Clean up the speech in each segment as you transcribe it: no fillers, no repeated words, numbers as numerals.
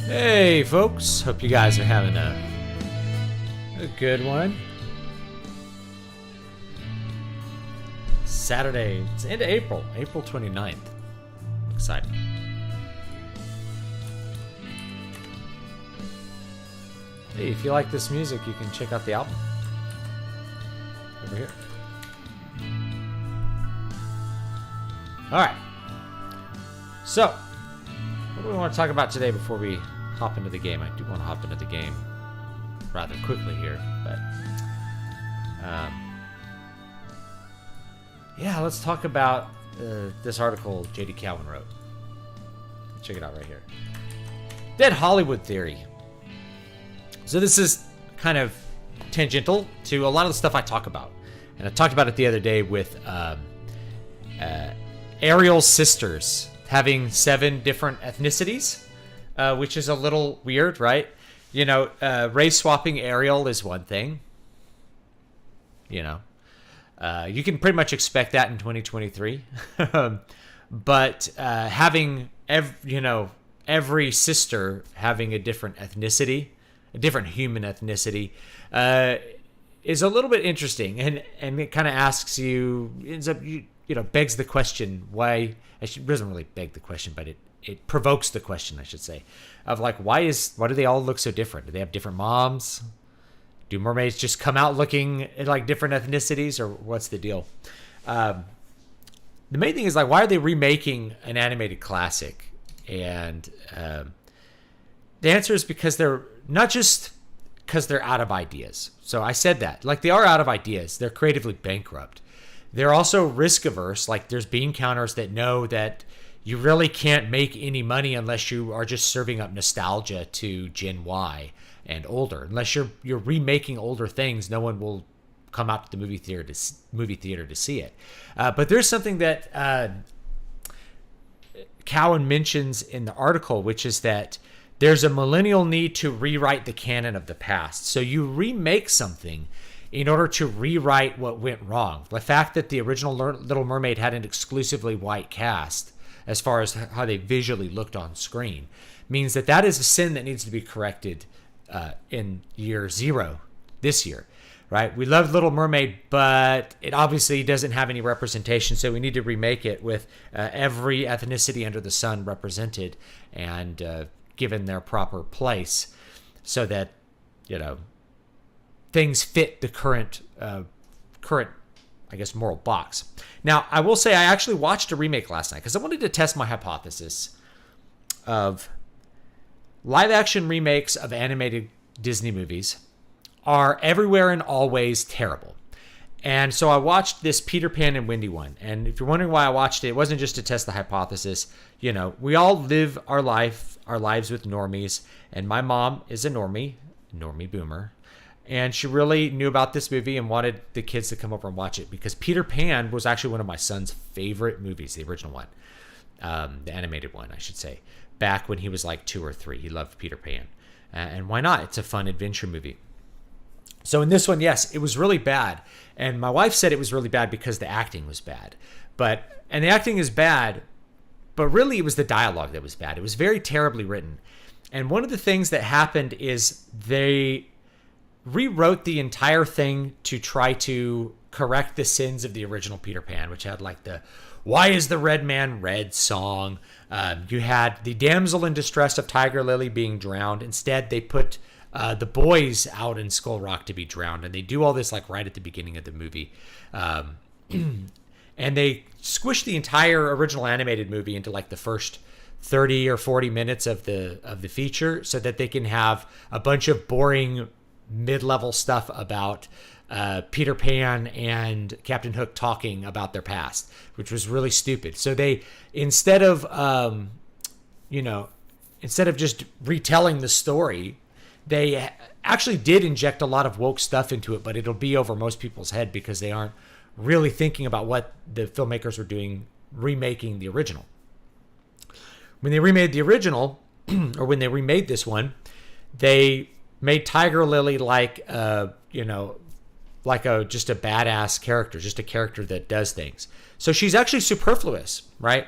Hey folks, hope you guys are having a good one. Saturday, it's the end of April 29th. Exciting. Hey, if you like this music, you can check out the album. Over here. Alright. So, what do we want to talk about today before we hop into the game? I do want to hop into the game rather quickly here, but yeah, let's talk about this article J.D. Cowan wrote. Check it out right here. Dead Hollywood Theory. So this is kind of tangential to a lot of the stuff I talk about, and I talked about it the other day with Ariel's sisters having 7 different ethnicities, which is a little weird, right? You know, race swapping Ariel is one thing. You know, you can pretty much expect that in 2023. But having every sister having a different ethnicity, a different human ethnicity, is a little bit interesting, and it kind of asks you, ends up begs the question why. It doesn't really beg the question, but it provokes the question, I should say, of like, why do they all look so different? Do they have different moms? Do mermaids just come out looking like different ethnicities, or what's the deal? The main thing is, like, why are they remaking an animated classic? And the answer is because they're not just because they're out of ideas. So I said that, like, they are out of ideas. They're creatively bankrupt. They're also risk averse. Like, there's bean counters that know that you really can't make any money unless you are just serving up nostalgia to Gen Y and older. Unless you're remaking older things, no one will come out to the movie theater to see it. But there's something that Cowan mentions in the article, which is that there's a millennial need to rewrite the canon of the past. So you remake something in order to rewrite what went wrong. The fact that the original Little Mermaid had an exclusively white cast, as far as how they visually looked on screen, means that is a sin that needs to be corrected in year 0 this year, right? We love Little Mermaid, but it obviously doesn't have any representation, so we need to remake it with every ethnicity under the sun represented and given their proper place, so that, things fit the current, I guess, moral box. Now, I will say I actually watched a remake last night because I wanted to test my hypothesis of live-action remakes of animated Disney movies are everywhere and always terrible. And so I watched this Peter Pan and Wendy one. And if you're wondering why I watched it, it wasn't just to test the hypothesis. We all live our lives with normies. And my mom is a normie boomer. And she really knew about this movie and wanted the kids to come over and watch it because Peter Pan was actually one of my son's favorite movies, the original one, the animated one, I should say. Back when he was like 2 or 3, he loved Peter Pan. And why not? It's a fun adventure movie. So in this one, yes, it was really bad. And my wife said it was really bad because the acting was bad. And the acting is bad, but really it was the dialogue that was bad. It was very terribly written. And one of the things that happened is they rewrote the entire thing to try to correct the sins of the original Peter Pan, which had like the "Why is the red man red" song. You had the damsel in distress of Tiger Lily being drowned. Instead, they put the boys out in Skull Rock to be drowned, and they do all this like right at the beginning of the movie. And they squish the entire original animated movie into like the first 30 or 40 minutes of the feature, so that they can have a bunch of boring mid-level stuff about Peter Pan and Captain Hook talking about their past, which was really stupid. So they, instead of just retelling the story, they actually did inject a lot of woke stuff into it, but it'll be over most people's head because they aren't really thinking about what the filmmakers were doing remaking the original. When they remade the original, or when they remade this one, they made Tiger Lily like just a badass character, just a character that does things. So she's actually superfluous, right?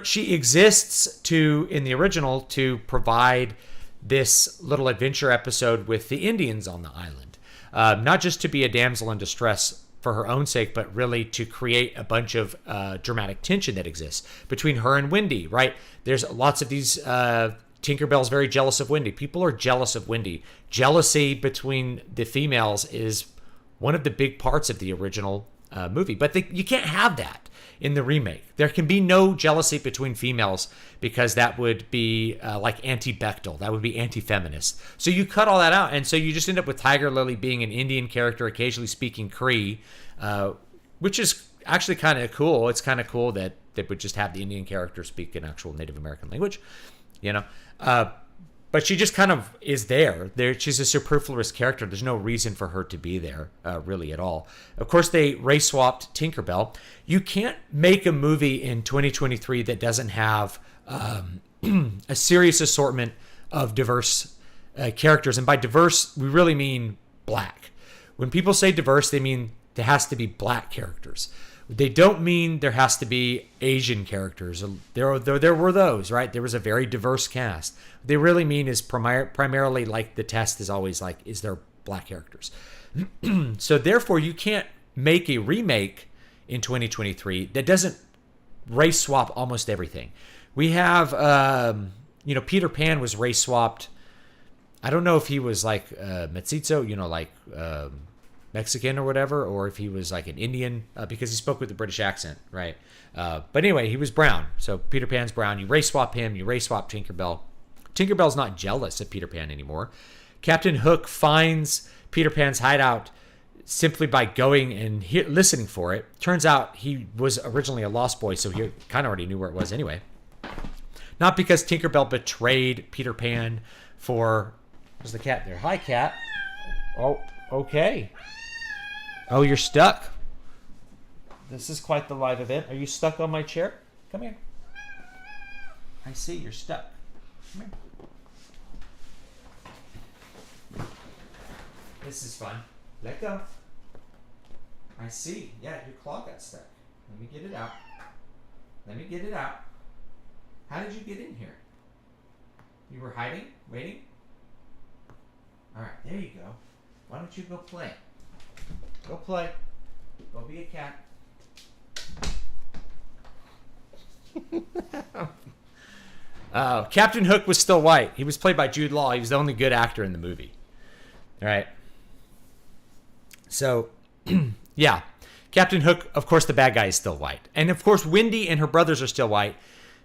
She exists in the original to provide this little adventure episode with the Indians on the island, not just to be a damsel in distress for her own sake, but really to create a bunch of dramatic tension that exists between her and Wendy. Right? There's lots of these. Tinkerbell's very jealous of Wendy. People are jealous of Wendy. Jealousy between the females is one of the big parts of the original movie, but you can't have that in the remake. There can be no jealousy between females because that would be like anti-Bechdel. That would be anti-feminist. So you cut all that out, and so you just end up with Tiger Lily being an Indian character, occasionally speaking Cree, which is actually kind of cool. It's kind of cool that they would just have the Indian character speak an actual Native American language, you know. But she just kind of is there. She's a superfluous character. There's no reason for her to be there, really, at all. Of course, they race swapped Tinkerbell. You can't make a movie in 2023 that doesn't have a serious assortment of diverse characters. And by diverse, we really mean black. When people say diverse, they mean there has to be black characters. They don't mean there has to be Asian characters. There were those, right? There was a very diverse cast. What they really mean is primarily, like, the test is always like, is there black characters? So therefore, you can't make a remake in 2023 that doesn't race swap almost everything. We have, Peter Pan was race swapped. I don't know if he was like mestizo, Mexican or whatever, or if he was like an Indian, because he spoke with a British accent, right? But anyway, he was brown. So Peter Pan's brown. You race swap him. You race swap Tinkerbell. Tinkerbell's not jealous of Peter Pan anymore. Captain Hook finds Peter Pan's hideout simply by going and listening for it. Turns out he was originally a lost boy, so he kind of already knew where it was anyway. Not because Tinkerbell betrayed Peter Pan for... There's the cat there. Hi, cat. Oh, okay. Oh, you're stuck. This is quite the live event. Are you stuck on my chair? Come here. I see you're stuck. Come here. This is fun. Let go. I see. Yeah, your claw got stuck. Let me get it out. Let me get it out. How did you get in here? You were hiding? Waiting? All right, there you go. Why don't you go play? Go play. Go be a cat. Captain Hook was still white. He was played by Jude Law. He was the only good actor in the movie. All right. So, yeah. Captain Hook, of course, the bad guy is still white. And, of course, Wendy and her brothers are still white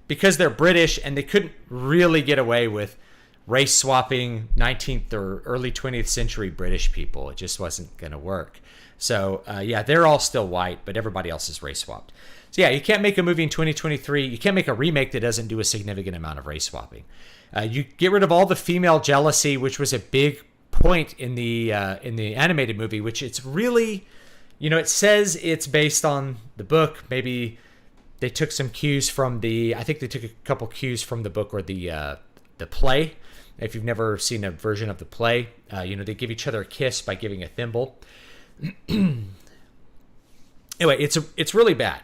because they're British and they couldn't really get away with race swapping 19th or early 20th century British people. It just wasn't going to work. So, they're all still white, but everybody else is race swapped. So, yeah, you can't make a movie in 2023. You can't make a remake that doesn't do a significant amount of race swapping. You get rid of all the female jealousy, which was a big point in the animated movie, which it's really, it says it's based on the book. Maybe they took some cues from I think they took a couple cues from the book or the play. If you've never seen a version of the play, they give each other a kiss by giving a thimble. Anyway, it's really bad.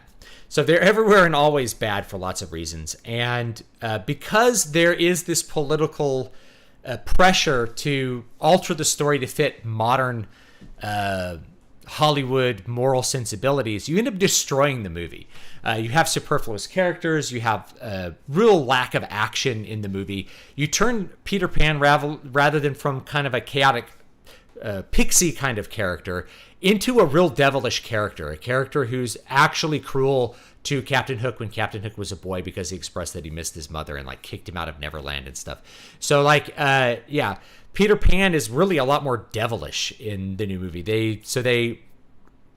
So they're everywhere and always bad for lots of reasons. And because there is this political pressure to alter the story to fit modern Hollywood moral sensibilities, you end up destroying the movie. You have superfluous characters. You have a real lack of action in the movie. You turn Peter Pan, rather than from kind of a chaotic pixie kind of character, into a real devilish character, a character who's actually cruel to Captain Hook when Captain Hook was a boy because he expressed that he missed his mother and kicked him out of Neverland and stuff. So Peter Pan is really a lot more devilish in the new movie. They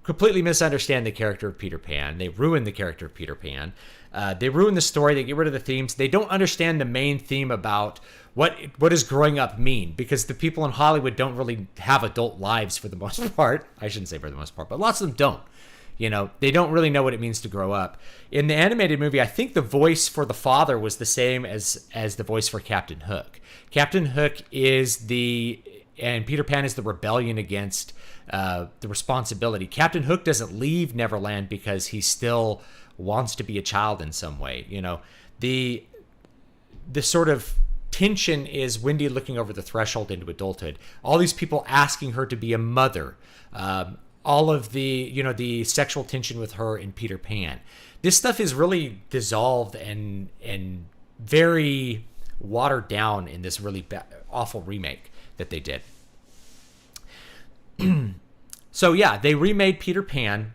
completely misunderstand the character of Peter Pan. They ruin the character of Peter Pan. They ruin the story. They get rid of the themes. They don't understand the main theme about what does growing up mean, because the people in Hollywood don't really have adult lives for the most part. I shouldn't say for the most part, but lots of them don't. They don't really know what it means to grow up. In the animated movie, I think the voice for the father was the same as the voice for Captain Hook. Captain Hook and Peter Pan is the rebellion against the responsibility. Captain Hook doesn't leave Neverland because he still wants to be a child in some way. The sort of tension is Wendy looking over the threshold into adulthood. All these people asking her to be a mother. All of the sexual tension with her and Peter Pan. This stuff is really dissolved and very watered down in this really awful remake that they did. So yeah, they remade Peter Pan,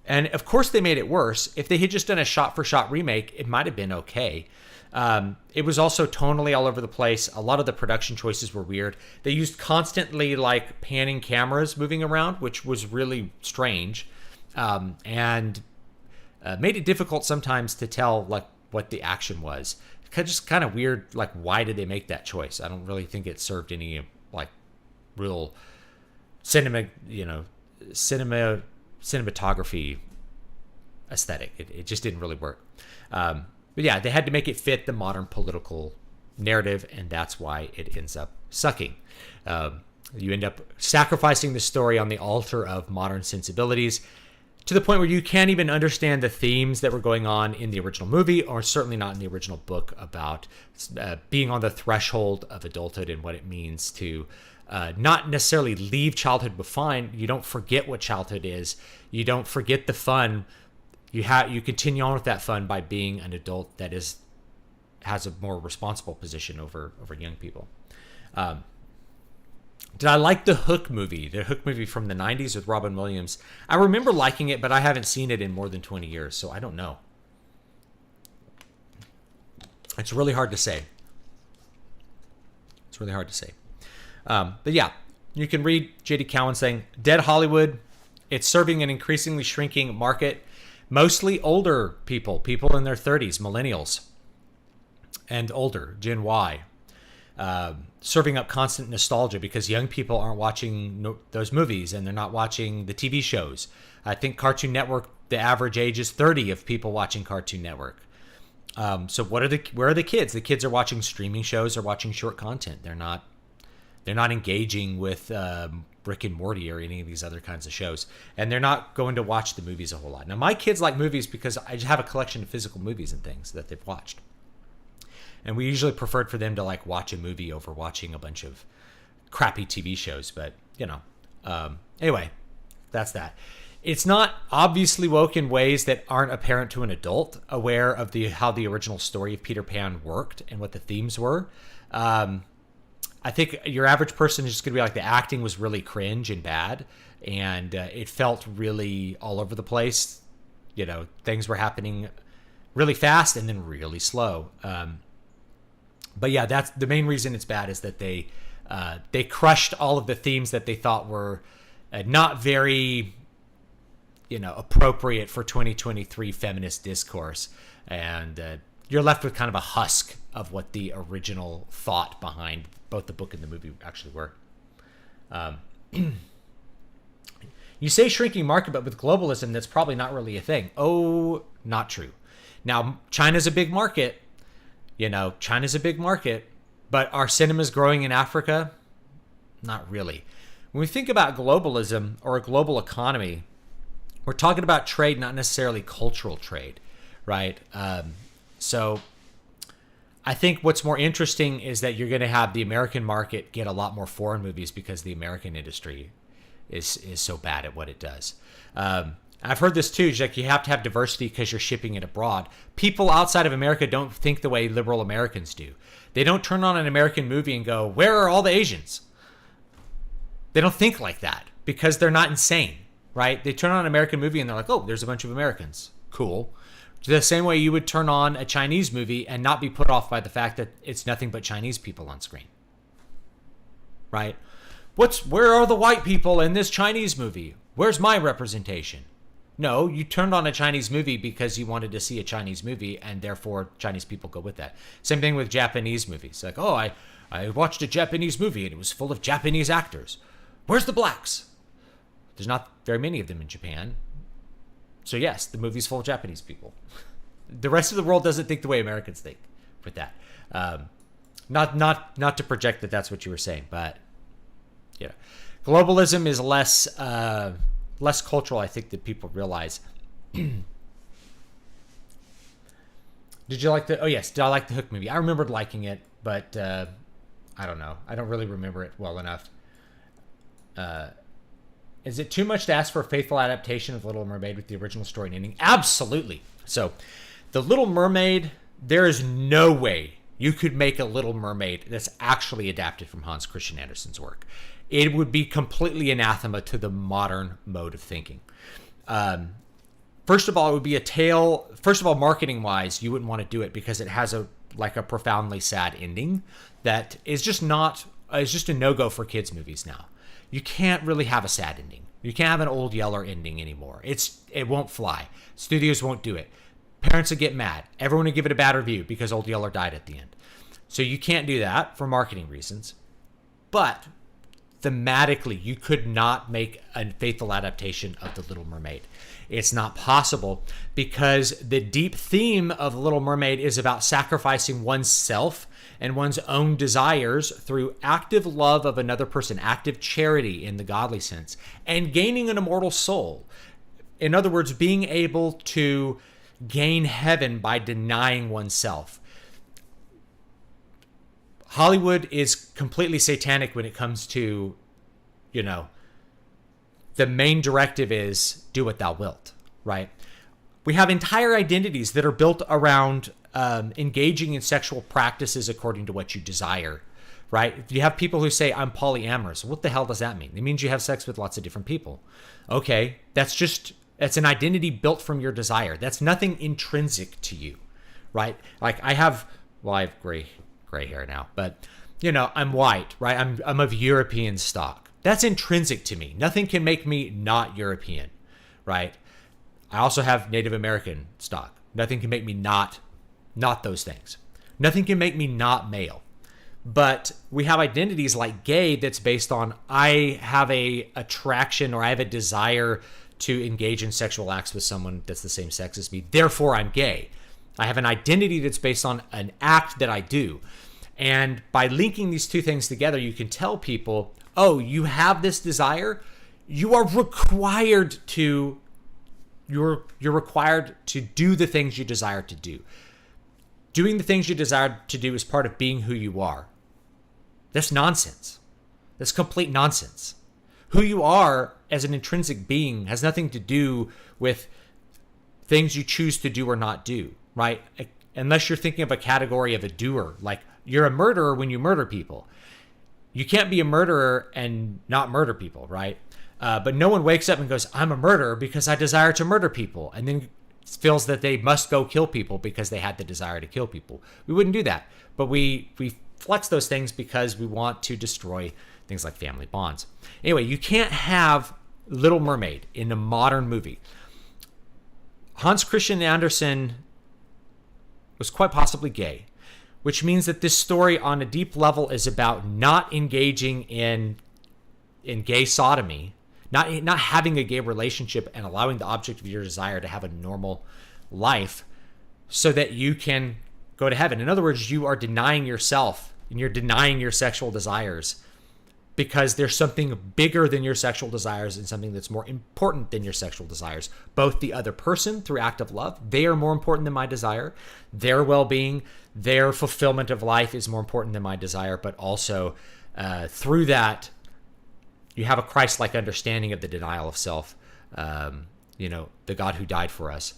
and of course they made it worse. If they had just done a shot-for-shot remake, it might have been okay. It was also tonally all over the place. A lot of the production choices were weird. They used constantly like panning cameras moving around, which was really strange, and made it difficult sometimes to tell like what the action was. Just kind of weird. Like, why did they make that choice? I don't really think it served any like real cinematography aesthetic. It just didn't really work. But yeah, they had to make it fit the modern political narrative, and that's why it ends up sucking. You end up sacrificing the story on the altar of modern sensibilities to the point where you can't even understand the themes that were going on in the original movie, or certainly not in the original book, about being on the threshold of adulthood and what it means to not necessarily leave childhood behind. You don't forget what childhood is. You don't forget the fun. You continue on with that fun by being an adult that has a more responsible position over young people. Did I like the Hook movie? The Hook movie from the 90s with Robin Williams. I remember liking it, but I haven't seen it in more than 20 years, so I don't know. It's really hard to say. But yeah, you can read J.D. Cowan saying, Dead Hollywood, it's serving an increasingly shrinking market, mostly older people in their 30s, millennials, and older, Gen Y. Serving up constant nostalgia because young people aren't watching those movies and they're not watching the TV shows. I think Cartoon Network, the average age is 30 of people watching Cartoon Network. So where are the kids? The kids are watching streaming shows or watching short content. They're not engaging with Rick and Morty or any of these other kinds of shows, and they're not going to watch the movies a whole lot. Now, my kids like movies because I just have a collection of physical movies and things that they've watched. And we usually preferred for them to like watch a movie over watching a bunch of crappy TV shows. But, anyway, that's that. It's not obviously woke in ways that aren't apparent to an adult aware of how the original story of Peter Pan worked and what the themes were. I think your average person is just going to be like, the acting was really cringe and bad. And it felt really all over the place. Things were happening really fast and then really slow. But yeah, that's the main reason it's bad, is that they crushed all of the themes that they thought were not very, appropriate for 2023 feminist discourse. And you're left with kind of a husk of what the original thought behind both the book and the movie actually were. You say shrinking market, but with globalism, that's probably not really a thing. Oh, not true. Now, China's a big market. China's a big market, but are cinemas growing in Africa? Not really. When we think about globalism or a global economy, we're talking about trade, not necessarily cultural trade, right? So I think what's more interesting is that you're going to have the American market get a lot more foreign movies because the American industry is so bad at what it does. I've heard this too, like you have to have diversity because you're shipping it abroad. People outside of America don't think the way liberal Americans do. They don't turn on an American movie and go, where are all the Asians? They don't think like that because they're not insane, right? They turn on an American movie and they're like, oh, there's a bunch of Americans. Cool. The same way you would turn on a Chinese movie and not be put off by the fact that it's nothing but Chinese people on screen, right? Where are the white people in this Chinese movie? Where's my representation? No, you turned on a Chinese movie because you wanted to see a Chinese movie, and therefore Chinese people go with that. Same thing with Japanese movies. Like, oh, I watched a Japanese movie and it was full of Japanese actors. Where's the blacks? There's not very many of them in Japan. So yes, the movie's full of Japanese people. The rest of the world doesn't think the way Americans think with that. Not to project that that's what you were saying, but globalism is less cultural, I think, than people realize. Did you like the? Oh yes, did I like the Hook movie? I remembered liking it, but I don't know. I don't really remember it well enough. Is it too much to ask for a faithful adaptation of Little Mermaid with the original story and ending? Absolutely. So, The Little Mermaid, there is no way you could make a Little Mermaid that's actually adapted from Hans Christian Andersen's work. It would be completely anathema to the modern mode of thinking. First of all, it would be a tale. First of all, marketing-wise, you wouldn't want to do it because it has a profoundly sad ending that is just not. It's just a no-go for kids' movies now. You can't really have a sad ending. You can't have an Old Yeller ending anymore. It won't fly. Studios won't do it. Parents will get mad. Everyone will give it a bad review because Old Yeller died at the end. So you can't do that for marketing reasons. But thematically, you could not make a faithful adaptation of The Little Mermaid. It's not possible because the deep theme of The Little Mermaid is about sacrificing oneself and one's own desires through active love of another person, active charity in the godly sense, and gaining an immortal soul. In other words, being able to gain heaven by denying oneself. Hollywood is completely satanic when it comes to, the main directive is do what thou wilt, right? We have entire identities that are built around engaging in sexual practices according to what you desire, right? You have people who say, I'm polyamorous. What the hell does that mean? It means you have sex with lots of different people. Okay, that's an identity built from your desire. That's nothing intrinsic to you, right? Like I have gray hair now, but I'm white, right? I'm of European stock. That's intrinsic to me. Nothing can make me not European, right? I also have Native American stock. Nothing can make me not those things. Nothing can make me not male. But we have identities like gay that's based on I have a attraction or I have a desire to engage in sexual acts with someone that's the same sex as me. Therefore, I'm gay. I have an identity that's based on an act that I do. And by linking these two things together, you can tell people, oh, you have this desire. You are required to you're required to do the things you desire to do. Doing the things you desire to do is part of being who you are. That's nonsense. That's complete nonsense. Who you are as an intrinsic being has nothing to do with things you choose to do or not do, right? Unless you're thinking of a category of a doer, like you're a murderer when you murder people. You can't be a murderer and not murder people, right? But no one wakes up and goes, I'm a murderer because I desire to murder people, and then feels that they must go kill people because they had the desire to kill people. We wouldn't do that. But we flex those things because we want to destroy things like family bonds. Anyway, you can't have Little Mermaid in a modern movie. Hans Christian Andersen was quite possibly gay, which means that this story on a deep level is about not engaging in gay sodomy, not having a gay relationship and allowing the object of your desire to have a normal life so that you can go to heaven. In other words, you are denying yourself and you're denying your sexual desires because there's something bigger than your sexual desires and something that's more important than your sexual desires. Both the other person through active love, they are more important than my desire. Their well-being, their fulfillment of life is more important than my desire, but also through that, you have a Christ-like understanding of the denial of self, the God who died for us.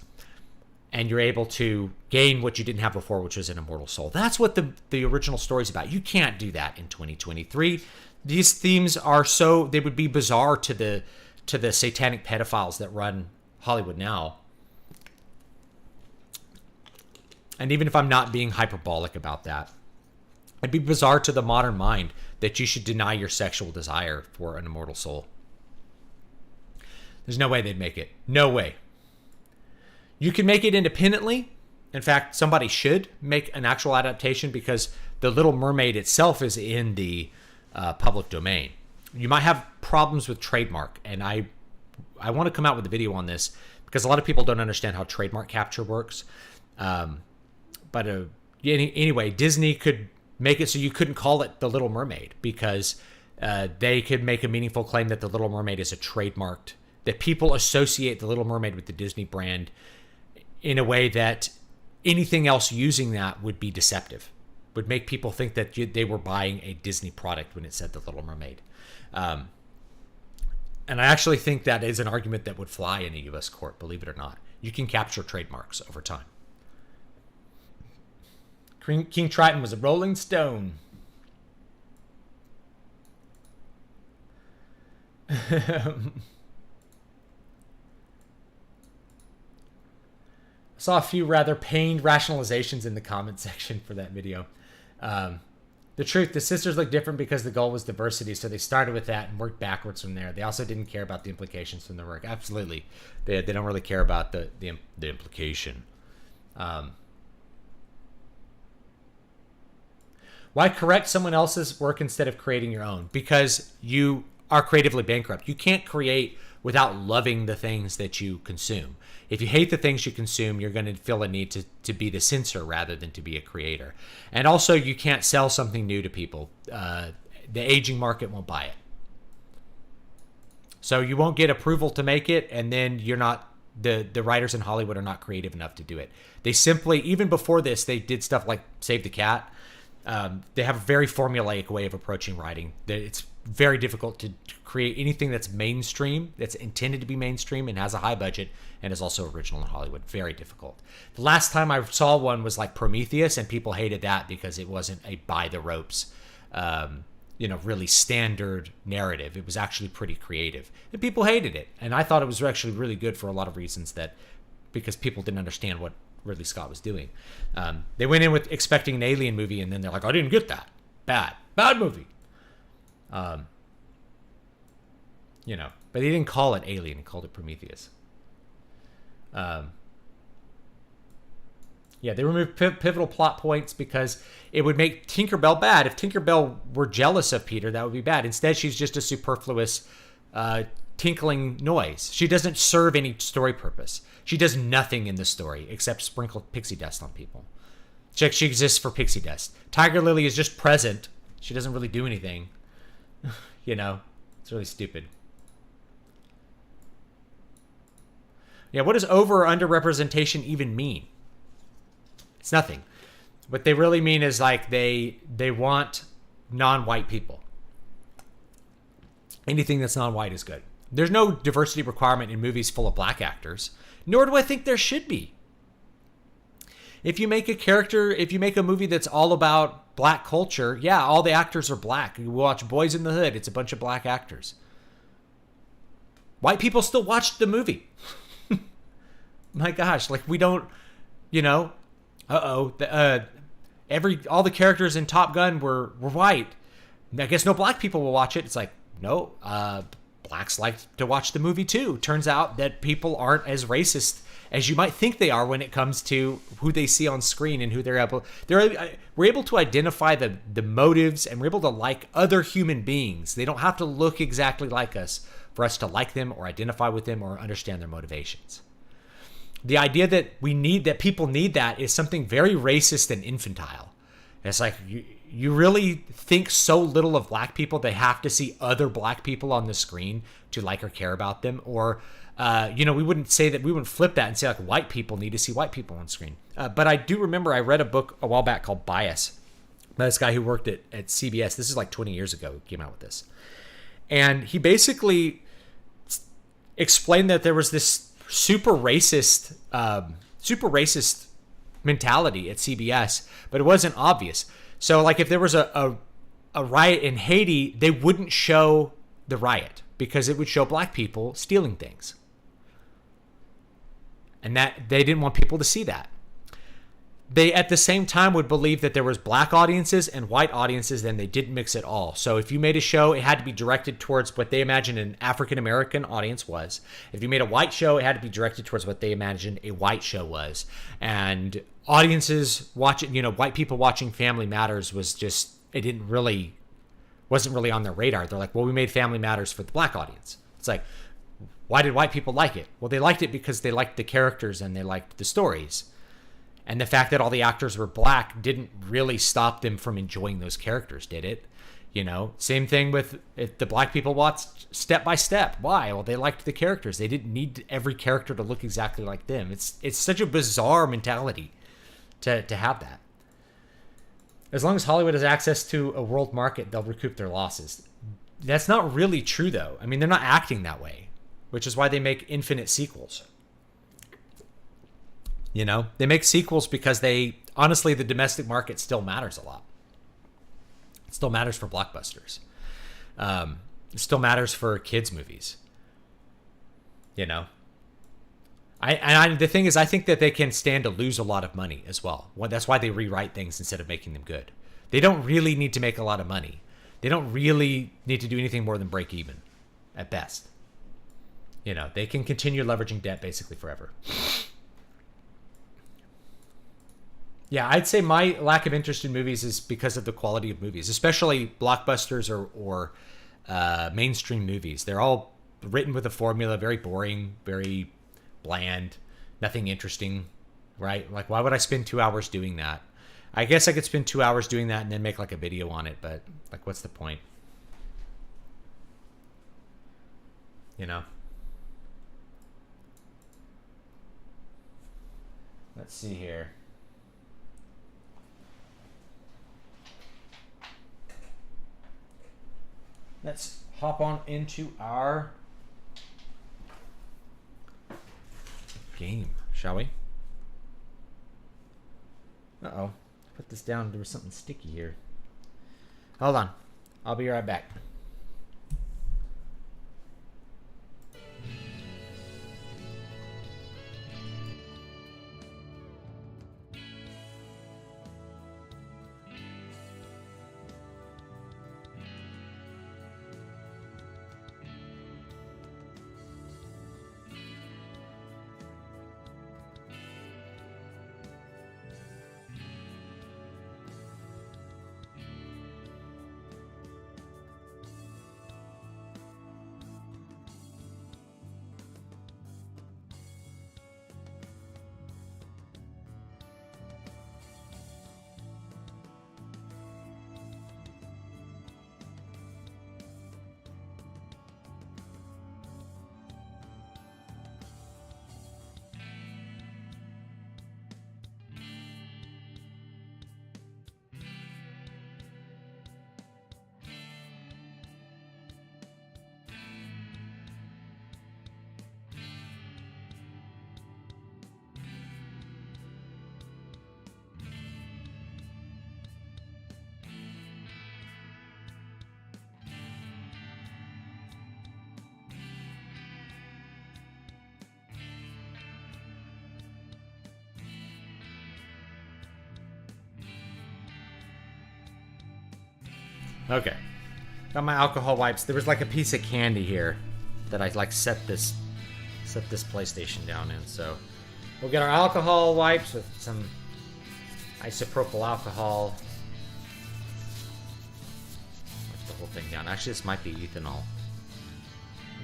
And you're able to gain what you didn't have before, which was an immortal soul. That's what the original story's about. You can't do that in 2023. These themes are they would be bizarre to the satanic pedophiles that run Hollywood now. And even if I'm not being hyperbolic about that, it'd be bizarre to the modern mind that you should deny your sexual desire for an immortal soul. There's no way they'd make it. No way. You can make it independently. In fact, somebody should make an actual adaptation because The Little Mermaid itself is in the public domain. You might have problems with trademark, and I want to come out with a video on this because a lot of people don't understand how trademark capture works. But anyway, Disney could make it so you couldn't call it The Little Mermaid because they could make a meaningful claim that The Little Mermaid is a trademarked, that people associate The Little Mermaid with the Disney brand in a way that anything else using that would be deceptive, would make people think that they were buying a Disney product when it said The Little Mermaid. And I actually think that is an argument that would fly in a U.S. court, believe it or not. You can capture trademarks over time. King Triton was a Rolling Stone. I saw a few rather pained rationalizations in the comment section for that video. The truth, the sisters look different because the goal was diversity, so they started with that and worked backwards from there. They also didn't care about the implications from their work. Absolutely. They don't really care about the implication. Why correct someone else's work instead of creating your own? Because you are creatively bankrupt. You can't create without loving the things that you consume. If you hate the things you consume, you're going to feel a need to be the censor rather than to be a creator. And also, you can't sell something new to people. The aging market won't buy it. So you won't get approval to make it, and then you're not, the writers in Hollywood are not creative enough to do it. They simply, even before this, they did stuff like Save the Cat. They have a very formulaic way of approaching writing. It's very difficult to create anything that's mainstream, that's intended to be mainstream and has a high budget and is also original in Hollywood. Very difficult. The last time I saw one was like Prometheus, and people hated that because it wasn't a by the ropes, really standard narrative. It was actually pretty creative, and people hated it. And I thought it was actually really good for a lot of reasons, because people didn't understand what Ridley Scott was doing. They went in with expecting an alien movie, and then they're like, I didn't get that. Bad movie. But he didn't call it Alien. He called it Prometheus. They removed pivotal plot points because it would make Tinkerbell bad. If Tinkerbell were jealous of Peter, that would be bad. Instead, she's just a superfluous tinkling noise. She doesn't serve any story purpose. She does nothing in the story except sprinkle pixie dust on people. She exists for pixie dust. Tiger Lily is just present. She doesn't really do anything. It's really stupid. Yeah, what does over or under representation even mean? It's nothing. What they really mean is like they want non-white people. Anything that's non-white is good. There's no diversity requirement in movies full of black actors, nor do I think there should be. If you make a movie that's all about black culture, yeah, all the actors are black. You watch Boys in the Hood, it's a bunch of black actors. White people still watch the movie. My gosh, like we don't, all the characters in Top Gun were white. I guess no black people will watch it. It's like, no, blacks like to watch the movie too. Turns out that people aren't as racist as you might think they are when it comes to who they see on screen and who we're able to identify the motives, and we're able to like other human beings. They don't have to look exactly like us for us to like them or identify with them or understand their motivations. The idea that people need that is something very racist and infantile. It's like you really think so little of black people they have to see other black people on the screen to like or care about them, or we wouldn't flip that and say like white people need to see white people on screen. But I do remember I read a book a while back called Bias by this guy who worked at CBS. This is like 20 years ago he came out with this, and he basically explained that there was this super racist mentality at CBS, but it wasn't obvious. So like if there was a riot in Haiti, they wouldn't show the riot because it would show black people stealing things. And that they didn't want people to see that. They at the same time would believe that there was black audiences and white audiences, and they didn't mix it all. So if you made a show, it had to be directed towards what they imagined an African-American audience was. If you made a white show, it had to be directed towards what they imagined a white show was. And audiences watching, white people watching Family Matters wasn't really on their radar. They're like, well, we made Family Matters for the black audience. It's like, why did white people like it? Well, they liked it because they liked the characters and they liked the stories. And the fact that all the actors were black didn't really stop them from enjoying those characters, did it? Same thing with if the black people watched Step by Step. Why? Well, they liked the characters. They didn't need every character to look exactly like them. It's such a bizarre mentality. to have that. As long as Hollywood has access to a world market, they'll recoup their losses. That's not really true, though. I mean, they're not acting that way, which is why they make infinite sequels. You know, they make sequels because honestly, the domestic market still matters a lot. It still matters for blockbusters. It still matters for kids' movies. You know, the thing is, I think that they can stand to lose a lot of money as well. That's why they rewrite things instead of making them good. They don't really need to make a lot of money. They don't really need to do anything more than break even, at best. You know, they can continue leveraging debt basically forever. Yeah, I'd say my lack of interest in movies is because of the quality of movies, especially blockbusters or mainstream movies. They're all written with a formula, very boring, very bland, nothing interesting, right? Like, why would I spend 2 hours doing that? I guess I could spend 2 hours doing that and then make like a video on it, but like, what's the point? You know? Let's see here. Let's hop on into our game, shall we? Uh-oh. Put this down. There was something sticky here. Hold on. I'll be right back. Okay. Got my alcohol wipes. There was like a piece of candy here that I like set this PlayStation down in. So we'll get our alcohol wipes with some isopropyl alcohol. Wipe the whole thing down. Actually, this might be ethanol.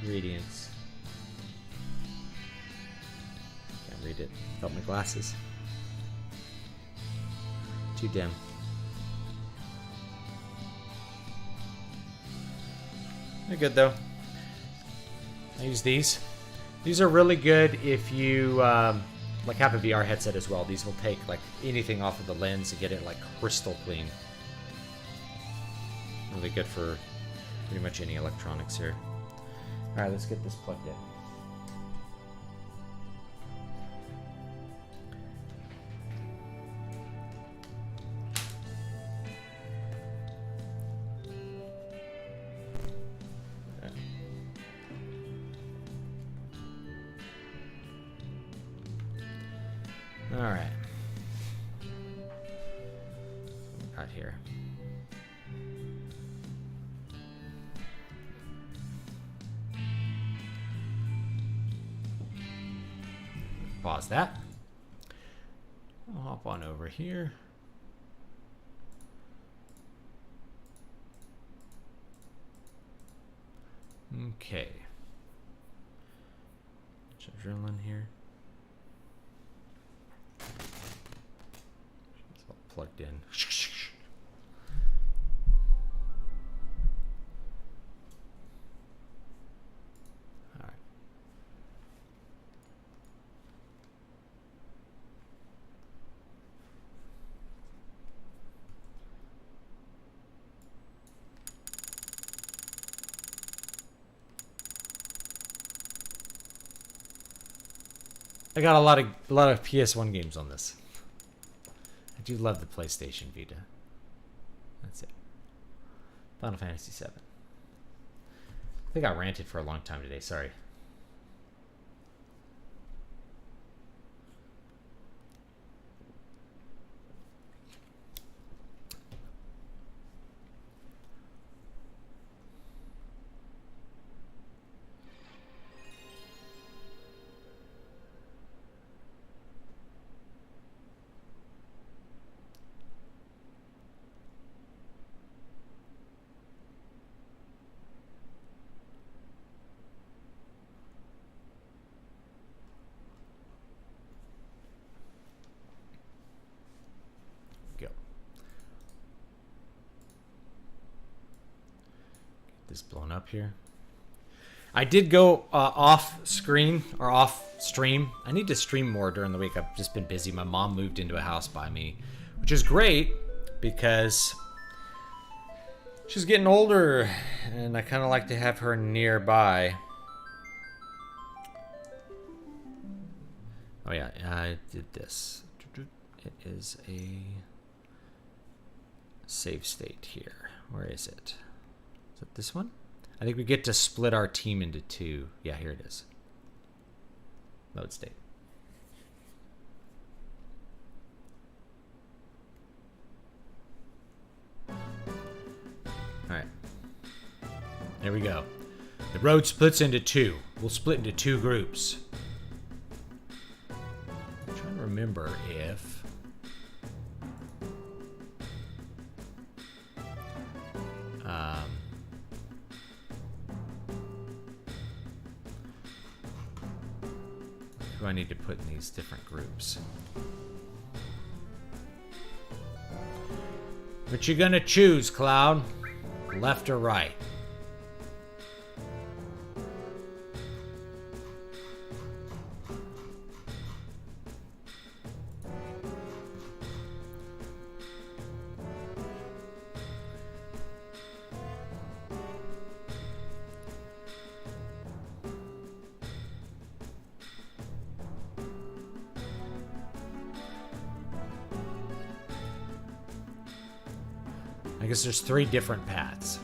Ingredients. Can't read it. Without my glasses. Too dim. They're good though. I use these. These are really good if you like have a VR headset as well. These will take like anything off of the lens and get it like crystal clean. Really good for pretty much any electronics here. All right, let's get this plugged in. Alright. Got here. Pause that. I'll hop on over here. Okay. Adrenaline here. It's all plugged in. All right. I got a lot of PS1 games on this. I do love the PlayStation Vita. That's it. Final Fantasy VII. I think I ranted for a long time today. Sorry. Blown up here. I did go off screen or off stream. I need to stream more during the week. I've just been busy. My mom moved into a house by me, which is great because she's getting older and I kind of like to have her nearby. Oh yeah, I did this. It is a save state here. Where is it? Is it this one? I think we get to split our team into two. Yeah, here it is. Mode state. Alright. There we go. The road splits into two. We'll split into two groups. I'm trying to remember if... who I need to put in these different groups. What you gonna choose, Cloud? Left or right? I guess there's 3 different paths.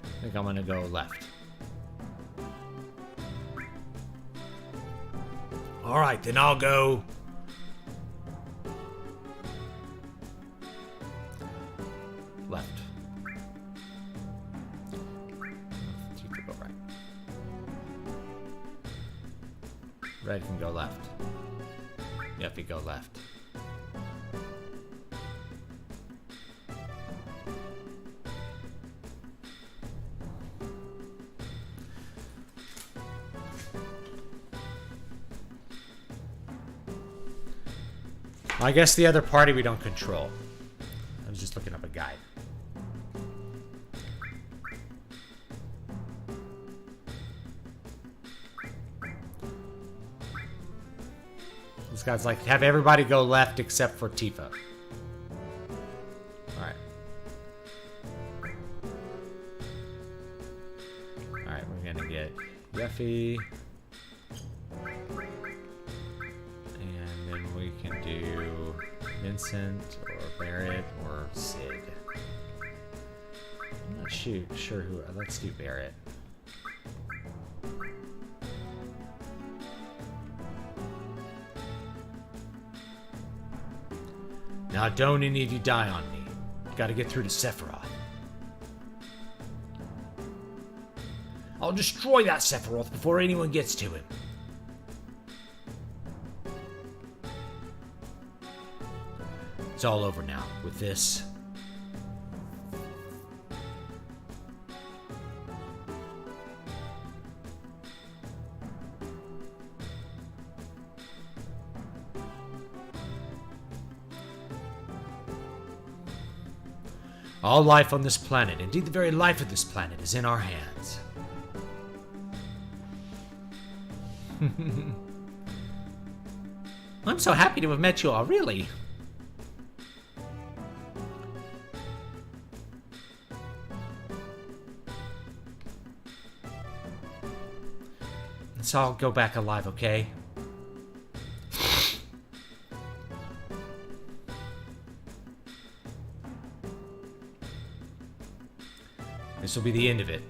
I think I'm gonna go left. All right, then I'll go left. You can go right. Red can go left. Yep, you go left. I guess the other party we don't control. I was just looking up a guide. This guy's like, have everybody go left except for Tifa. Alright. Alright, we're gonna get Yuffie. Vincent or Barrett or Sid. I'm not sure who. Let's do Barrett. Now, don't any of you die on me. Got to get through to Sephiroth. I'll destroy that Sephiroth before anyone gets to him. It's all over now with this. All life on this planet, indeed the very life of this planet, is in our hands. I'm so happy to have met you all, really. Let's all go back alive, okay? This will be the end of it.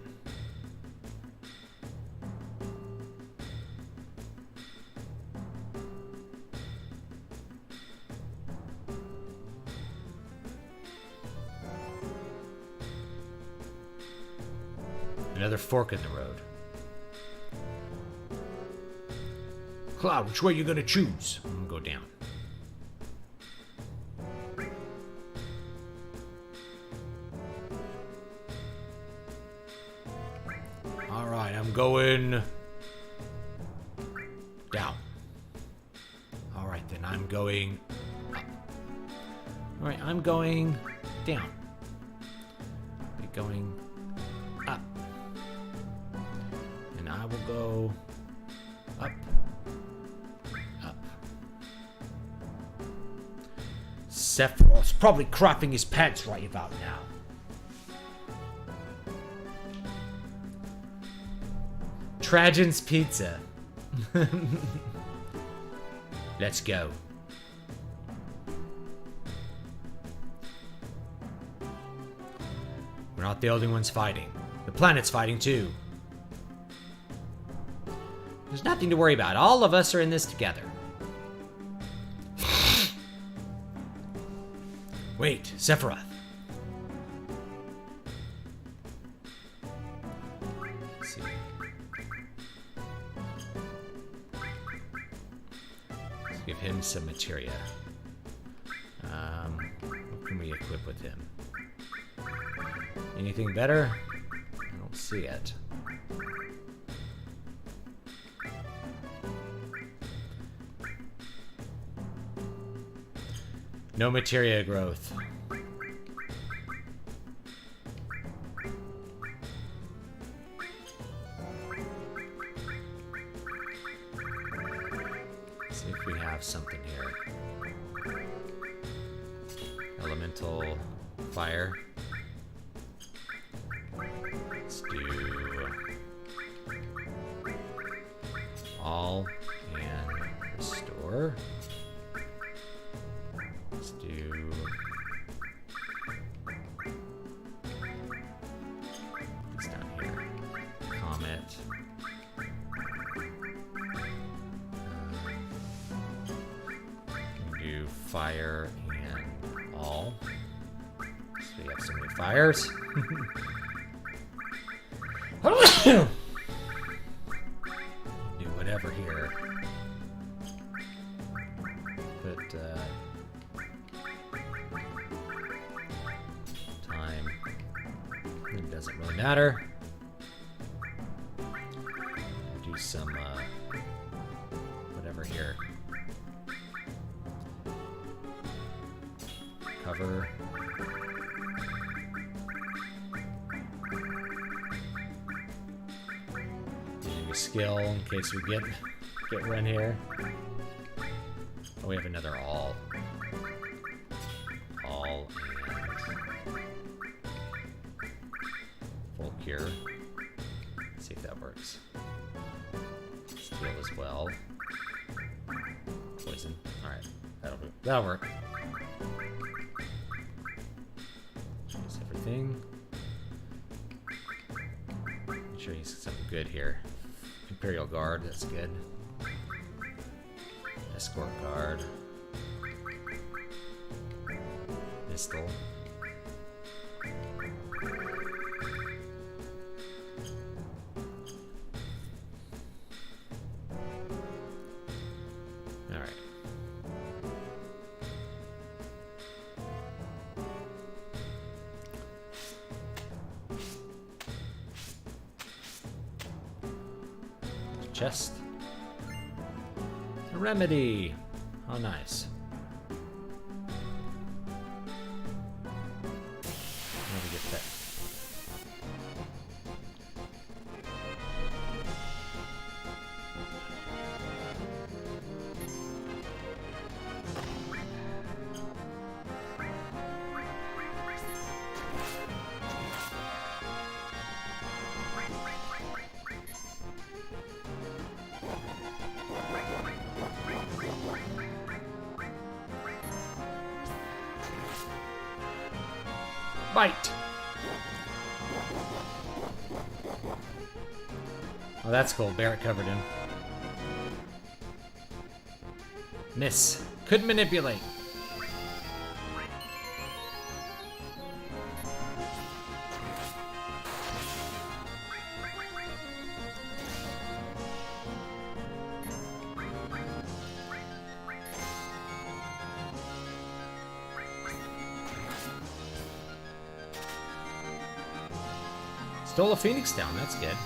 Another fork in the road. Cloud, which way are you gonna choose? I'm gonna go down. Alright, I'm going down. Alright, then I'm going up. Alright, I'm going down. Be going up. And I will go up. Up. Sephiroth's probably crapping his pants right about now. Trajan's Pizza. Let's go. We're not the only ones fighting. The planet's fighting too. There's nothing to worry about. All of us are in this together. Wait, Sephiroth. Let's see. Let's give him some materia. What can we equip with him? Anything better? I don't see it. No materia growth. Let's see if we have something here. Elemental fire. Let's do all and restore. Let's do this down here. Comet. Do fire and all. So we have so many fires. Do whatever here. But time. It doesn't really matter. Do some whatever here. Cover. Skill in case we get run here. Oh, we have another all and full cure. Let's see if that works. Steal as well. Poison. All right, that'll work. That's everything. I'm sure he's something good here. Imperial Guard, that's good. Escort Guard. Pistol. Alright. Chest. A remedy. How nice. Bite! Oh, that's cool. Barret covered him. Miss. Couldn't manipulate. Stole a Phoenix down. That's good.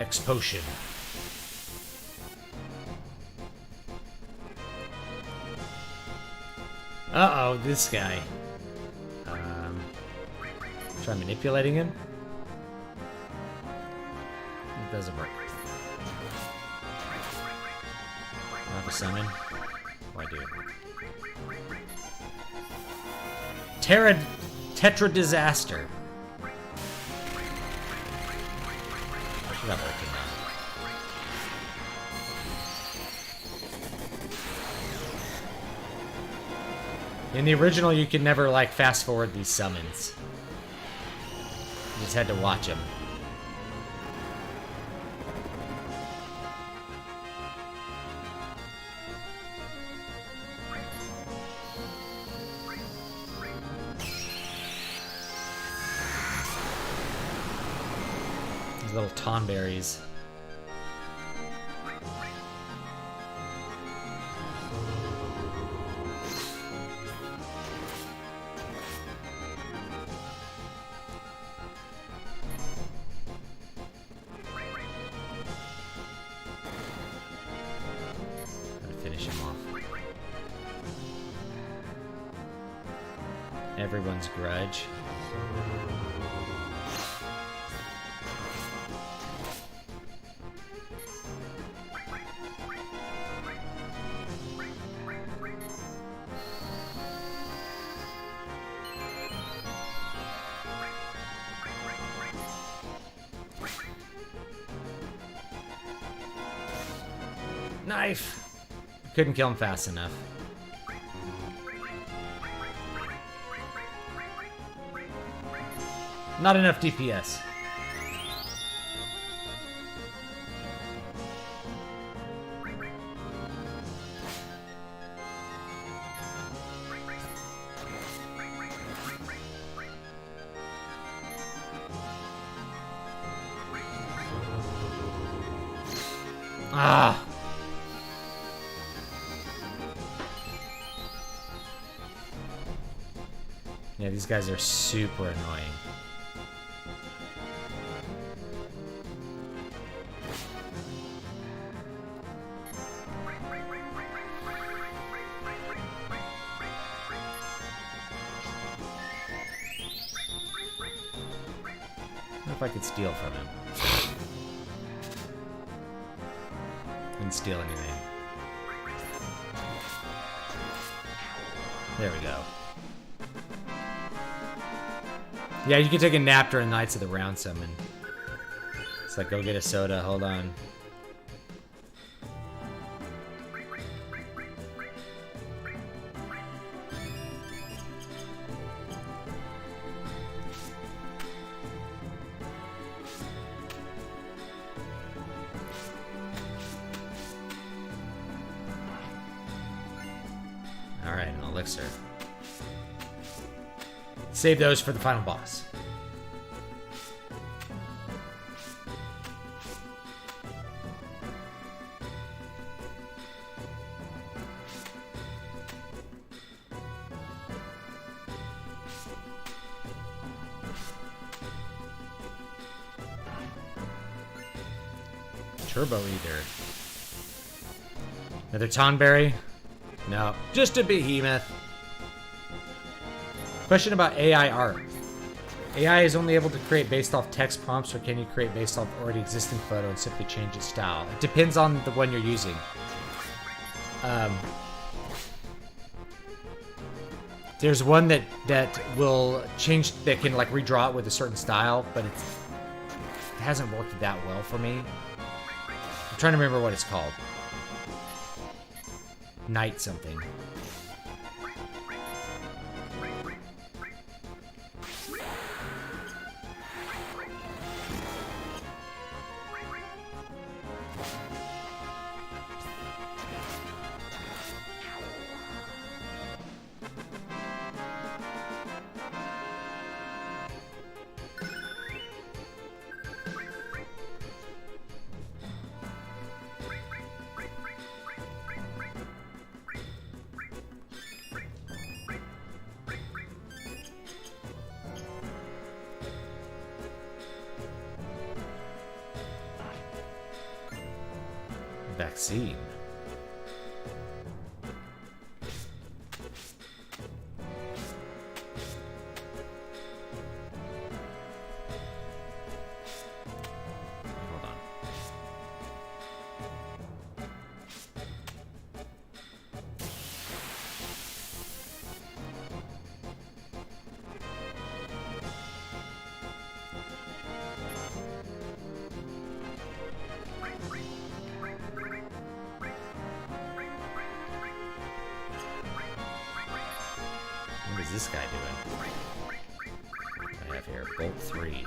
X potion. Uh-oh, this guy. Try manipulating him. It doesn't work. I have a summon. Oh, I do. Tetra Disaster. Not working now. In the original, you could never, like, fast forward these summons. You just had to watch them. These little tonberries. Everyone's grudge. Knife! Couldn't kill him fast enough. Not enough DPS. Ah. Yeah, these guys are super annoying. If I could steal from him. Didn't steal anything. There we go. Yeah, you can take a nap during Knights of the Round summon. It's like, go get a soda, hold on. Alright, an elixir. Save those for the final boss. Turbo either. Another Tonberry? No. Just a behemoth. Question about AI art. AI is only able to create based off text prompts, or can you create based off already existing photo and simply change its style? It depends on the one you're using. There's one that will change, that can like redraw it with a certain style, but it hasn't worked that well for me. I'm trying to remember what it's called. Night something. Vaccine. Hold on. What is this guy doing? What do I have here? Bolt 3.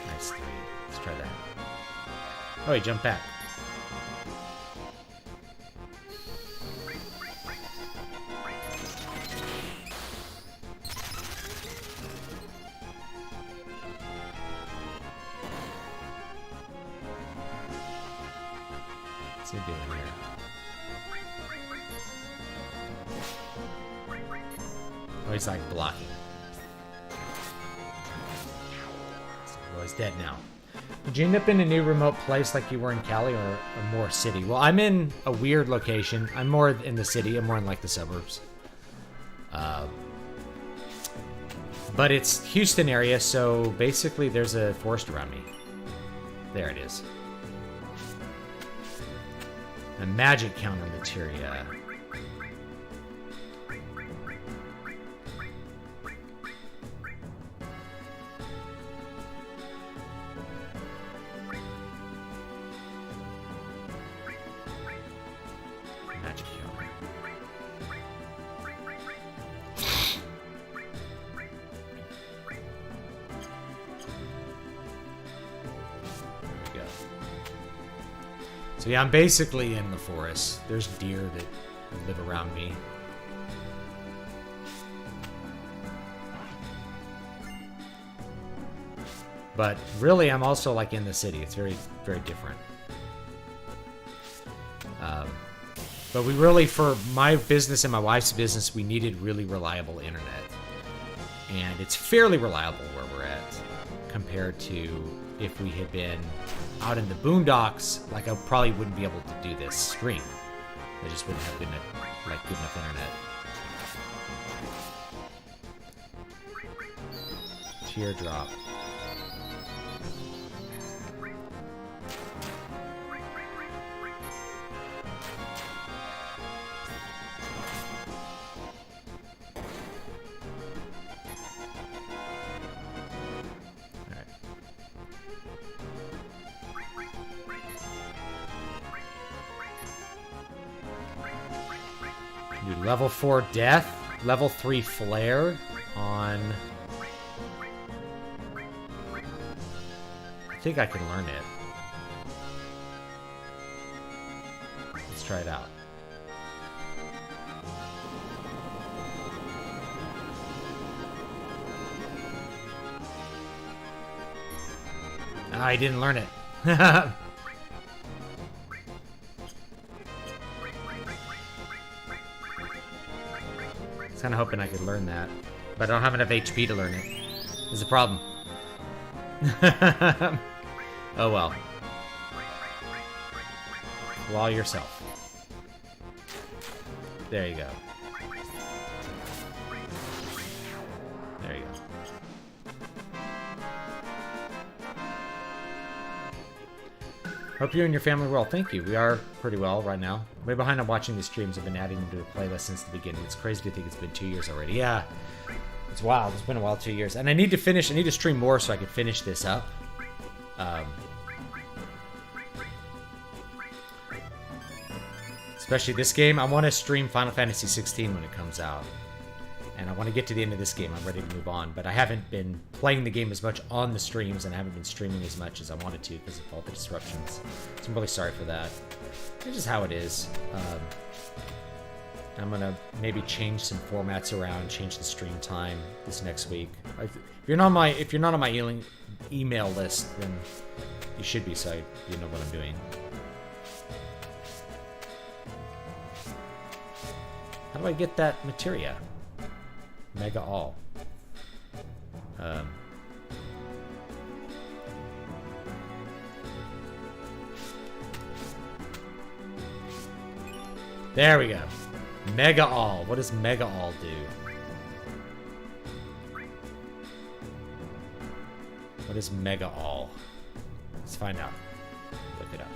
Nice 3. Let's try that. Oh, he jumped back. What's he doing here? Oh, he's like blocking. Well, he's dead now. Did you end up in a new remote place like you were in Cali, or more city? Well, I'm in a weird location. I'm more in the city. I'm more in like the suburbs. But it's Houston area, so basically there's a forest around me. There it is. A magic counter materia. Magic counter. There we go. So yeah, I'm basically in the forest. There's deer that live around me. But really, I'm also like in the city. It's very, very different. But we really, for my business and my wife's business, we needed really reliable internet. And it's fairly reliable where we're at compared to if we had been out in the boondocks. Like, I probably wouldn't be able to do this stream. I just wouldn't have been like good enough internet. Teardrop. Do level 4 death, level 3 flare on... I think I can learn it. Let's try it out. I didn't learn it. I was kind of hoping I could learn that, but I don't have enough HP to learn it. is a problem. Oh well. Law yourself. There you go. There you go. Hope you and your family are well. Thank you. We are pretty well right now. Way behind on watching these streams. I've been adding them to the playlist since the beginning. It's crazy to think it's been 2 years already. Yeah. It's wild. It's been a while, 2 years. And I need to stream more so I can finish this up. Especially this game. I want to stream Final Fantasy 16 when it comes out. And I want to get to the end of this game. I'm ready to move on. But I haven't been playing the game as much on the streams, and I haven't been streaming as much as I wanted to because of all the disruptions. So I'm really sorry for that. It's just how it is. I'm going to maybe change some formats around, change the stream time this next week. If you're not on my email list, then you should be, so you know what I'm doing. How do I get that materia? Mega all. There we go. Mega all. What does mega all do? What is mega all? Let's find out. Look it up.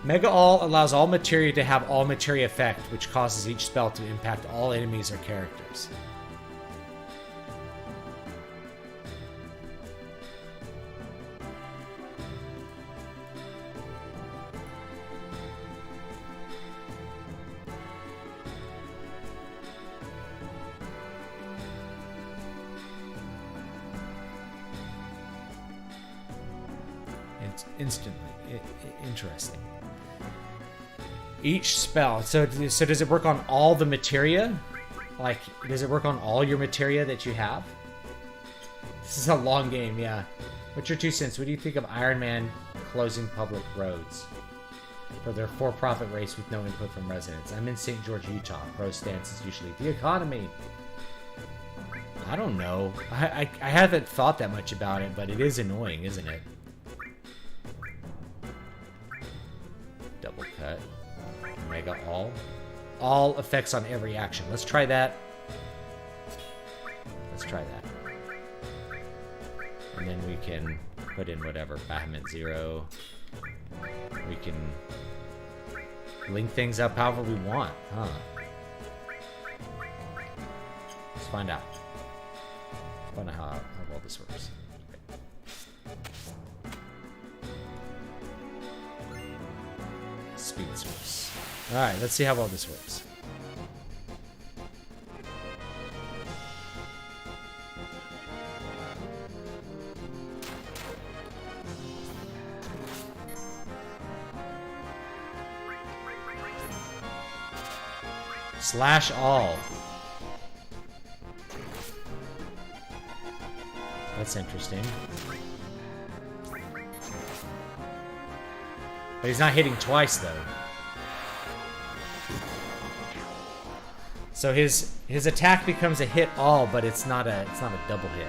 Mega all allows all materia to have all materia effect, which causes each spell to impact all enemies or characters. It's instantly interesting. Each spell. So does it work on all the materia? Like, does it work on all your materia that you have? This is a long game, yeah. What's your 2 cents? What do you think of Iron Man closing public roads for their for-profit race with no input from residents? I'm in St. George, Utah. Pro stance is usually the economy. I don't know. I haven't thought that much about it, but it is annoying, isn't it? Double cut. Mega all. All effects on every action. Let's try that. Let's try that. And then we can put in whatever. Bahamut 0. We can link things up however we want, huh? Let's find out. Let's find out how well this works. Speed source. Alright, let's see how well this works. Slash all. That's interesting. But he's not hitting twice, though. So his attack becomes a hit all, but it's not a double hit.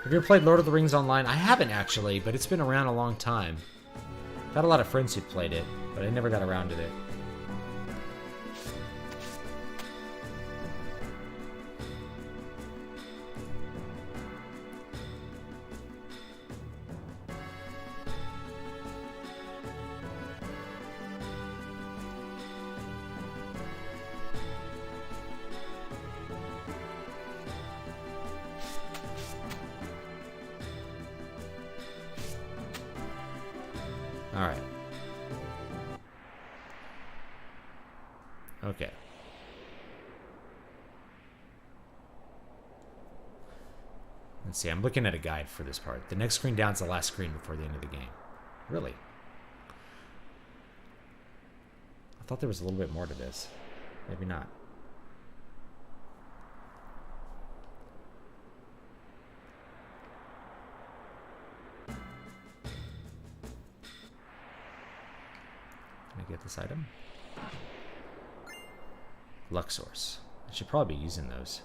Have you ever played Lord of the Rings online? I haven't actually, but it's been around a long time. I've had a lot of friends who played it, but I never got around to it. Alright. Okay. Let's see, I'm looking at a guide for this part. The next screen down is the last screen before the end of the game. Really? I thought there was a little bit more to this. Maybe not. Can I get this item? Luck source. I should probably be using those.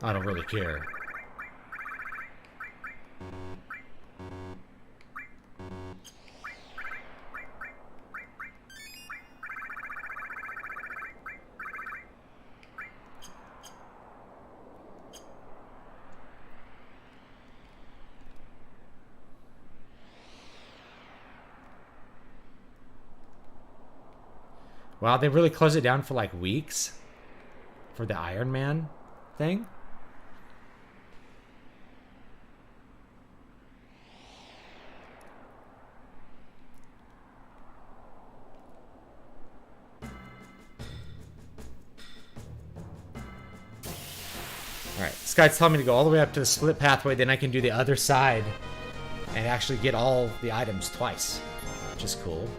I don't really care. Wow, they really closed it down for like weeks for the Iron Man thing. Alright, this guy's telling me to go all the way up to the split pathway, then I can do the other side and actually get all the items twice, which is cool.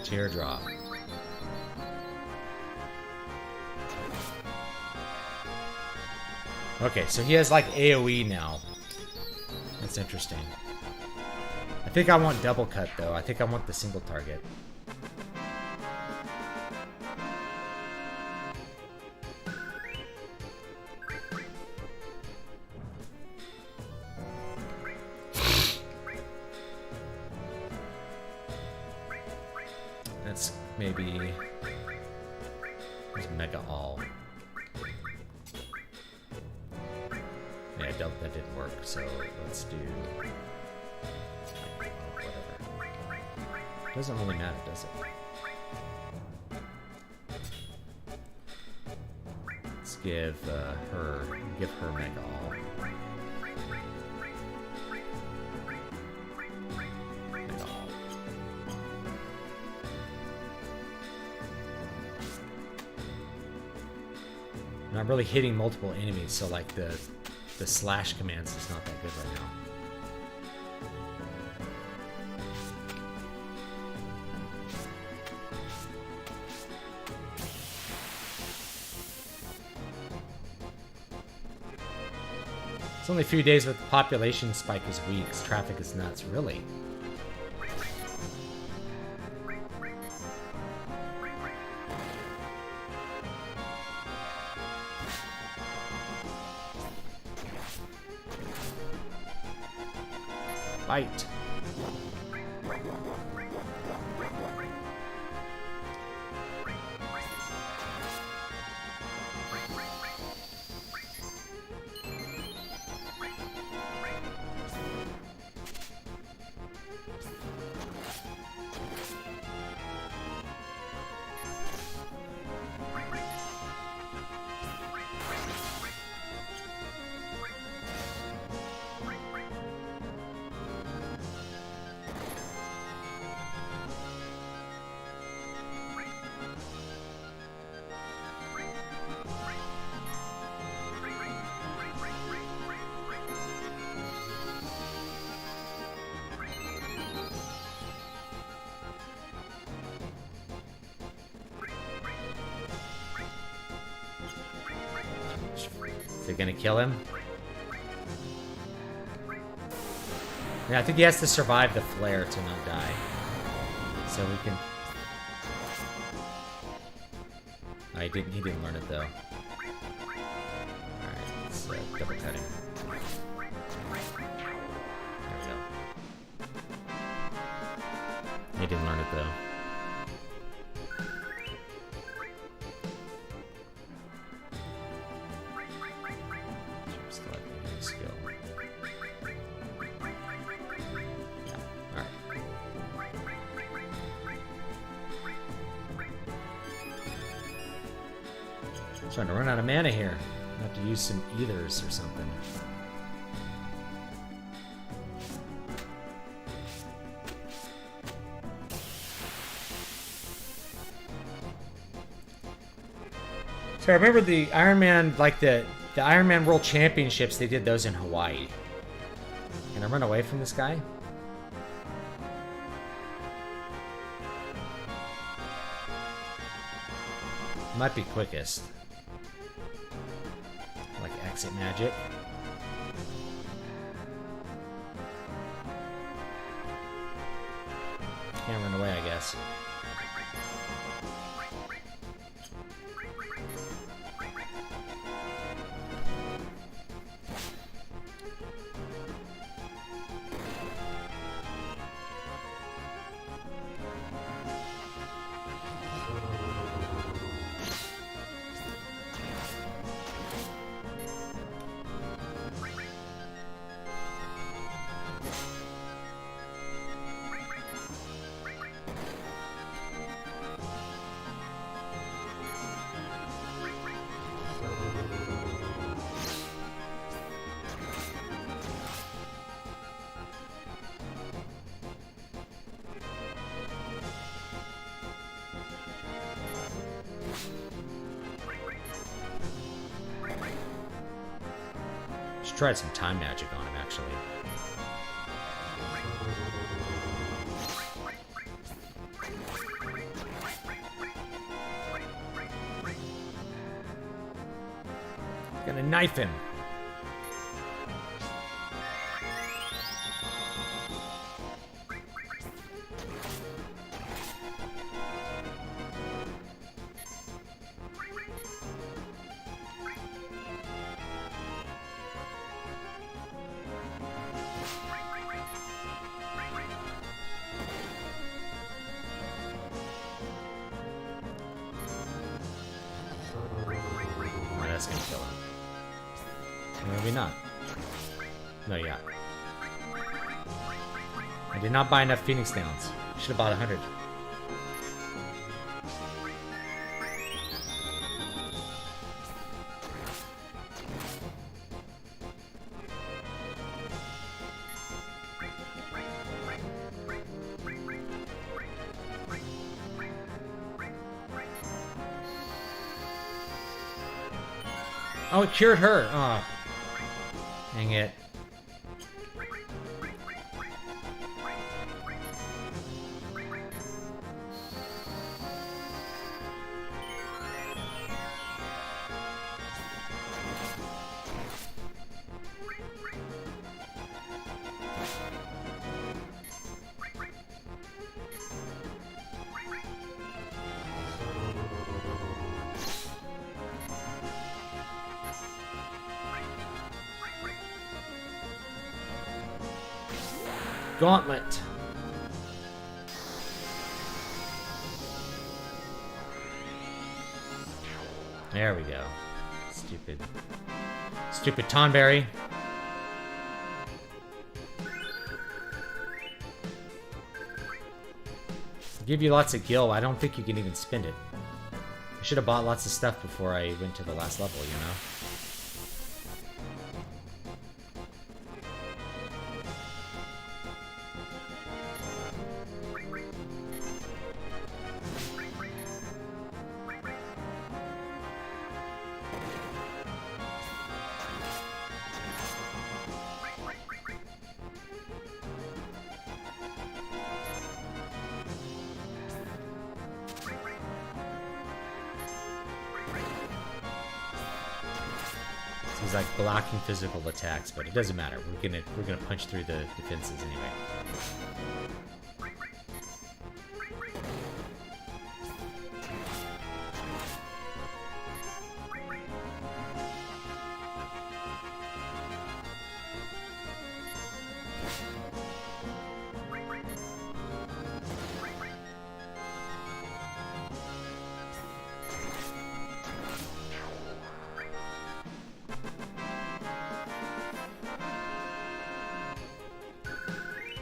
Teardrop. Okay, so he has like AoE now. That's interesting. I think I want double cut though. I think I want the single target. That's maybe Mega All. Yeah, that didn't work, so let's do whatever. Doesn't really matter, does it? Let's give her Mega All. Mega All. I'm not really hitting multiple enemies, so like the slash commands is not that good right now. It's only a few days, but the population spike is weeks. Traffic is nuts, really. Fight. Is it gonna kill him? Yeah, I think he has to survive the flare to not die. So we can... Oh, he didn't learn it though. Alright, let's double cut him. There we go. He didn't learn it though. Trying to run out of mana here. I have to use some ethers or something. So I remember the Iron Man, like the Iron Man World Championships, they did those in Hawaii. Can I run away from this guy? Might be quickest. Exit magic. Can't run away, I guess. Should try some time magic on him, actually. Gonna knife him. That's gonna kill him. Maybe not. No, yeah. I did not buy enough Phoenix Downs. Should have bought 100. Oh, it cured her. Oh. Dang it. Gauntlet. There we go. Stupid. Stupid Tonberry. Give you lots of gil. I don't think you can even spend it. I should have bought lots of stuff before I went to the last level, you know? He's like blocking physical attacks, but it doesn't matter. We're gonna punch through the defenses anyway.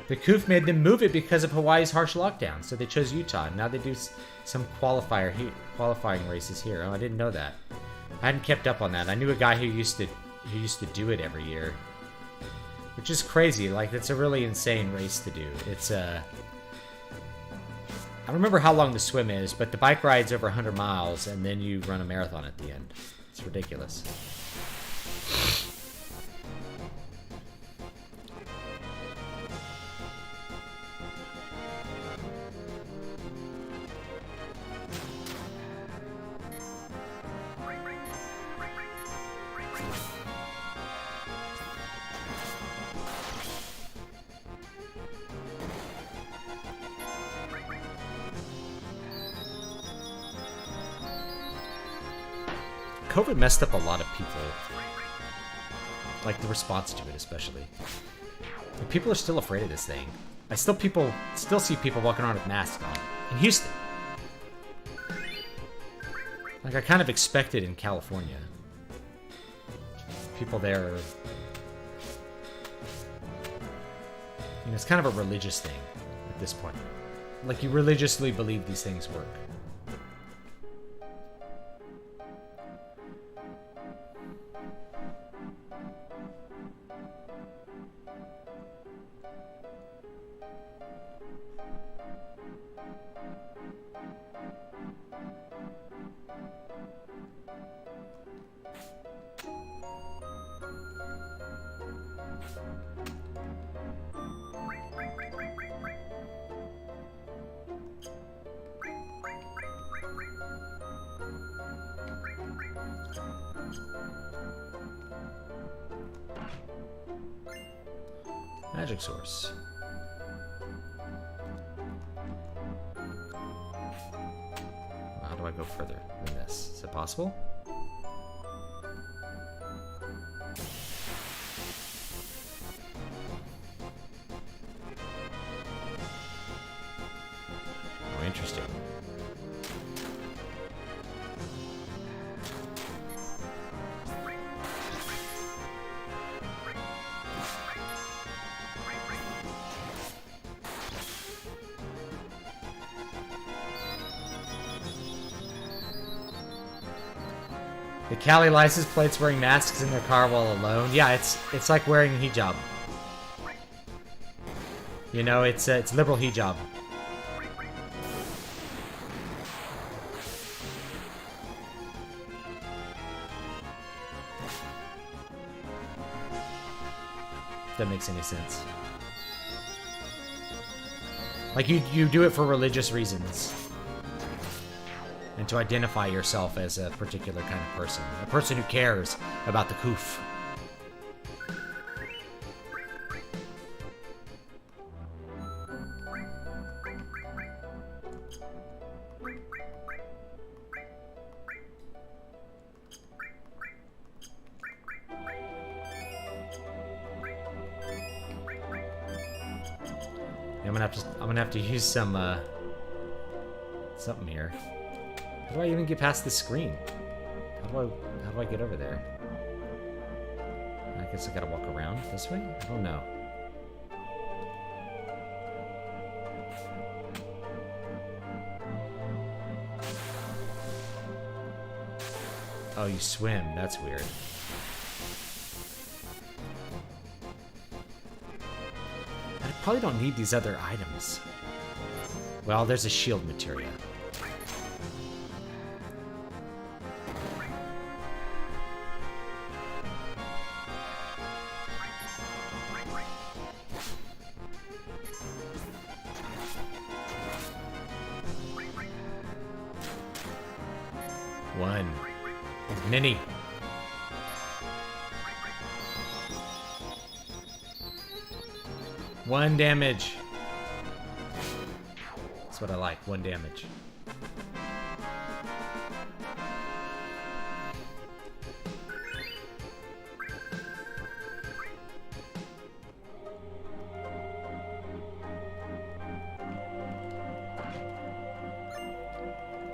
The Koof made them move it because of Hawaii's harsh lockdown, so they chose Utah. Now they do some qualifying races here. Oh, I didn't know that. I hadn't kept up on that. I knew a guy who used to do it every year, which is crazy. Like, that's a really insane race to do. It's I don't remember how long the swim is, but the bike ride's over 100 miles, and then you run a marathon at the end. It's ridiculous. COVID messed up a lot of people. Like the response to it, especially. Like, people are still afraid of this thing. Still see people walking around with masks on in Houston. Like I kind of expected in California. People there are, it's kind of a religious thing at this point. Like you religiously believe these things work. Magic source. How do I go further than this? Is it possible? Oh, interesting. The Cali license plates wearing masks in their car while alone. Yeah, it's like wearing hijab. You know, it's liberal hijab. That makes any sense. Like you do it for religious reasons. And to identify yourself as a particular kind of person. A person who cares about the koof. Yeah, I'm gonna have to use some something here. How do I even get past this screen? How do I get over there? I guess I gotta walk around this way? I don't know. Oh, you swim. That's weird. I probably don't need these other items. Well, there's a shield materia. One. Mini. One damage. That's what I like. One damage.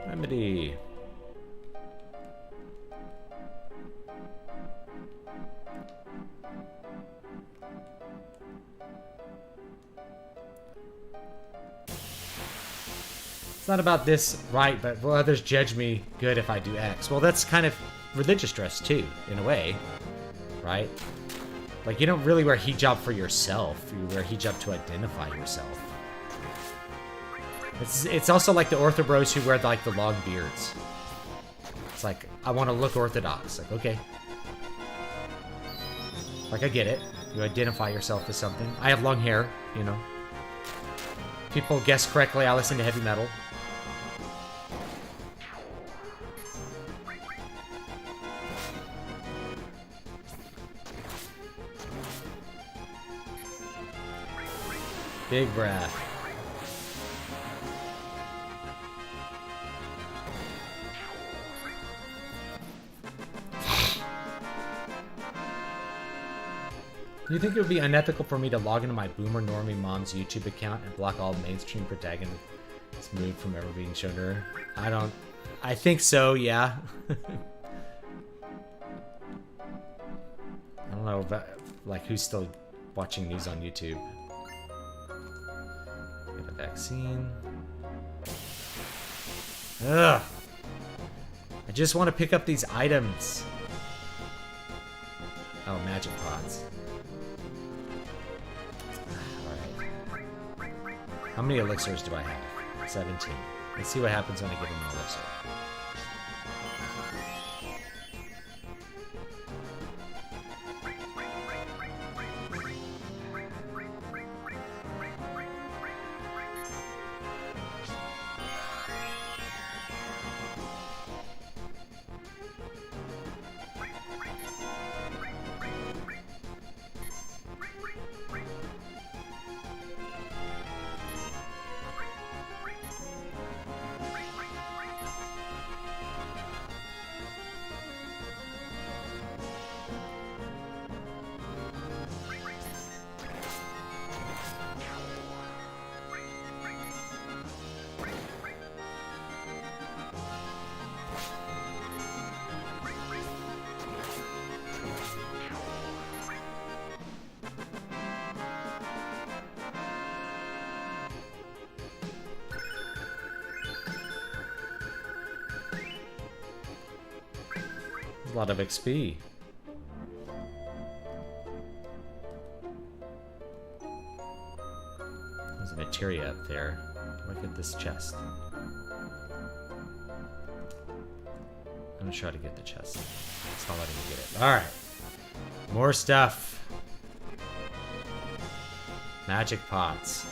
Remedy. It's not about this, right, but will others judge me good if I do X? Well, that's kind of religious dress, too, in a way, right? Like, you don't really wear hijab for yourself. You wear hijab to identify yourself. It's also like the orthobros who wear, like, the long beards. It's like, I want to look orthodox. Like, okay. Like, I get it. You identify yourself as something. I have long hair, you know. People guess correctly, I listen to heavy metal. Big breath. Do you think it would be unethical for me to log into my boomer normie mom's YouTube account and block all mainstream protagonists moved from ever being shown to her? I think so, yeah. I don't know about, like, who's still watching news on YouTube. Get a vaccine. Ugh. I just want to pick up these items. Oh, magic pots. Alright. How many elixirs do I have? 17. Let's see what happens when I give him an elixir. A lot of XP. There's a materia up there. Look at this chest. I'm gonna try to get the chest. It's not letting me get it. Alright. More stuff. Magic pots.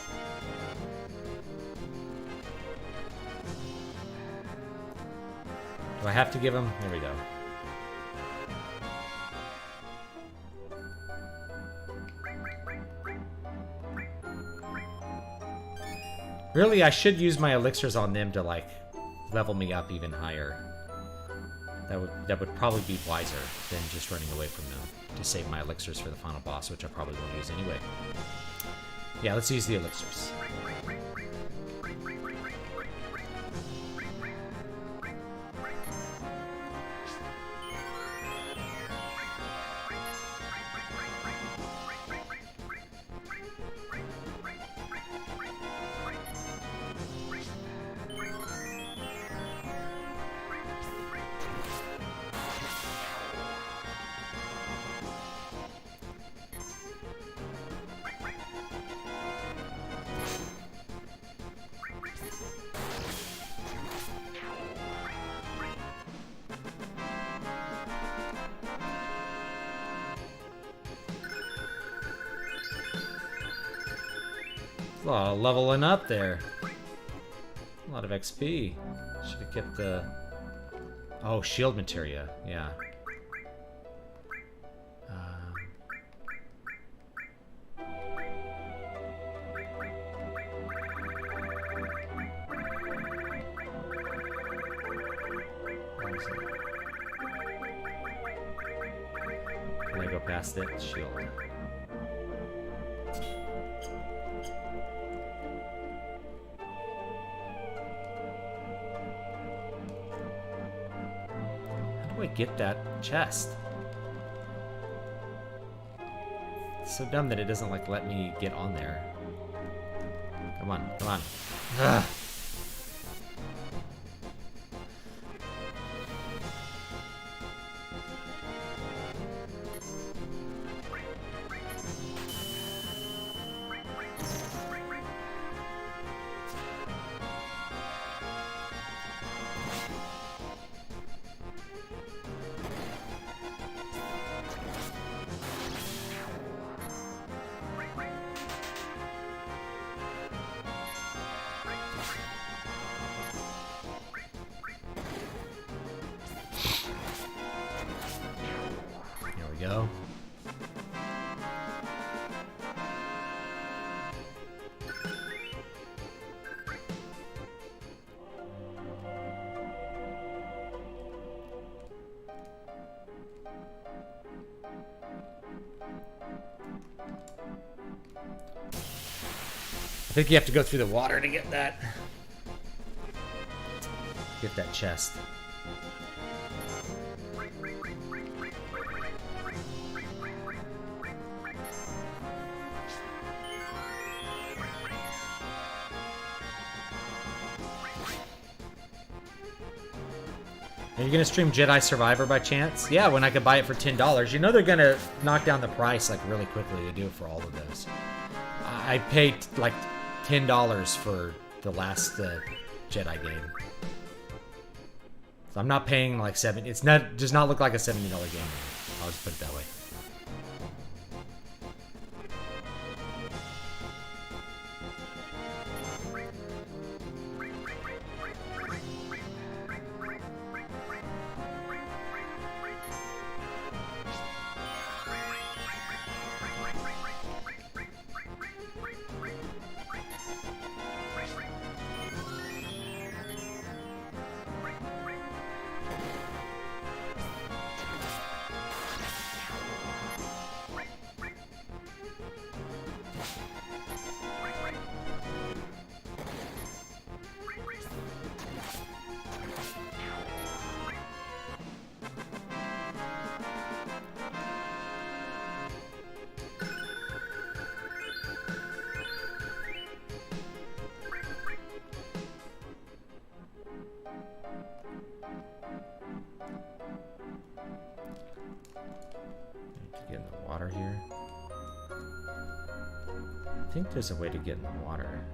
Do I have to give him? There we go. Really, I should use my elixirs on them to, like, level me up even higher. That would probably be wiser than just running away from them to save my elixirs for the final boss, which I probably won't use anyway. Yeah, let's use the elixirs. A lot of leveling up there. A lot of XP. Should have kept the... Oh, shield materia. Yeah. Where is it? Can I go past it? Shield. How do I get that chest? It's so dumb that it doesn't like let me get on there. Come on, come on. Ugh. Go. think you have to go through the water to get that. Get that chest. Are you gonna stream Jedi Survivor by chance? Yeah, when I could buy it for $10. You know they're gonna knock down the price like really quickly to do it for all of those. I paid like $10 for the last Jedi game. So I'm not paying like $7. It's not does not look like a $70 game. I'll just put it that way. Get in the water here. I think there's a way to get in the water.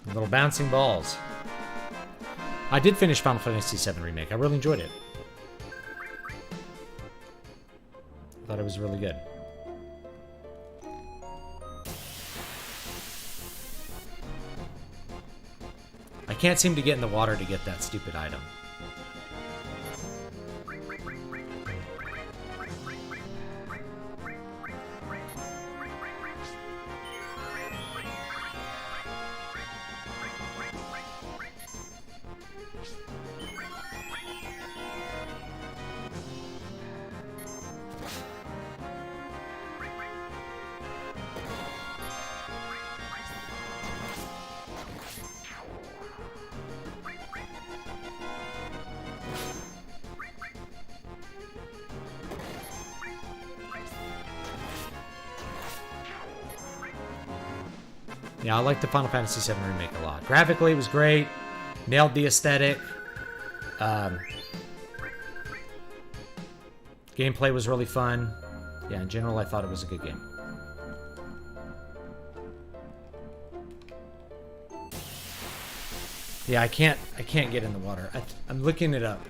Little bouncing balls. I did finish Final Fantasy VII Remake. I really enjoyed it. I thought it was really good. I can't seem to get in the water to get that stupid item. Yeah, I like the Final Fantasy VII Remake a lot. Graphically, it was great. Nailed the aesthetic. Gameplay was really fun. Yeah, in general, I thought it was a good game. Yeah, I can't get in the water. I'm looking it up.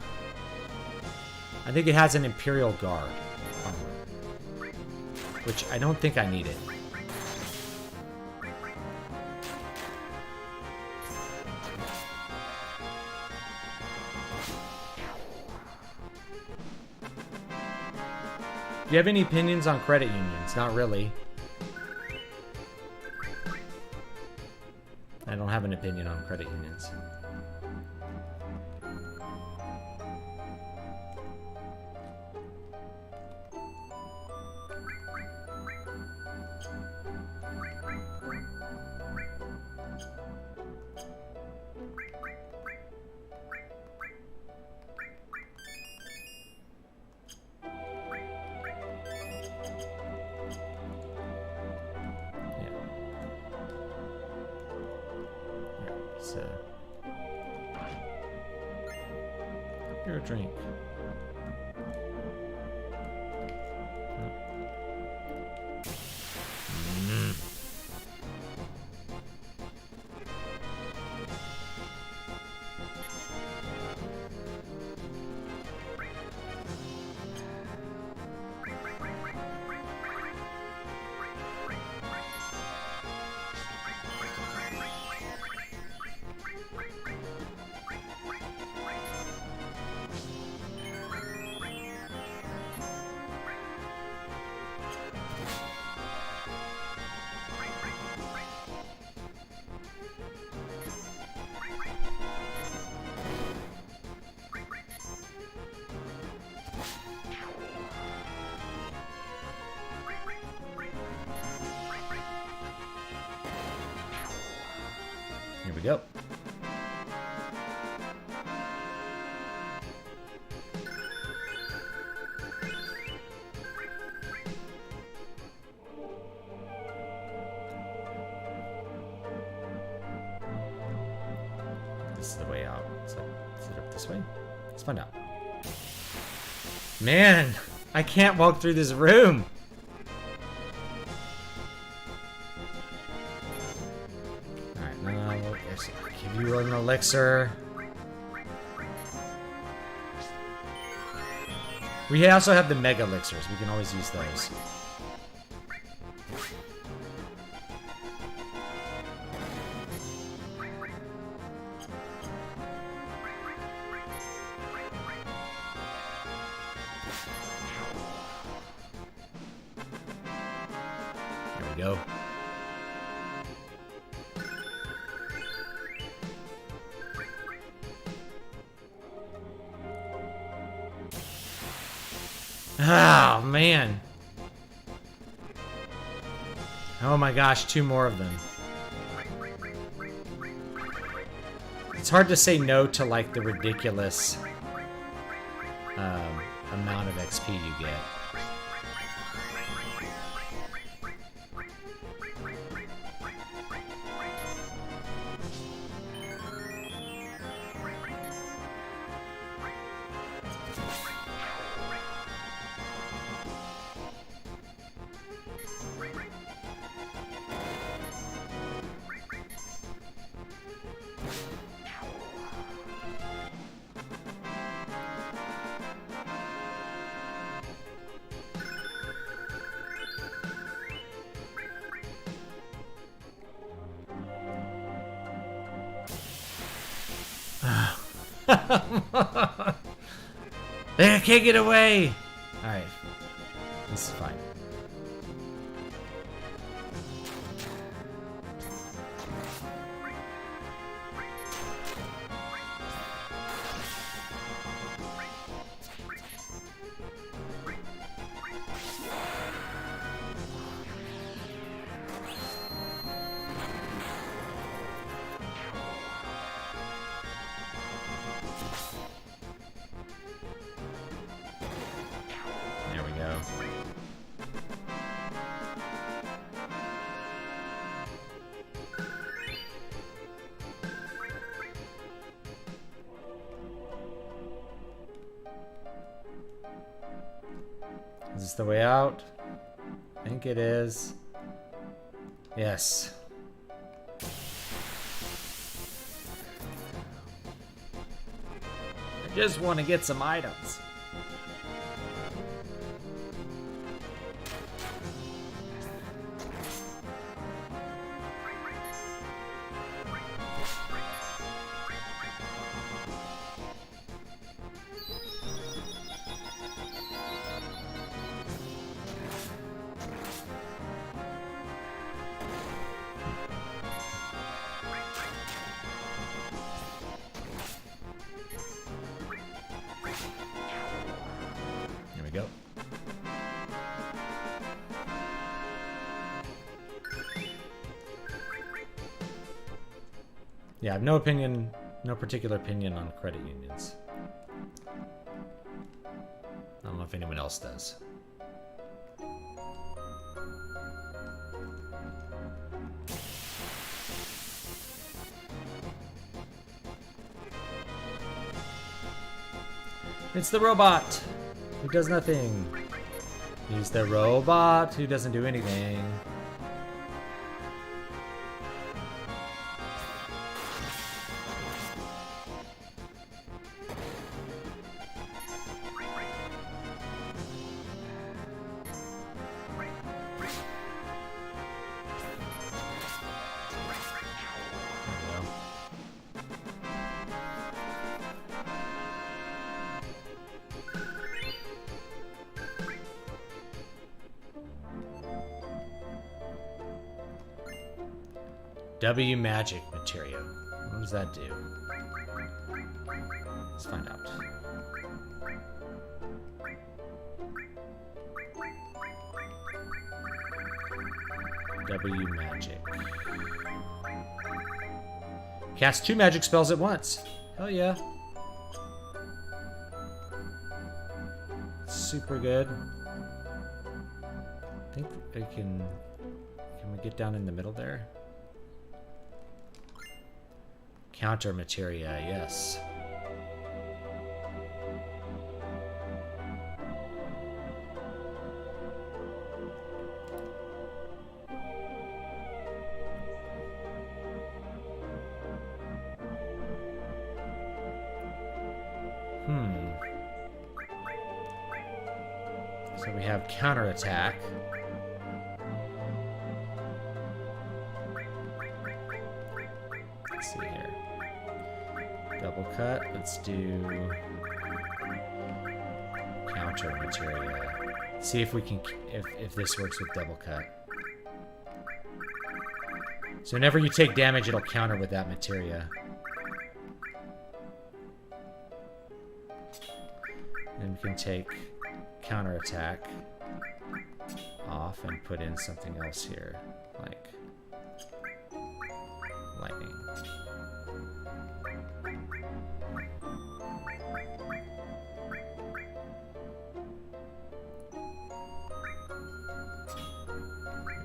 I think it has an Imperial Guard armor, which I don't think I need it. Do you have any opinions on credit unions? Not really. I don't have an opinion on credit unions. Here, a drink. Here we go. This is the way out. Is it up this way? Let's find out. Man, I can't walk through this room. Alright, now I'll give you an elixir. We also have the mega elixirs. We can always use those. Go. Oh, man. Oh my gosh, 2 more of them. It's hard to say no to, like, the ridiculous amount of XP you get. I can't get away! Alright. This is fine. There we go. Is this the way out? I think it is. Yes. I just want to get some items. Here we go. Yeah, I have no opinion, no particular opinion on credit unions. I don't know if anyone else does. It's the robot who does nothing. He's the robot who doesn't do anything. W magic material. What does that do? Let's find out. W magic. Cast 2 magic spells at once. Hell yeah. Super good. I think I can... Can we get down in the middle there? Counter materia, yes. So we have counterattack. Let's see here. Double cut. Let's do counter materia. See if we can, if this works with double cut. So whenever you take damage, it'll counter with that materia. And we can take counterattack off and put in something else here, like lightning.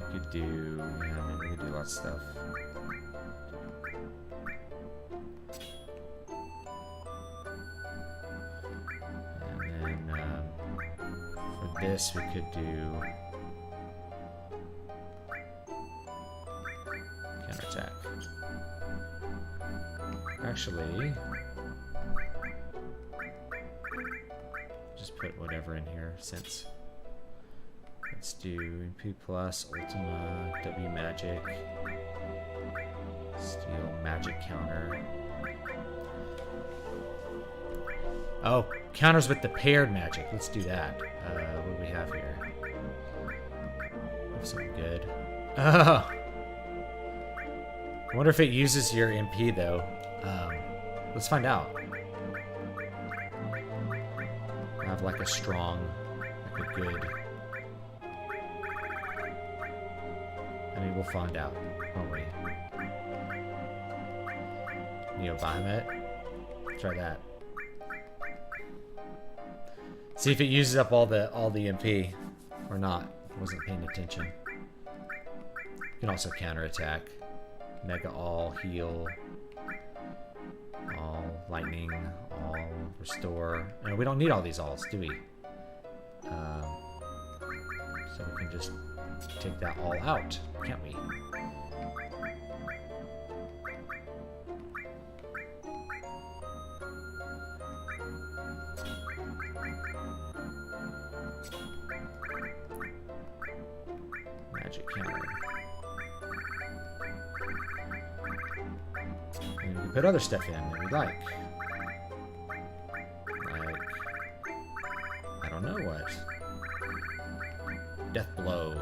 We could do, yeah, maybe we could do lots of stuff. This we could do counterattack. Actually, just put whatever in here since. Let's do MP plus Ultima W magic steel magic counter. Oh, counters with the paired magic. Let's do that. What do we have here? We have something good. Oh! I wonder if it uses your MP, though. Let's find out. I have like a strong, like a good... I mean, we'll find out, won't we? Neo Bahamut? Try that. See if it uses up all the MP or not. Wasn't paying attention. You can also counterattack. Mega all, heal, all, lightning, all, restore. No, we don't need all these alls, do we? So we can just take that all out, can't we? Magic counter. And we can put other stuff in that we like. Like, I don't know what. Death blow.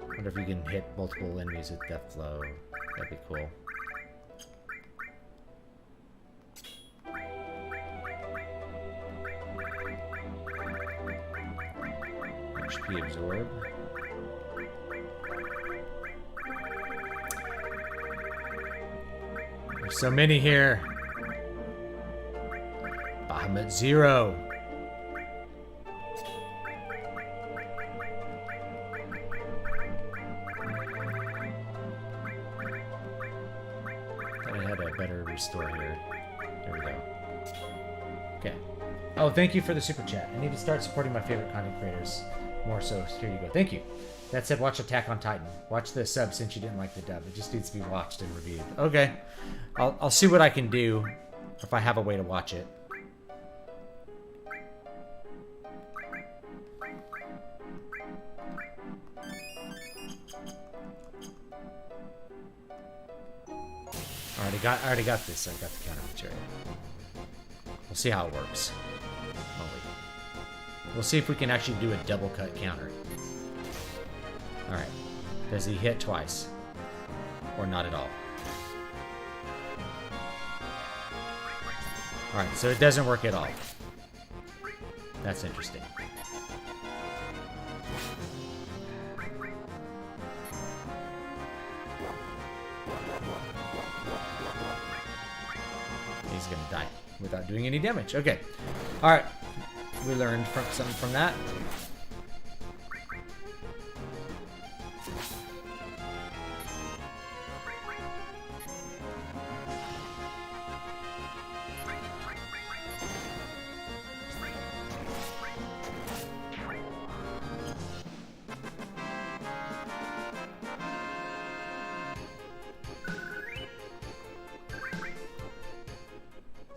Wonder if you can hit multiple enemies with death blow. That'd be cool. HP absorb. There's so many here. Bahamut 0. Thought I had a better restore here. There we go. Okay. Oh, thank you for the super chat. I need to start supporting my favorite content creators more, so here you go. Thank you. That said, watch Attack on Titan. Watch the sub since you didn't like the dub. It just needs to be watched and reviewed. Okay. I'll see what I can do if I have a way to watch it. I already got this. I got the counter material. We'll see how it works. Oh, wait. We'll see if we can actually do a double cut counter. Alright. Does he hit twice? Or not at all? Alright, so it doesn't work at all. That's interesting. he's gonna die without doing any damage. Okay. Alright. We learned something from that.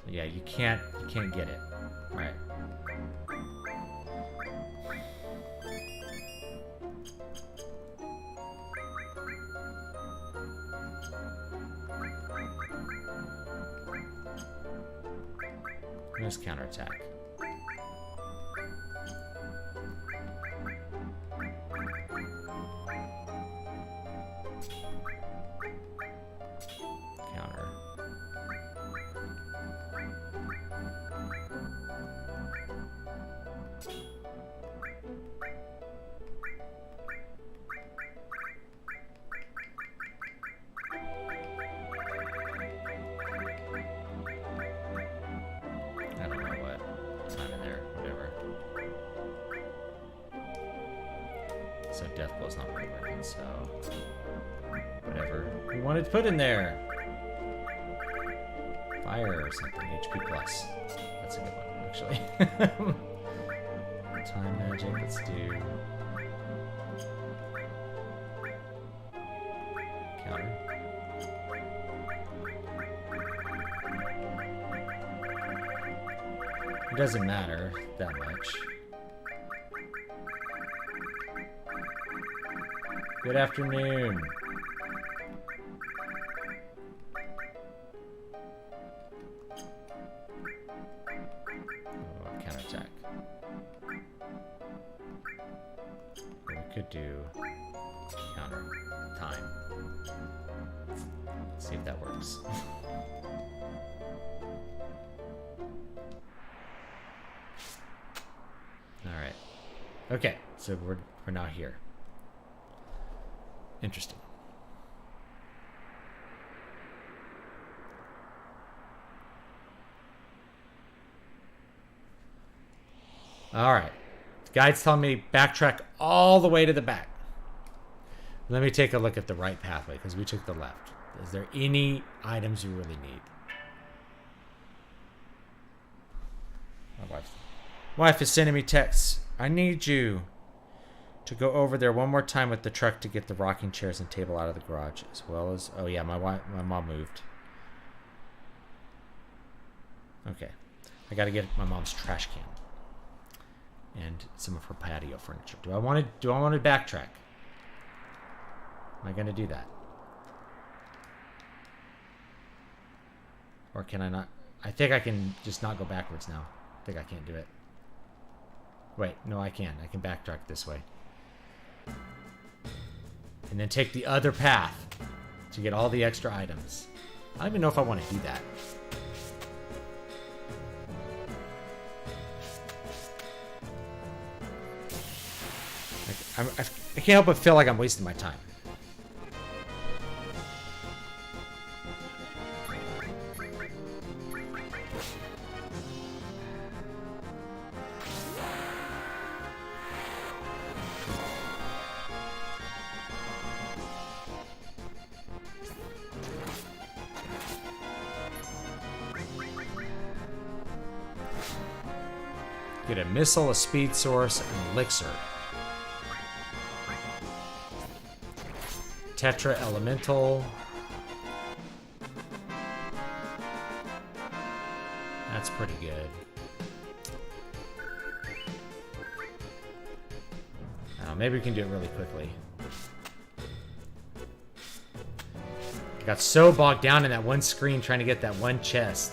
Yeah, you can't get it. All right. Let's counterattack. Counter. I don't know what time in there, whatever. So death blow's not really working, so whatever we wanted to put in there. Fire or something, HP plus. That's a good one, actually. Time magic, let's do counter. It doesn't matter that much. Good afternoon. Oh, counterattack. We could do counter time. Let's see if that works. Alright. Okay, so we're now here. Interesting. Alright. The guide's telling me backtrack all the way to the back. Let me take a look at the right pathway, because we took the left. Is there any items you really need? My wife is sending me texts. I need you to go over there one more time with the truck to get the rocking chairs and table out of the garage, as well as... Oh, yeah, my mom moved. Okay. I got to get my mom's trash can. And some of her patio furniture. Do I want to backtrack? Am I going to do that? Or can I not? I think I can just not go backwards now. I think I can't do it. Wait, no, I can. I can backtrack this way. And then take the other path to get all the extra items. I don't even know if I want to do that. I can't help but feel like I'm wasting my time. Get a missile, a speed source, an elixir. Tetra elemental. That's pretty good. I don't know, maybe we can do it really quickly. I got so bogged down in that one screen trying to get that one chest.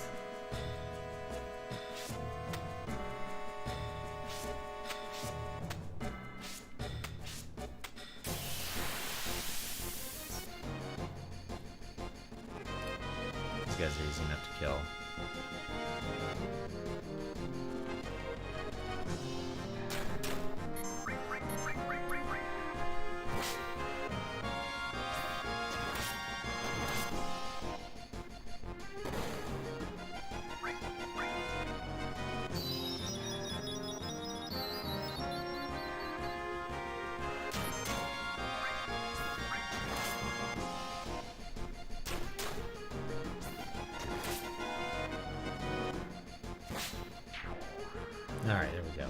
These guys are easy enough to kill. Alright, there we go.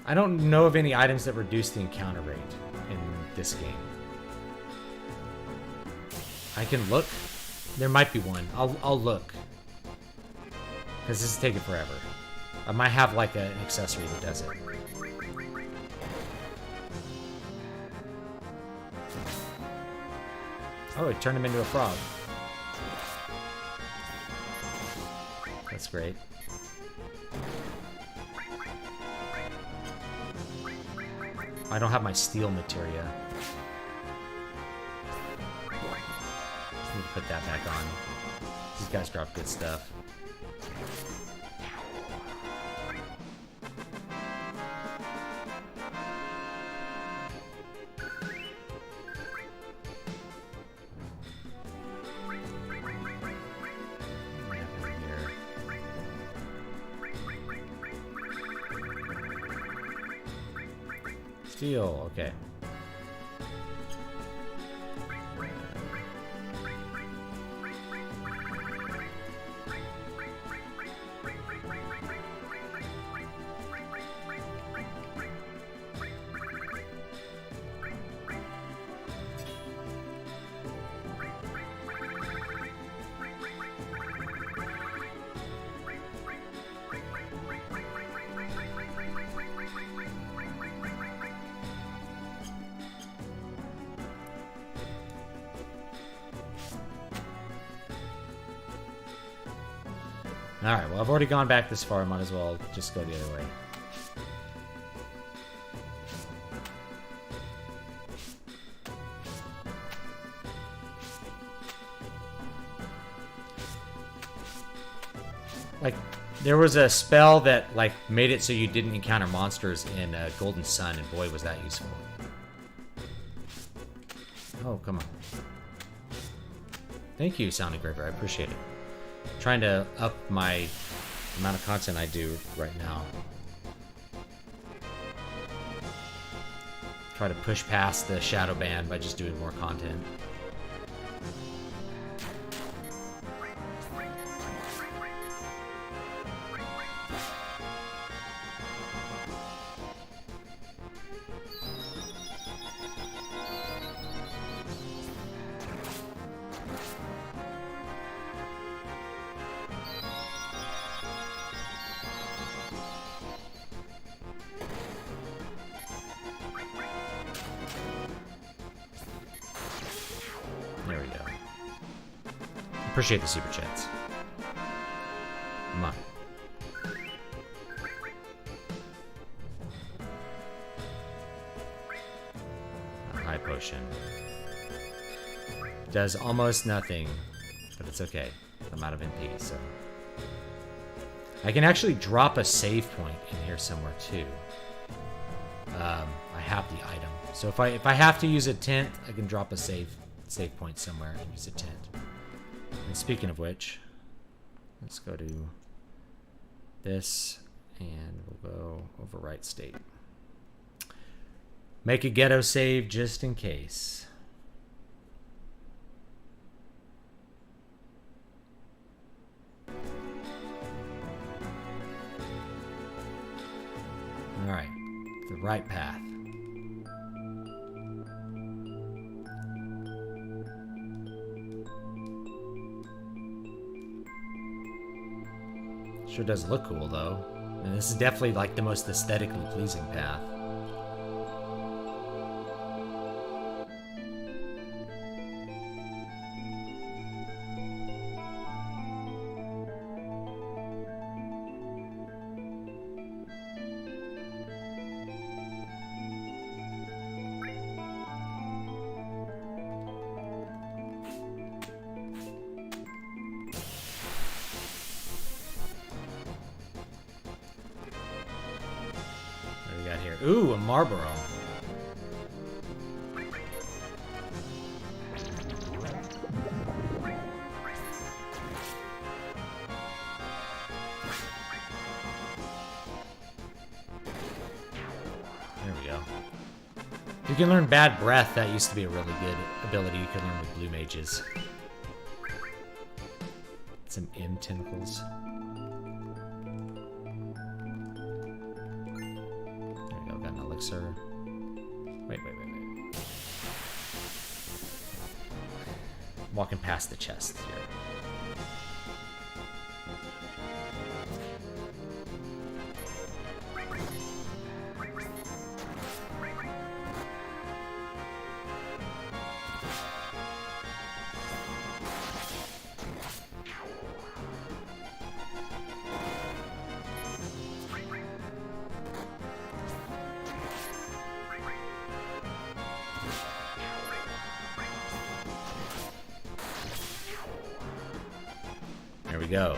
I don't know of any items that reduce the encounter rate in this game. I can look. There might be one. I'll look. Because this is taking forever. I might have like an accessory that does it. Oh, it turned him into a frog. That's great. I don't have my steel materia. Need to put that back on. These guys drop good stuff. Steel, okay. Alright, well, I've already gone back this far. I might as well just go the other way. Like, there was a spell that, like, made it so you didn't encounter monsters in Golden Sun, and boy, was that useful. Oh, come on. Thank you, Sound Engraver. I appreciate it. Trying to up my amount of content I do right now. Try to push past the shadow ban by just doing more content. Appreciate the super chats. Come on. A high potion. Does almost nothing, but it's okay. I'm out of NP, so. I can actually drop a save point in here somewhere too. I have the item. So if I have to use a tent, I can drop a save point somewhere and use a tent. And speaking of which, let's go to this, and we'll go overwrite state. Make a ghetto save just in case. All right, the right path. Sure does look cool, though. And this is definitely, like, the most aesthetically pleasing path. Ooh, a Marlboro. There we go. You can learn Bad Breath. That used to be a really good ability you can learn with blue mages. Some M tentacles. There we go, got an elixir. Wait. I'm walking past the chest here. There we go.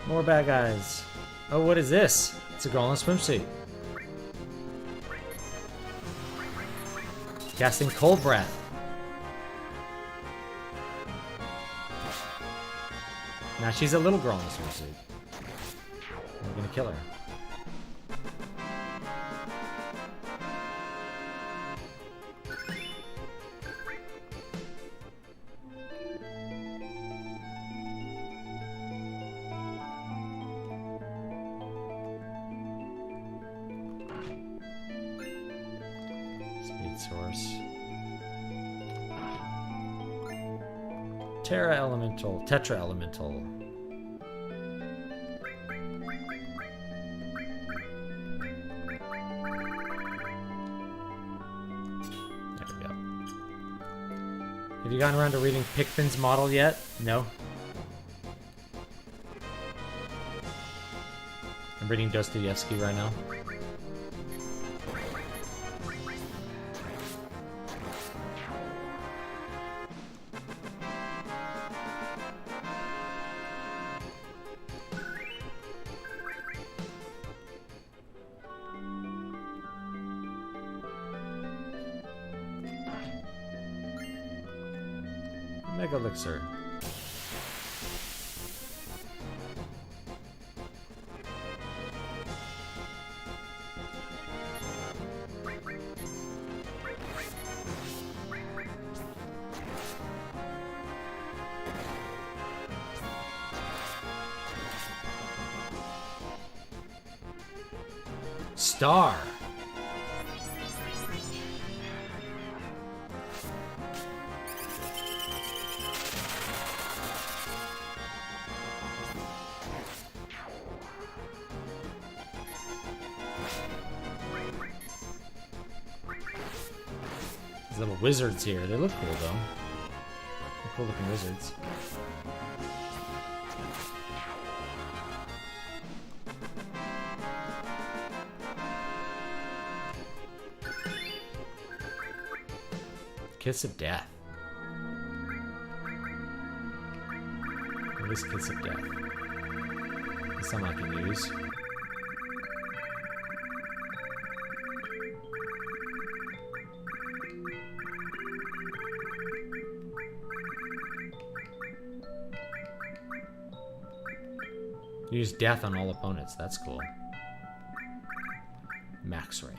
More bad guys. Oh, what is this? It's a girl in a swimsuit. Casting Cold Breath. Now she's a little girl in a swimsuit. We're gonna kill her. Speed source. Terra Elemental. Tetra Elemental. Have you gotten around to reading Pickfin's model yet? No. I'm reading Dostoevsky right now. Mega Elixir. Star. Little wizards here. They look cool, though. They're cool looking wizards. Kiss of Death. What is Kiss of Death? That's something I can use. Use death on all opponents. That's cool. Max Ray.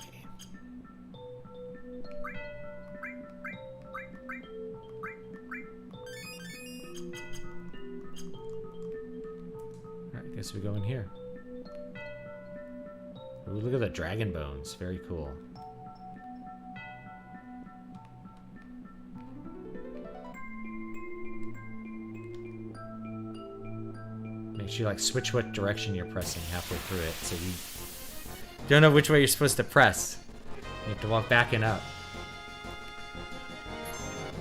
Alright, guess we go in here. Ooh, look at the dragon bones. Very cool. You like switch what direction you're pressing halfway through it, so you don't know which way you're supposed to press. You have to walk back and up.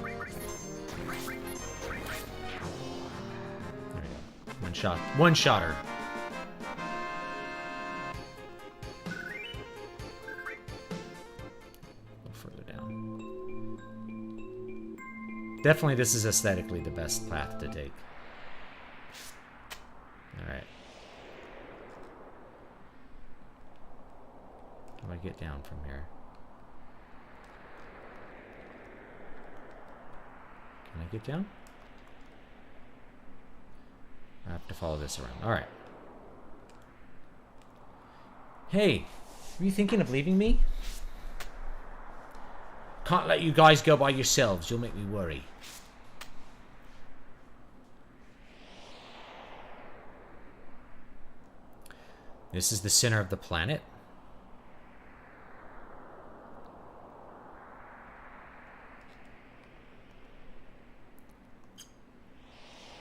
There we go. One shot. One shotter. A little further down. Definitely this is aesthetically the best path to take. Alright. How do I get down from here? Can I get down? I have to follow this around. All right. Hey, are you thinking of leaving me? Can't let you guys go by yourselves. You'll make me worry. This is the center of the planet.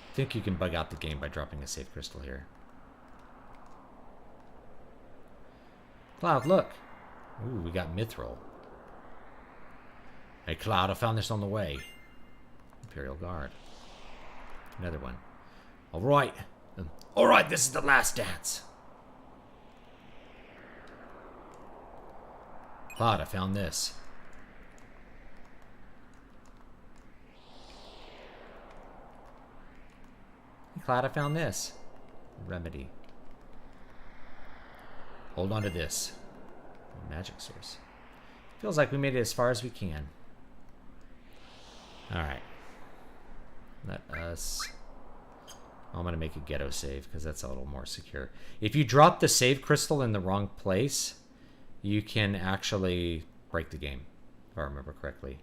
I think you can bug out the game by dropping a save crystal here. Cloud, look. Ooh, we got mithril. Hey, Cloud, I found this on the way. Imperial Guard. Another one. All right. All right, this is the last dance. Cloud, I found this. Hey, Cloud, I found this. Remedy. Hold on to this. Magic source. Feels like we made it as far as we can. Alright. Let us... I'm going to make a ghetto save because that's a little more secure. If you drop the save crystal in the wrong place, you can actually break the game, if I remember correctly.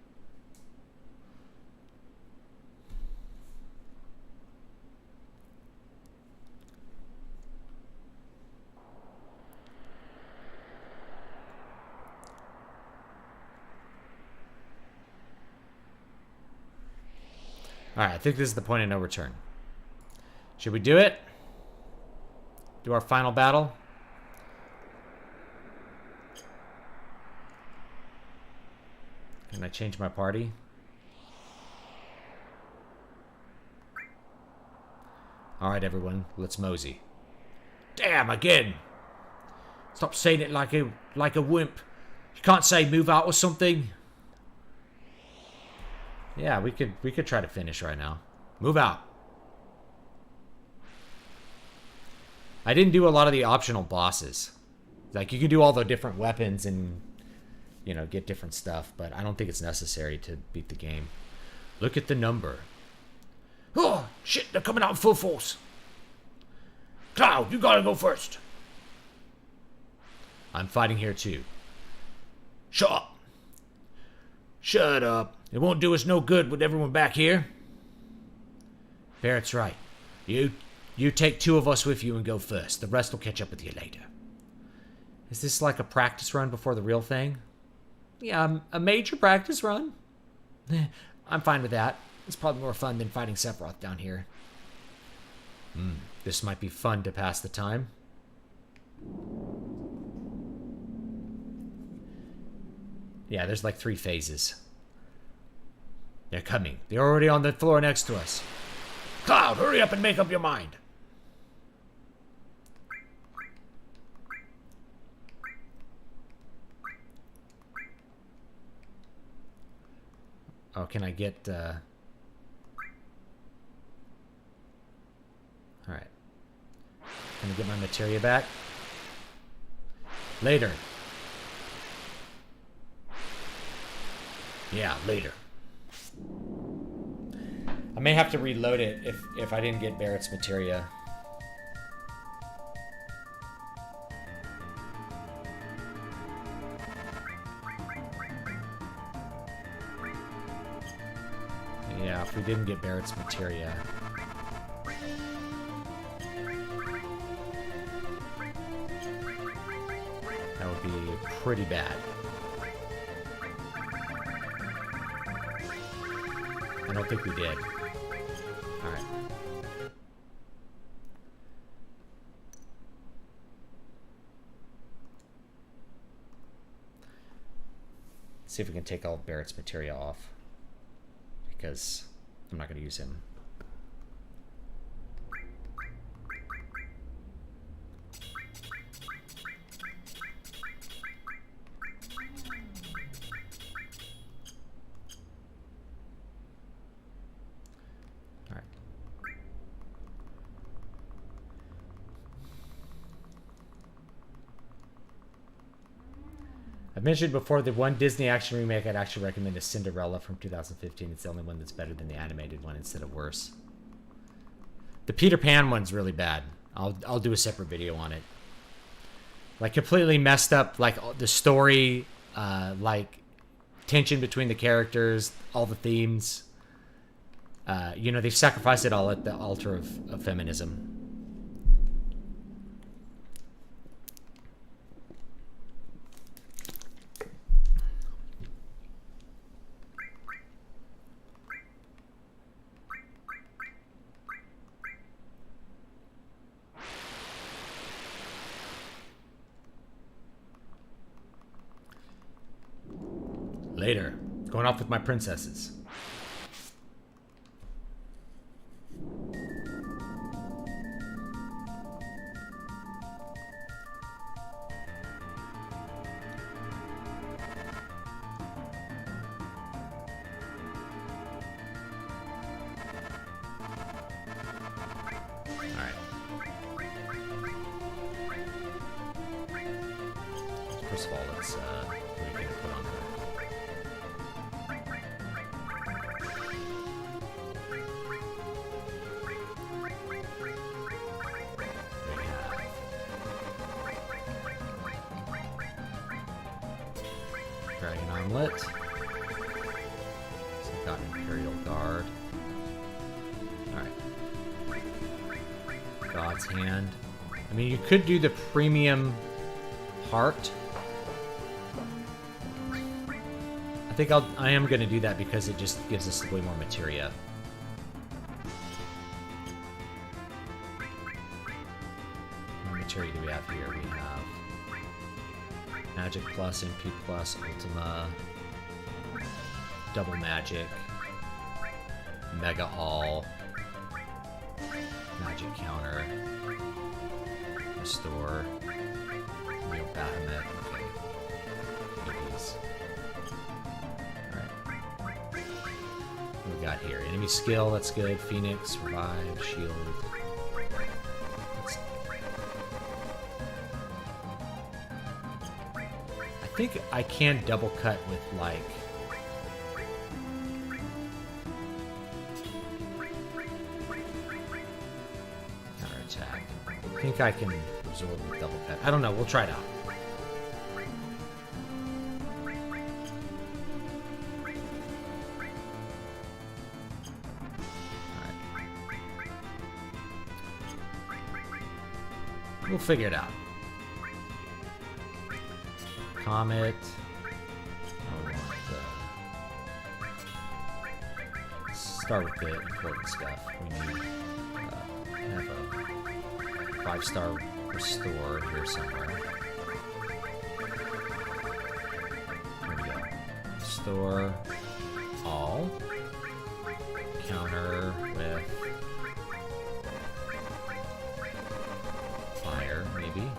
Alright, I think this is the point of no return. Should we do it? Do our final battle? Can I change my party? Alright, everyone, let's mosey. Damn, again! Stop saying it like a wimp. You can't say move out or something. Yeah, we could try to finish right now. Move out. I didn't do a lot of the optional bosses. Like, you can do all the different weapons and, you know, get different stuff, but I don't think it's necessary to beat the game. Look at the number. Oh, shit, they're coming out in full force. Cloud, you gotta go first. I'm fighting here too. Shut up. Shut up. It won't do us no good with everyone back here. Barrett's right. You take 2 of us with you and go first. The rest will catch up with you later. Is this like a practice run before the real thing? Yeah, a major practice run. I'm fine with that. It's probably more fun than fighting Sephiroth down here. This might be fun to pass the time. Yeah, there's like 3 phases. They're coming. They're already on the floor next to us. Cloud, hurry up and make up your mind. Oh, can I get... Alright. Can I get my materia back? Later. Yeah, later. I may have to reload it if I didn't get Barrett's materia. Yeah, if we didn't get Barrett's materia. That would be pretty bad. I don't think we did. Alright. See if we can take all of Barrett's materia off. Because I'm not going to use him. Alright. I've mentioned before the one Disney action remake I'd actually recommend is Cinderella from 2015. It's the only one that's better than the animated one instead of worse. The Peter Pan one's really bad. I'll do a separate video on it. Like completely messed up, like the story, like tension between the characters, all the themes. You know, they've sacrificed it all at the altar of feminism. Later. Going off with my princesses. Alright. First of all, let's what are we gonna put on her? Dragon Armlet. So I've got Imperial Guard. Alright. God's Hand. I mean, you could do the premium heart. I think I am going to do that because it just gives us way more materia. How much materia do we have here? We have Magic Plus, MP Plus, Ultima, Double Magic, Mega All, Magic Counter, Restore, Real Bahamut, okay. These. Alright. What we got here? Enemy Skill, that's good. Phoenix, Revive, Shield. I think I can double cut with, like... counter attack. I think I can absorb with double cut. I don't know, we'll try it out. Alright. We'll figure it out. Comet. Let's start with the important stuff. We need have a 5-star restore here somewhere. Here we go. Restore all. Counter with fire, maybe.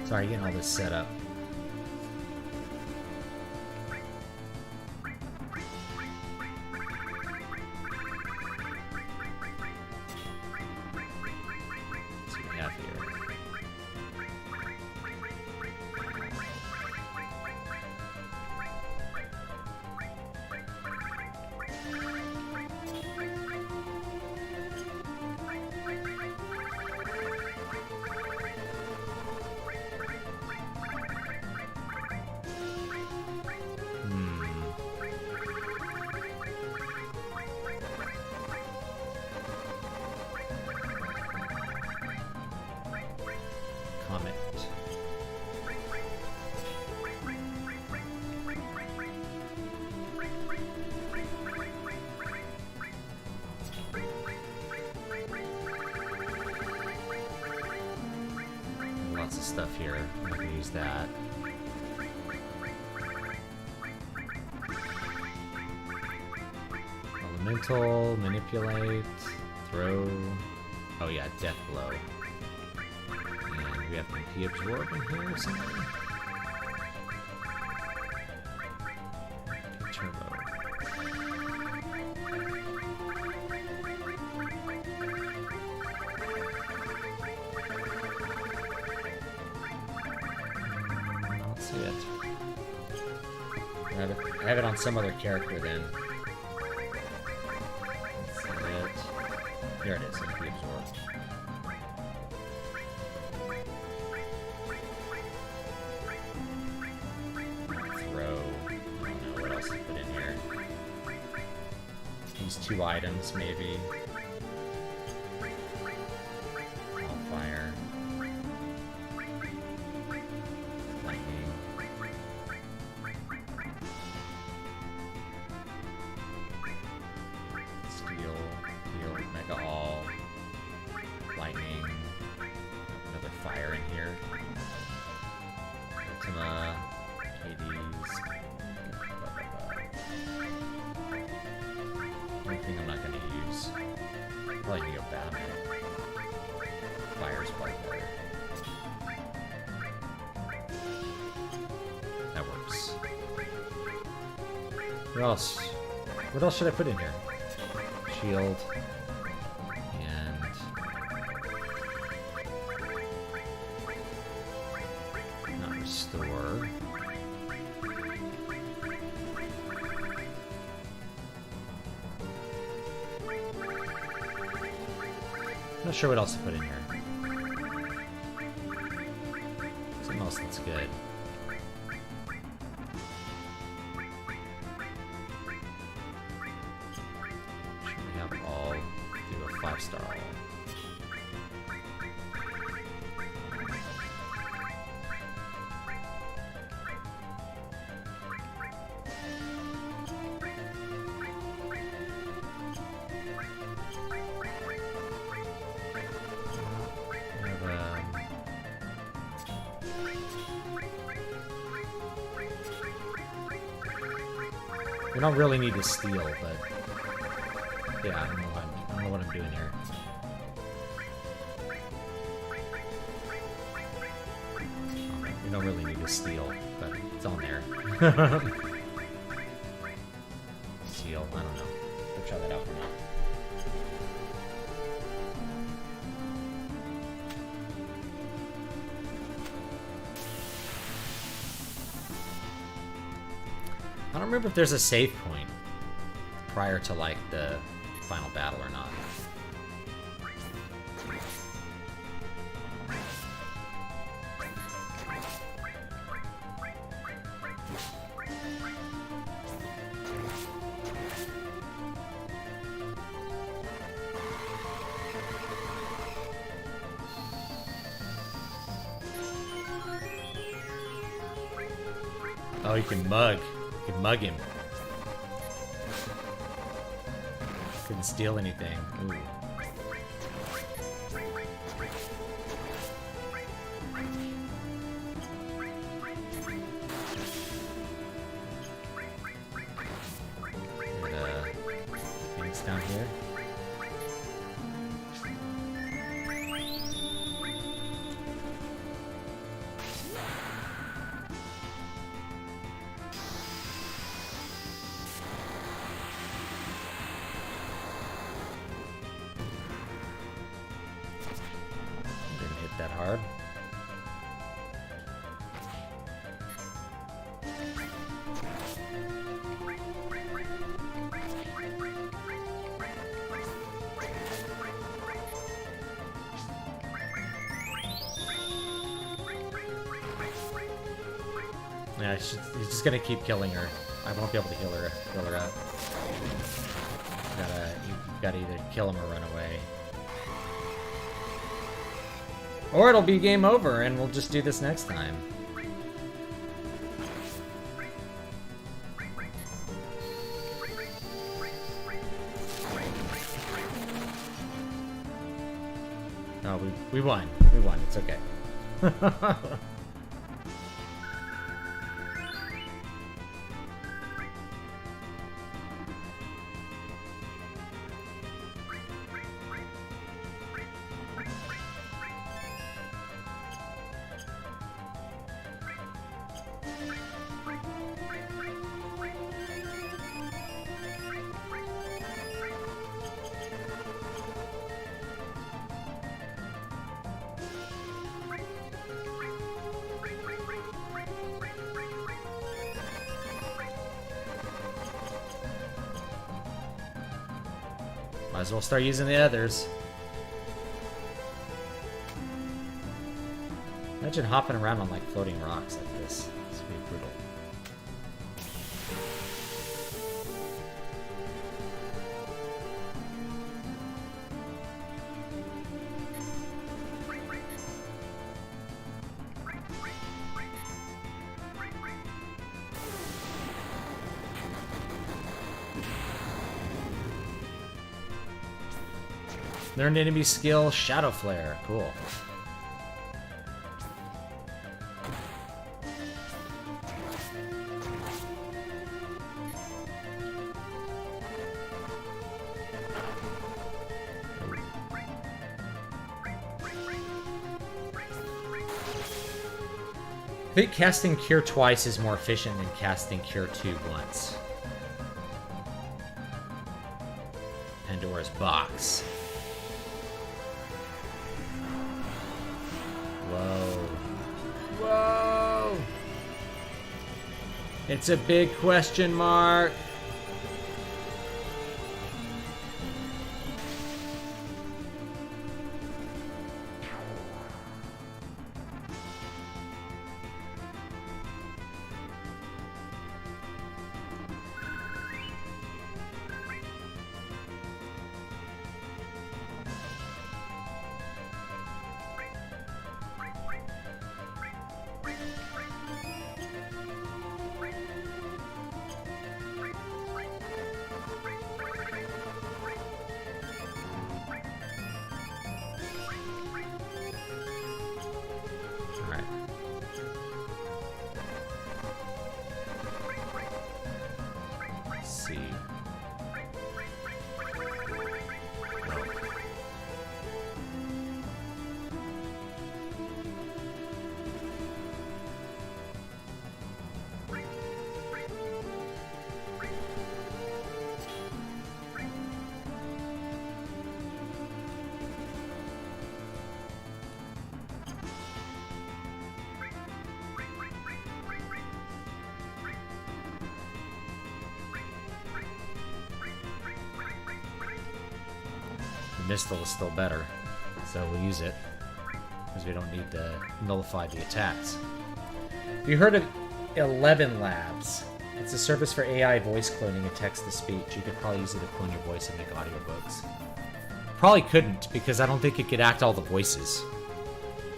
Sorry, getting all this set up. Let's see what we have here. Lots of stuff here. I'm not gonna use that. Elemental, manipulate, throw. Oh yeah, death blow. And Maybe we have MP absorb in here or something. Turbo. I don't see it. I have it on some other character then. That's it. There it is, MP absorb. Throw. I don't know what else to put in here. These 2 items, maybe. Fire. Lightning. Steel. Heal. Mega All. Lightning. Another fire in here. Ultima. Hades. Anything I'm not going to use. Probably need to go Batman. Fire's probably better. That works. What else? What else should I put in here? Shield. And... not restore. Not sure what else to put in here. Something else that's good. Should we have all do a 5-star all? We don't really need to steal, but yeah, I don't know what I'm doing here. We don't really need to steal, but it's on there. Steal, I don't know. We'll try that out for now. I don't remember if there's a save point prior to, like, the final battle or not. Oh, you can mug. You can mug him. Couldn't steal anything. Ooh. Things down here. That hard. Yeah, he's just gonna keep killing her. I won't be able to heal her out. You gotta either kill him or run away. Or it'll be game over, and we'll just do this next time. No, we won. We won. It's okay. Might as well start using the others. Imagine hopping around on like floating rocks like this. This would be brutal. Learned enemy skill, Shadow Flare. Cool. I think casting Cure twice is more efficient than casting Cure 2 once. Pandora's Box. Whoa. Whoa! It's a big question mark. Mistle is still better, so we'll use it because we don't need to nullify the attacks. Have you heard of 11 Labs? It's a service for AI voice cloning and text-to-speech. You could probably use it to clone your voice and make audiobooks. Probably couldn't, because I don't think it could act all the voices.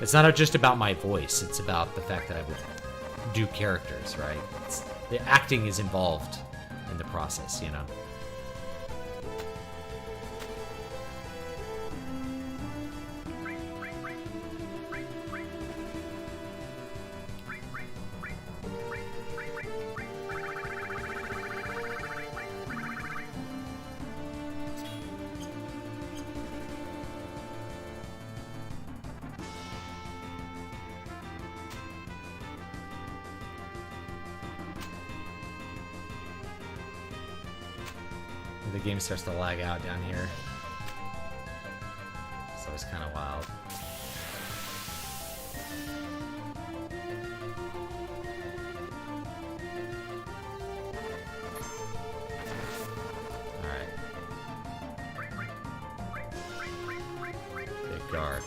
It's not just about my voice, it's about the fact that I would do characters, right? The acting is involved in the process, you know? The game starts to lag out down here. So it's kind of wild. Alright. Big guard.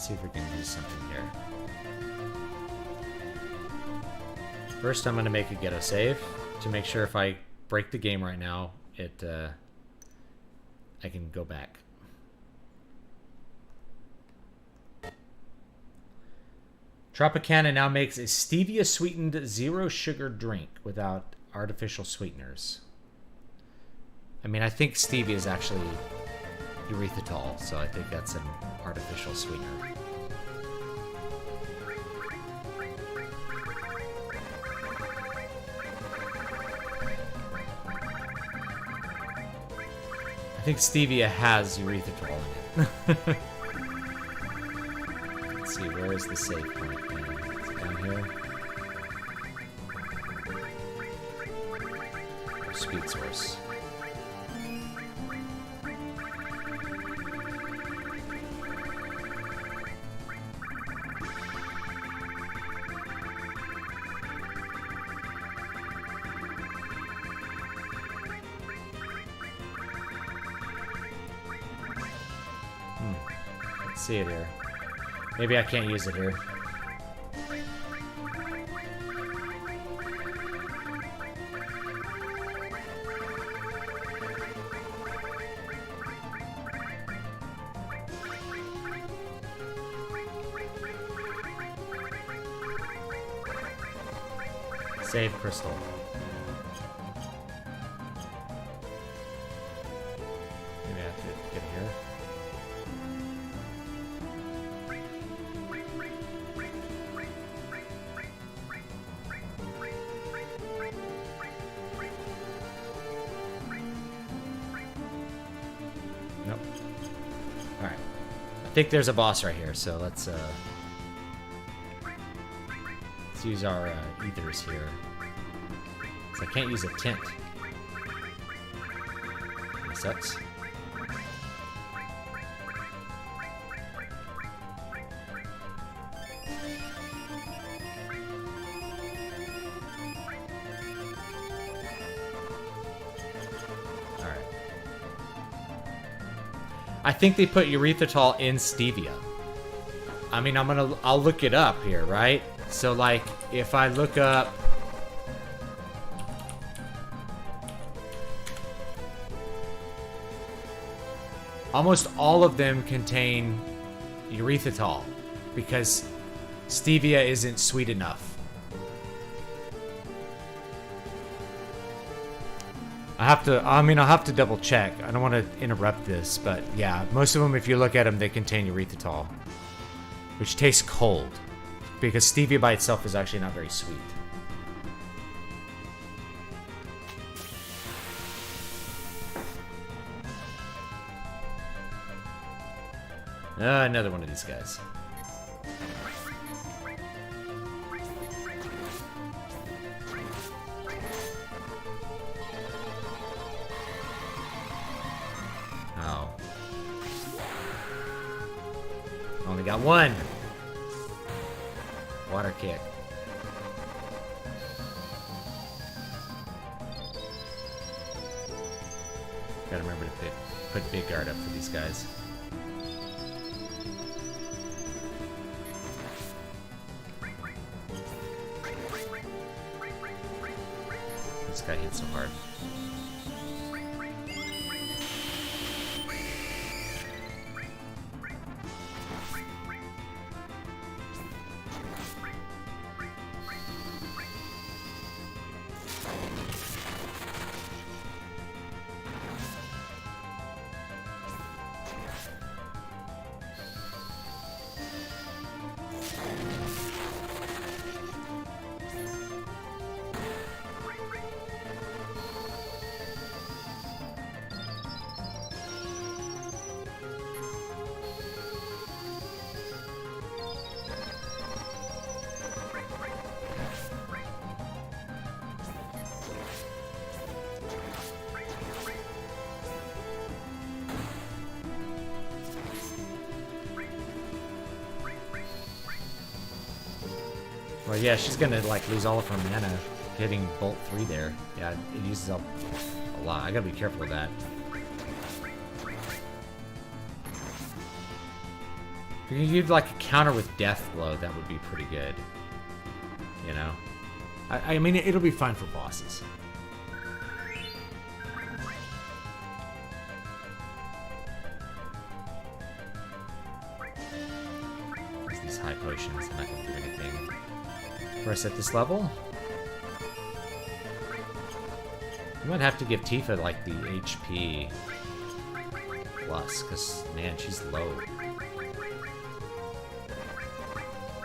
Let's see if we can use something here. First, I'm going to make a ghetto save to make sure if I break the game right now, I can go back. Tropicana now makes a stevia-sweetened zero-sugar drink without artificial sweeteners. I mean, I think stevia is actually erythritol, so I think that's an artificial sweetener. I think stevia has erythritol in it. Let's see, where is the save point? Is it down here? Or speed source. See it here. Maybe I can't use it here. Save crystal. Maybe I have to get here. I think there's a boss right here, so let's use our ethers here. So I can't use a tint. That sucks. I think they put erythritol in stevia. I mean, I'll look it up here, right? So like, if I look up almost all of them contain erythritol because stevia isn't sweet enough. I'll have to double check. I don't want to interrupt this, but yeah, most of them, if you look at them, they contain erythritol, which tastes cold because stevia by itself is actually not very sweet. Another one of these guys. Only got one. Water kick. Gotta remember to put big guard up for these guys. This guy hits so hard. Well, yeah, she's gonna like lose all of her mana hitting Bolt 3 there. Yeah, it uses up a lot. I gotta be careful with that. If you could like a counter with Death Blow, that would be pretty good. You know? I mean, it'll be fine for bosses. These high potions are not going to do anything for us at this level. You might have to give Tifa, like, the HP plus, because, man, she's low.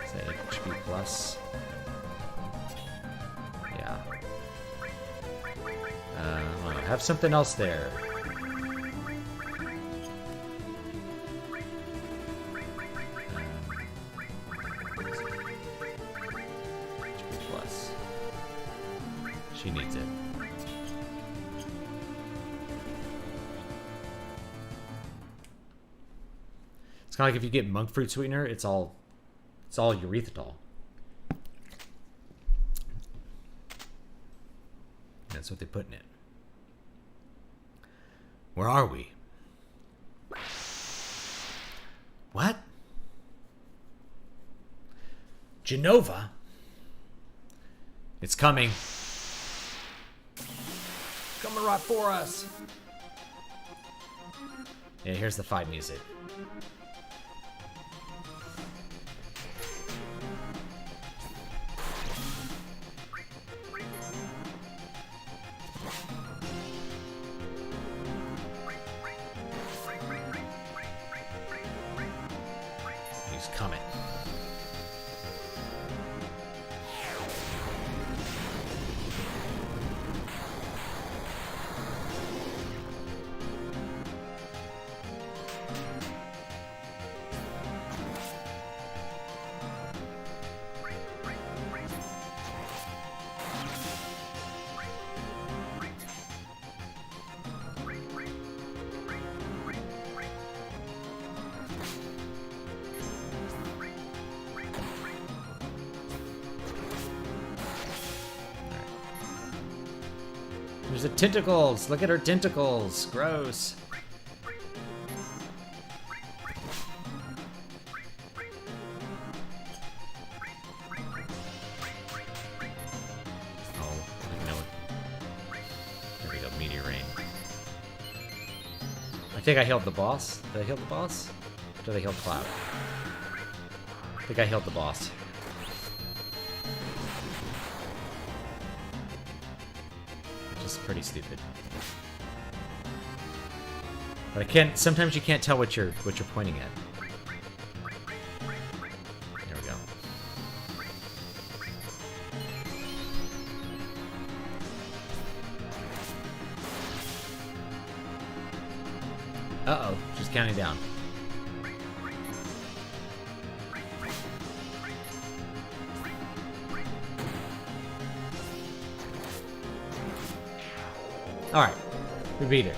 Is that HP plus? Yeah. I don't know, have something else there. HP plus. She needs it. It's kind of like if you get monk fruit sweetener, it's all erythritol. That's what they put in it. Where are we? What? Genova? It's coming. Coming right for us. Yeah, here's the fight music. He's coming. There's the tentacles. Look at her tentacles. Gross. Oh, no. There we go. Meteor rain. I think I healed the boss. Did I heal the boss? Or did I heal Cloud? I think I healed the boss. Pretty stupid. But I can't. Sometimes you can't tell what you're pointing at. There we go. Uh-oh, she's counting down. Alright, we beat it.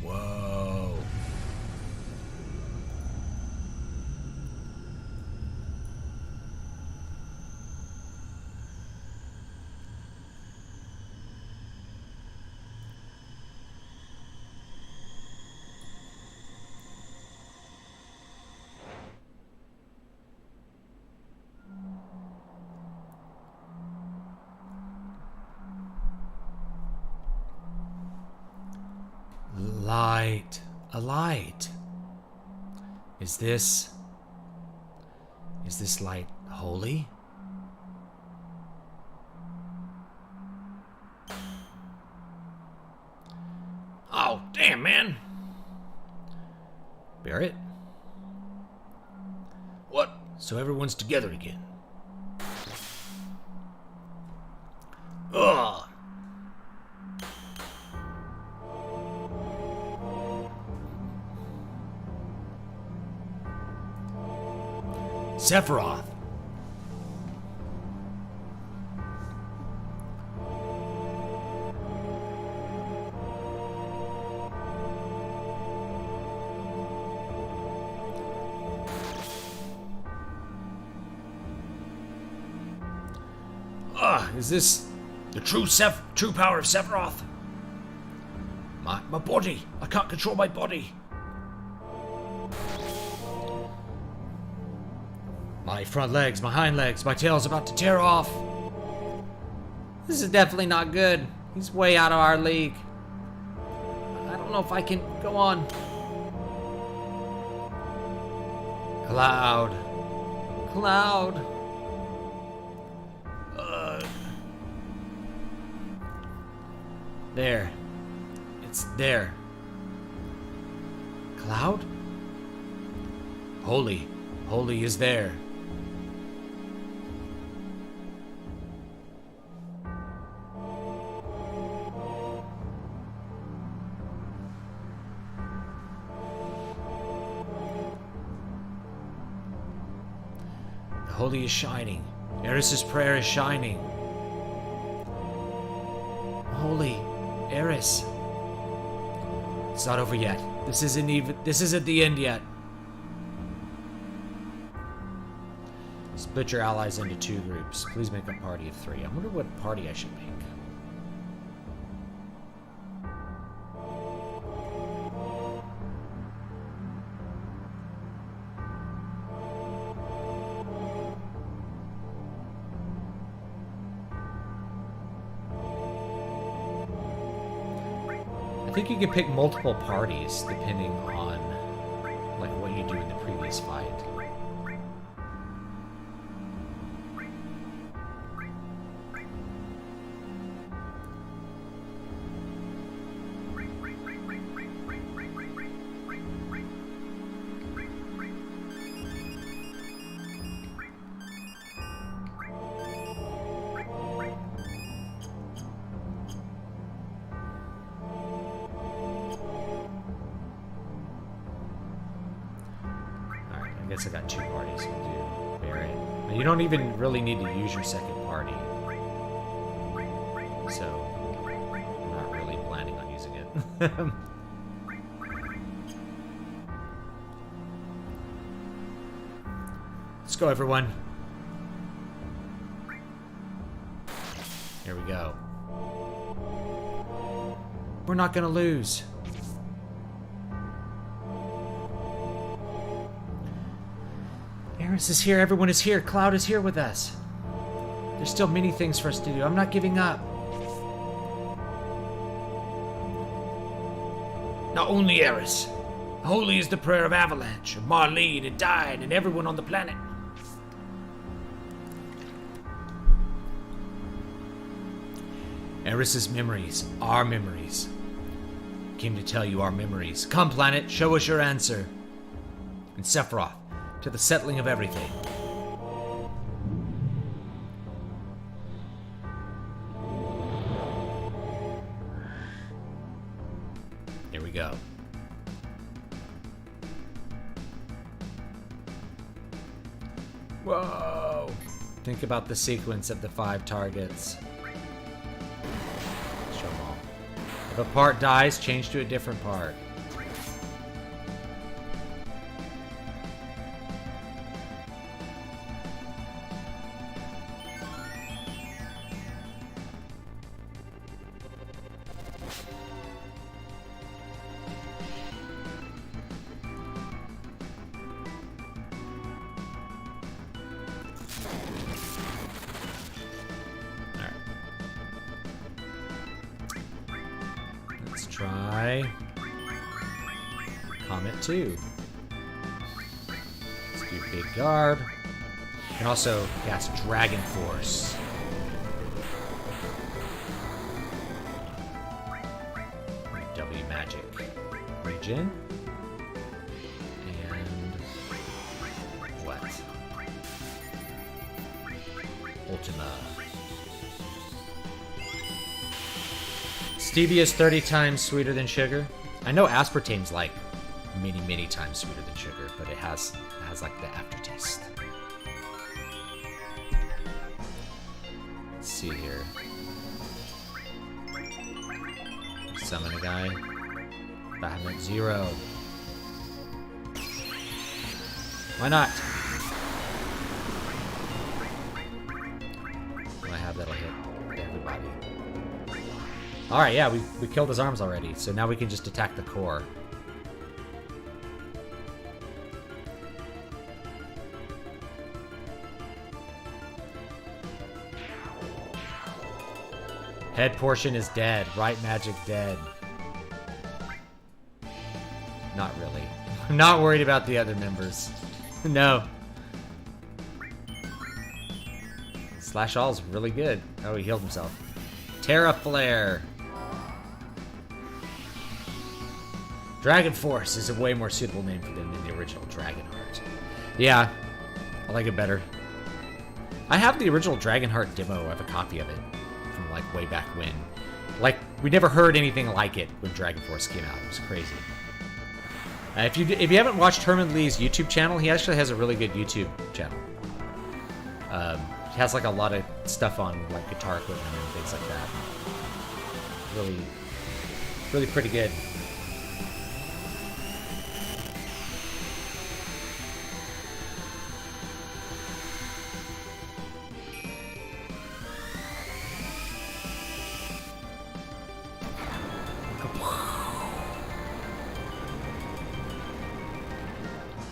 Whoa. Light. A light. Is this light holy? Oh, damn, man. Barret? What? So everyone's together again. Ugh. Sephiroth. is this the true power of Sephiroth? My body. I can't control my body. My front legs, my hind legs, my tail's about to tear off. This is definitely not good. He's way out of our league. I don't know if I can go on. Cloud. Cloud. There. It's there. Cloud? Holy. Holy is there. The Holy is shining. Eris's prayer is shining. Holy. Eris. It's not over yet. This isn't the end yet. Split your allies into 2 groups. Please make a party of 3. I wonder what party I should make. I think you can pick multiple parties depending on like what you do in the previous fight. I guess I got 2 parties. We'll do Barret. But you don't even really need to use your second party. So, I'm not really planning on using it. Let's go, everyone. Here we go. We're not gonna lose. Eris is here, everyone is here, Cloud is here with us. There's still many things for us to do. I'm not giving up. Not only Eris. Holy is the prayer of Avalanche, of Marlene and Dine, and everyone on the planet. Eris's memories, our memories. Came to tell you our memories. Come, planet, show us your answer. And Sephiroth, to the settling of everything. Here we go. Whoa! Think about the sequence of the 5 targets. Show them all. If a part dies, change to a different part. Try Comet 2. Let's do Big Guard. You can also cast Dragon Force. W Magic. Regen. And what? Ultima. Stevia is 30 times sweeter than sugar. I know aspartame's like many, many times sweeter than sugar, but it has like the aftertaste. Let's see here. Summon a guy. Bahamut 0. Why not? Do I have that'll hit everybody. Alright, yeah, we killed his arms already, so now we can just attack the core. Head portion is dead. Right magic dead. Not really. I'm not worried about the other members. No. Slash All's really good. Oh, he healed himself. Terra Flare. Dragon Force is a way more suitable name for them than the original Dragonheart. Yeah, I like it better. I have the original Dragonheart demo. I have a copy of it from like way back when. Like, we never heard anything like it when Dragon Force came out. It was crazy. If you haven't watched Herman Lee's YouTube channel, he actually has a really good YouTube channel. He has like a lot of stuff on like guitar equipment and things like that. Really pretty good.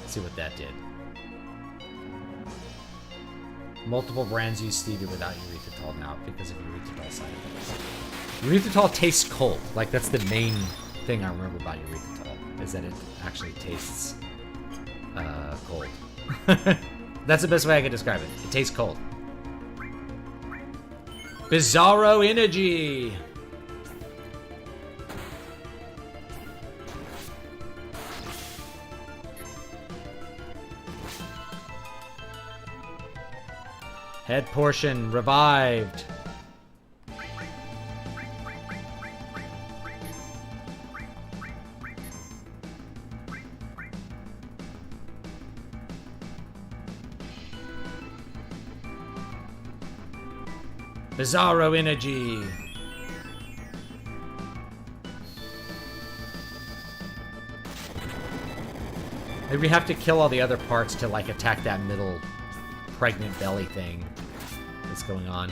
See what that did. Multiple brands use stevia without erythritol now because of erythritol side effects. Erythritol tastes cold. Like, that's the main thing I remember about erythritol, is that it actually tastes cold. That's the best way I can describe it. It tastes cold. Bizarro Energy! Head portion revived. Bizarro Energy. Maybe we have to kill all the other parts to like attack that middle pregnant belly thing that's going on.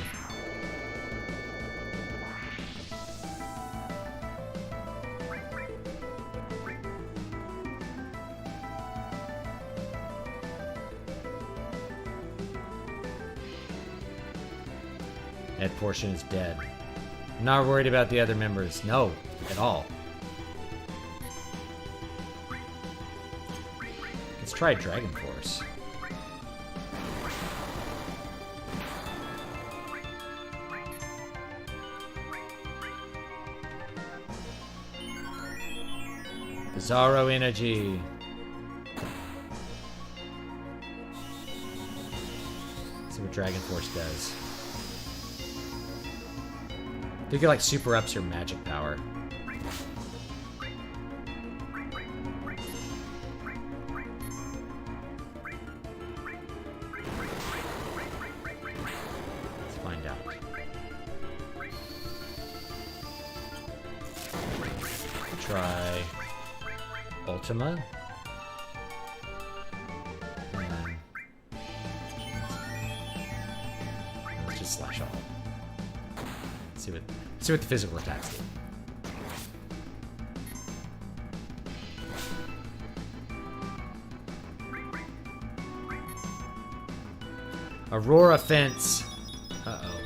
That portion is dead. I'm not worried about the other members. No, at all. Let's try Dragon Force. Bizarro Energy. See what Dragon Force does. I think it like super ups your magic power. Let's find out. Try Ultima. And let's just slash all. See what the physical attacks do. Aurora Fence. Uh-oh.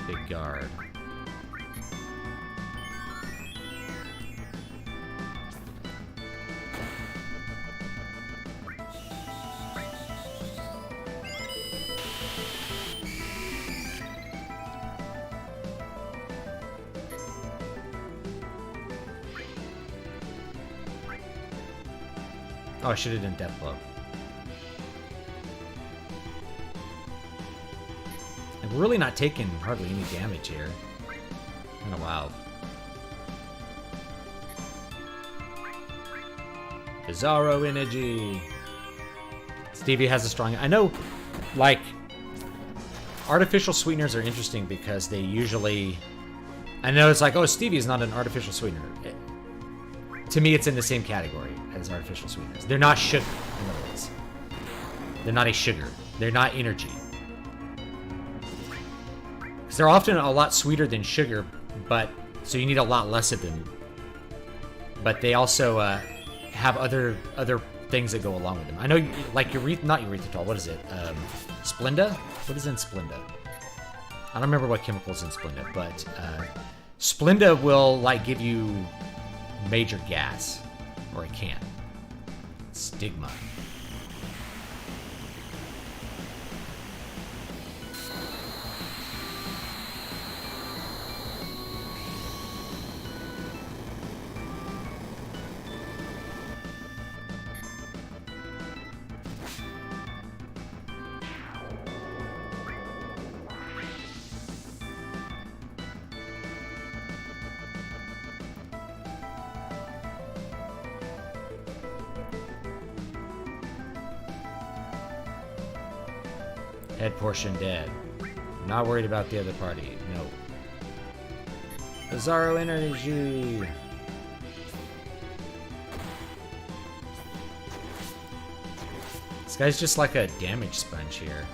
Big guard. Oh, I should have done Death Blow. And we're really not taking hardly any damage here. Kind of wild. Bizarro Energy. Stevie has a strong... I know, like, artificial sweeteners are interesting because they usually... I know it's like, oh, Stevie is not an artificial sweetener. To me, it's in the same category as artificial sweeteners. They're not sugar, in other words. They're not a sugar. They're not energy. Because they're often a lot sweeter than sugar, but so you need a lot less of them. But they also have other things that go along with them. I know, like not erythritol. What is it? Splenda? What is in Splenda? I don't remember what chemical's in Splenda, but Splenda will like give you major gas, or it can. Stigma. Head portion dead. I'm not worried about the other party. No. Bizarro energy. This guy's just like a damage sponge here.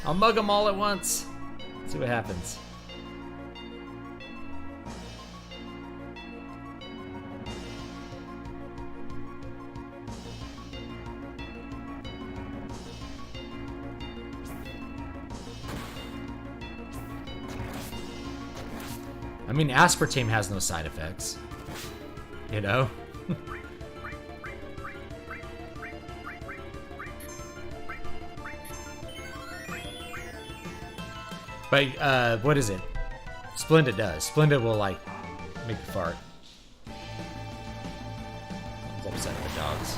I'll mug them all at once. See what happens. I mean, aspartame has no side effects. You know? But, what is it? Splenda does. Splenda will, like, make you fart. Someone's upsetting the dogs.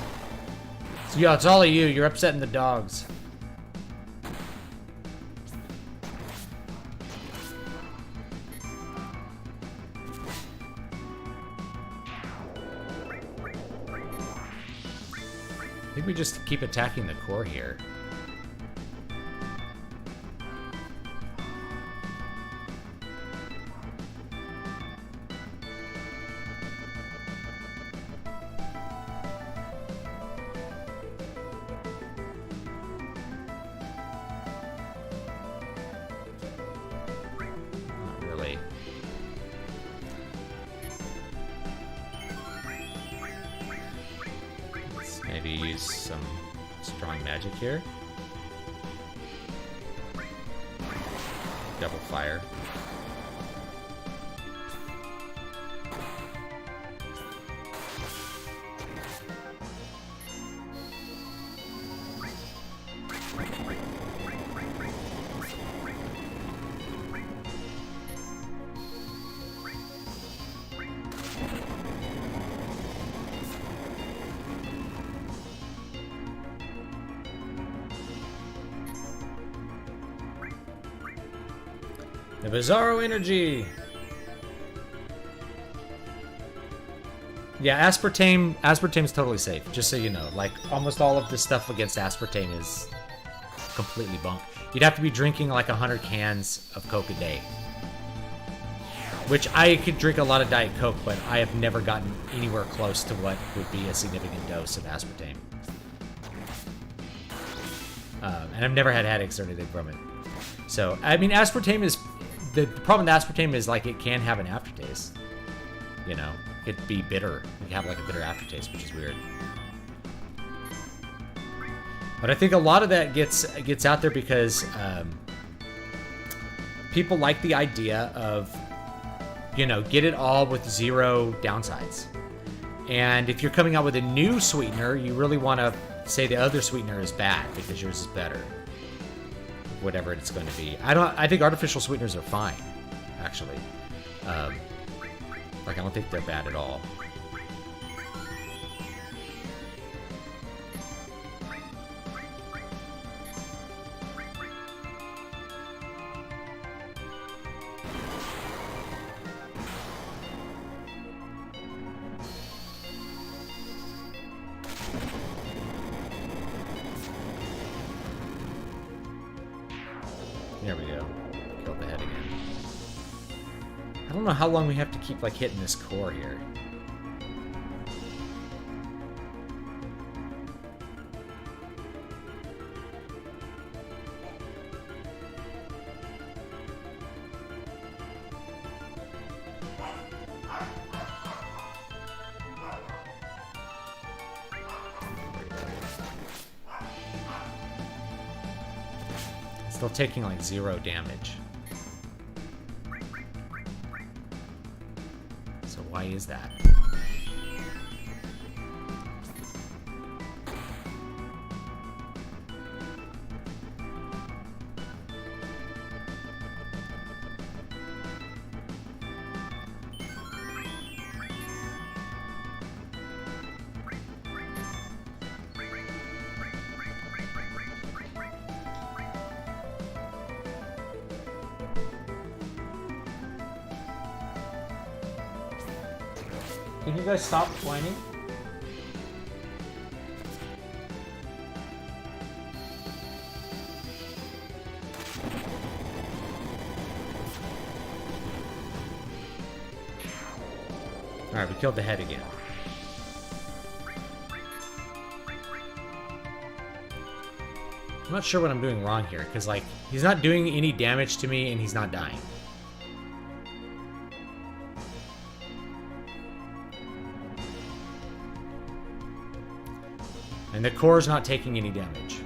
So, yeah, it's all of you. You're upsetting the dogs. I think we just keep attacking the core here. Not really. Let's maybe use some strong magic here. Double fire. The Bizarro energy. Yeah, aspartame's totally safe, just so you know. Like, almost all of the stuff against aspartame is completely bunk. You'd have to be drinking like 100 cans of Coke a day. Which I could drink a lot of Diet Coke, but I have never gotten anywhere close to what would be a significant dose of aspartame. And I've never had headaches or anything from it. So, I mean, aspartame is... The problem with aspartame is, like, it can have an aftertaste. You know? It could be bitter. You can have, like, a bitter aftertaste, which is weird. But I think a lot of that gets out there because people like the idea of, you know, get it all with zero downsides. And if you're coming out with a new sweetener, you really want to say the other sweetener is bad because yours is better. Whatever it's going to be. I think artificial sweeteners are fine, actually. Like, I don't think they're bad at all. There we go. Killed the head again. I don't know how long we have to keep, like, hitting this core here. Still taking, like, 0 damage. So why is that? Can you guys stop whining? Alright, we killed the head again. I'm not sure what I'm doing wrong here, because, like, he's not doing any damage to me and he's not dying. And the core's not taking any damage.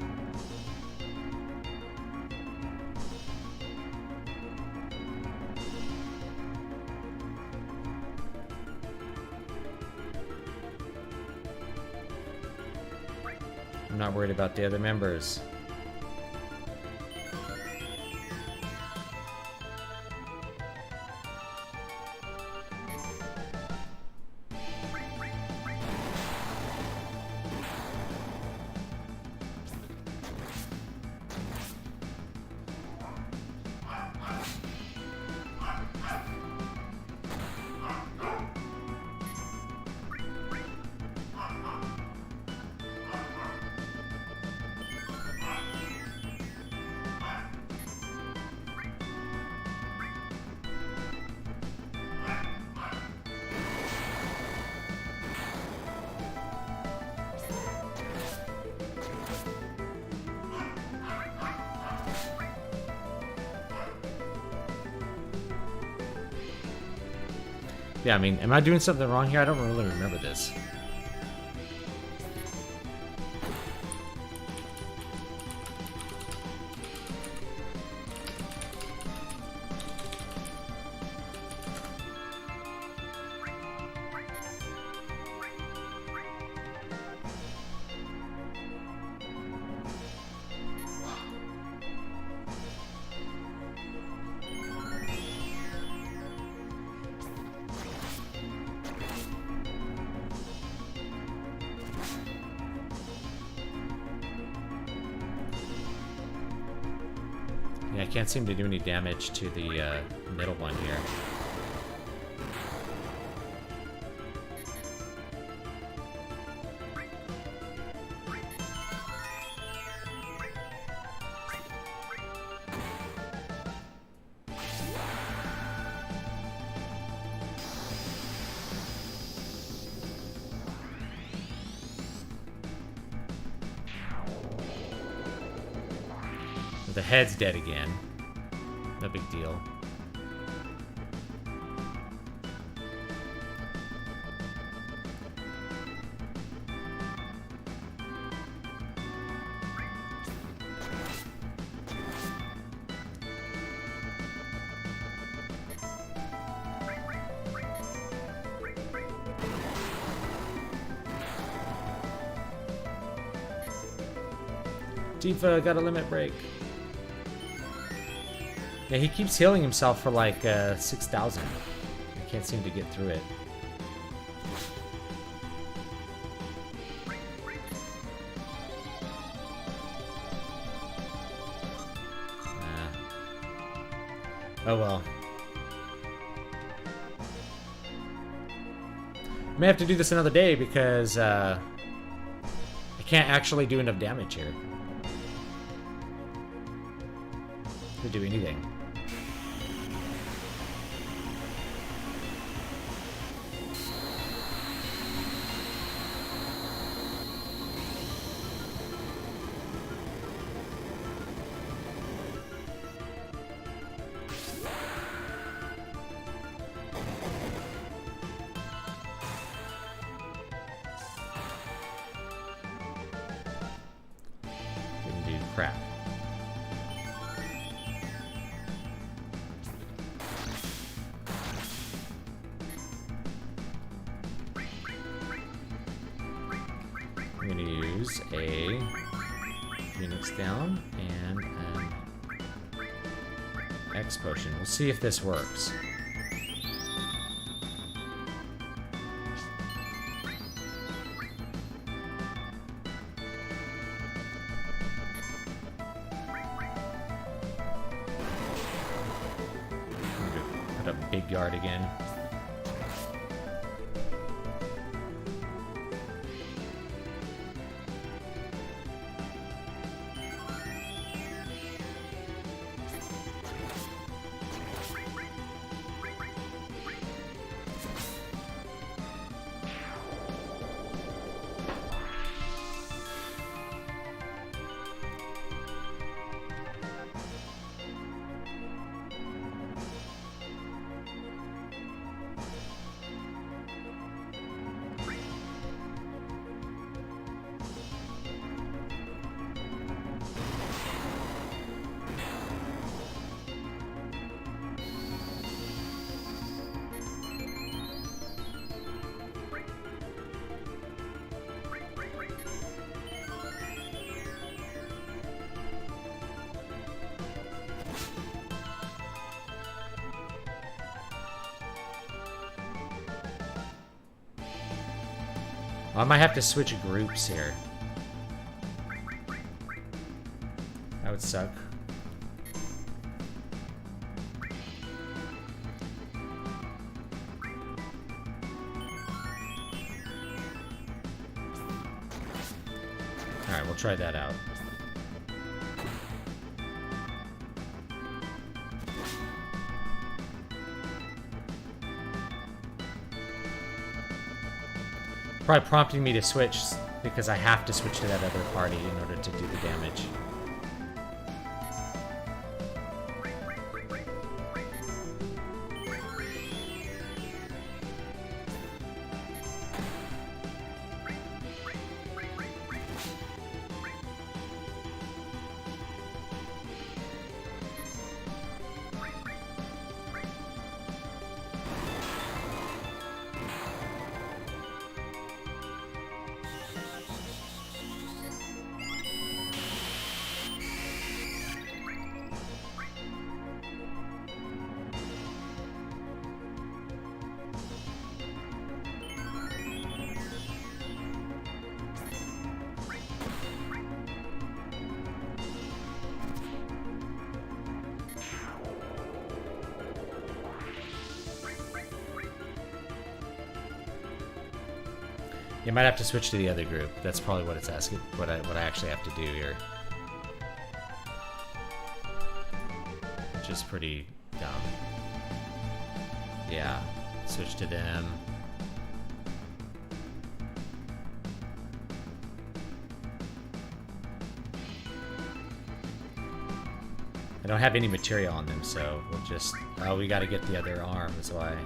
I'm not worried about the other members. Yeah, I mean, am I doing something wrong here? I don't really remember this. Yeah, I can't seem to do any damage to the middle one here. The head's dead again. No big deal. Tifa got a limit break. Yeah, he keeps healing himself for like 6,000. I can't seem to get through it. Oh well. May have to do this another day because I can't actually do enough damage here to do anything. Crap. I'm going to use a Phoenix down and an X potion. We'll see if this works. Put up big yard again. I might have to switch groups here. That would suck. Alright, we'll try that out. Probably prompting me to switch because I have to switch to that other party in order to do the damage. You might have to switch to the other group. That's probably what it's asking. What I actually have to do here, which is pretty dumb. Yeah, switch to them. I don't have any material on them, so we'll just. Oh, we got to get the other arm. That's why.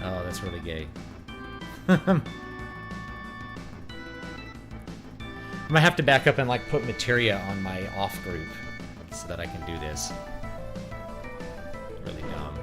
Oh, that's really gay. I might have to back up and like put materia on my off group so that I can do this. Really dumb.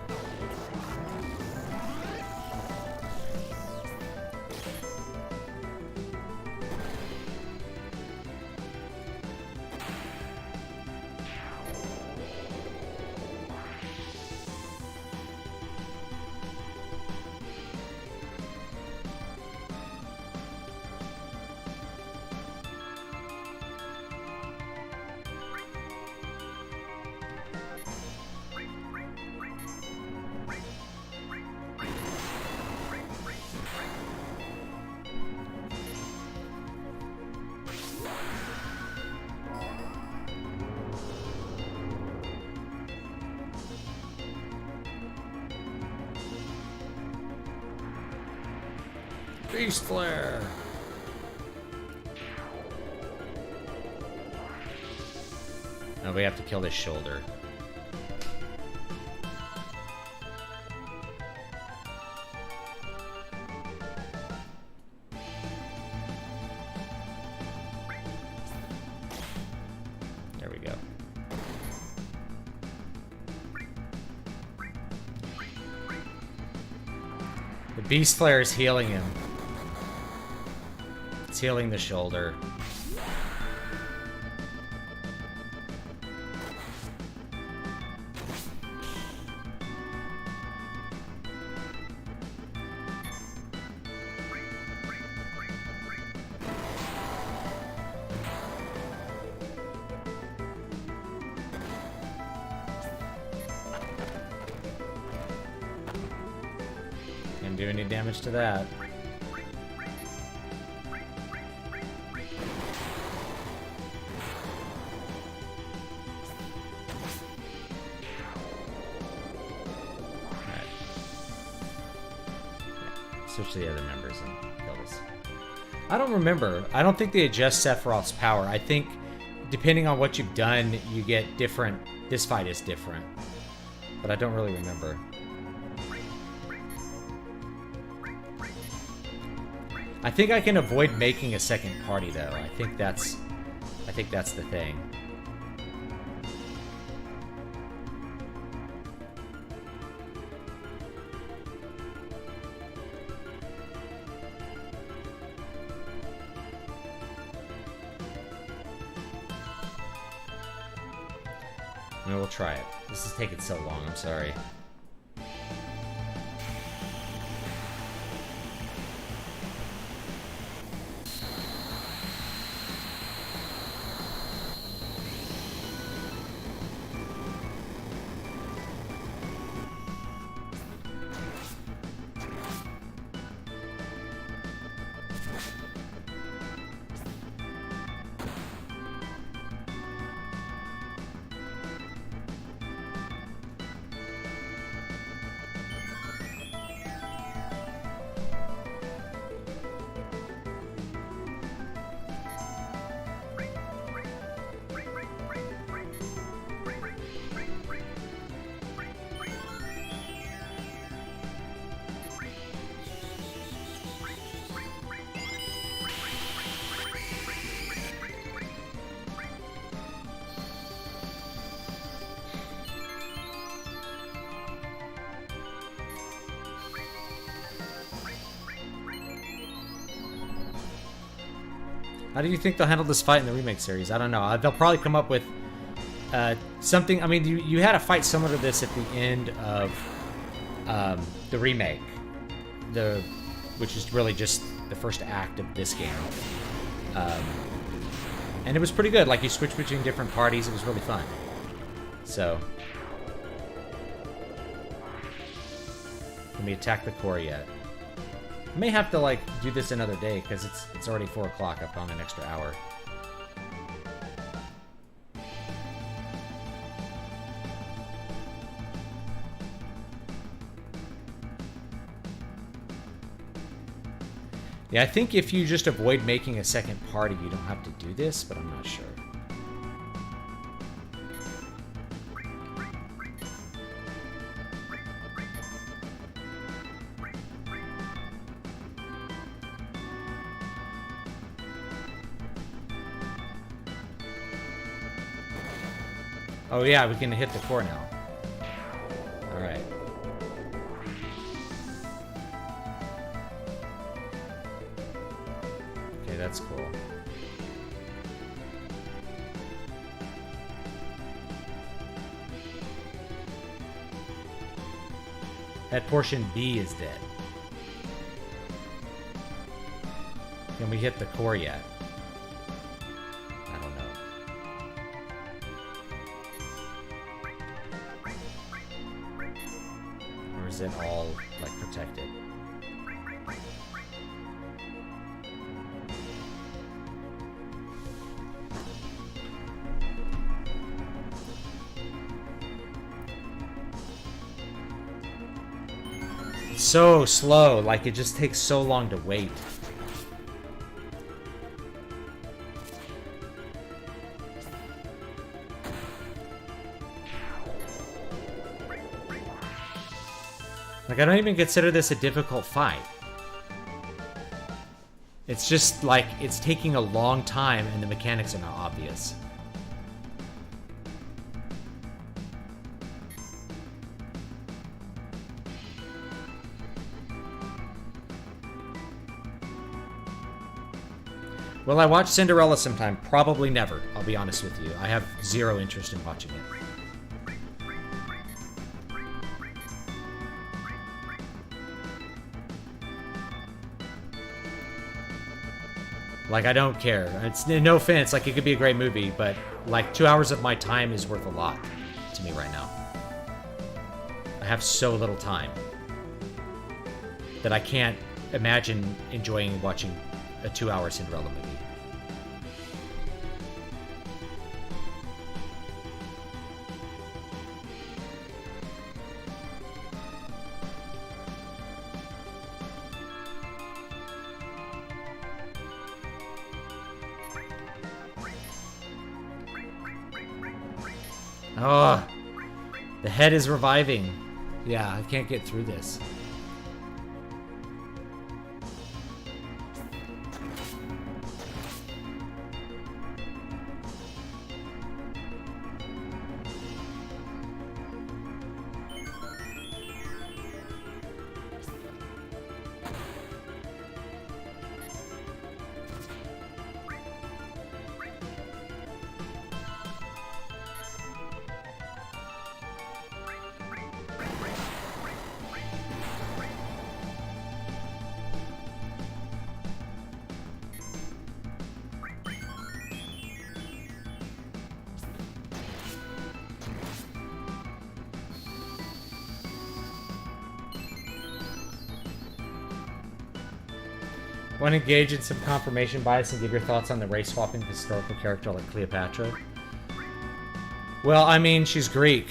Beast Flare! Now we have to kill this shoulder. The Beast Flare is healing him. It's healing the shoulder. Didn't do any damage to that. Switch to the other members and kill this. I don't remember. I don't think they adjust Sephiroth's power. I think depending on what you've done, you get different. This fight is different. But I don't really remember. I think I can avoid making a second party though. I think that's the thing. I mean, we'll try it. This is taking so long, I'm sorry. How do you think they'll handle this fight in the remake series? I don't know. They'll probably come up with something. I mean, you had a fight similar to this at the end of the remake, which is really just the first act of this game, and it was pretty good. Like you switch between different parties. It was really fun. So, can we attack the core yet? I may have to like do this another day because it's already 4 o'clock. I've gone an extra hour. Yeah, I think if you just avoid making a second party, you don't have to do this, but I'm not sure. Oh yeah, we can hit the core now. Alright. Okay, that's cool. That portion B is dead. Can we hit the core yet? Is it all like protected? It's so slow, like it just takes so long to wait. Like, I don't even consider this a difficult fight. It's just, like, it's taking a long time and the mechanics are not obvious. Will I watch Cinderella sometime? Probably never, I'll be honest with you. I have zero interest in watching it. Like, I don't care. It's no offense, like, it could be a great movie, but, like, 2 hours of my time is worth a lot to me right now. I have so little time that I can't imagine enjoying watching a 2-hour Cinderella movie. Oh, the head is reviving. Yeah, I can't get through this. Want to engage in some confirmation bias and give your thoughts on the race-swapping historical character like Cleopatra? Well, I mean, she's Greek.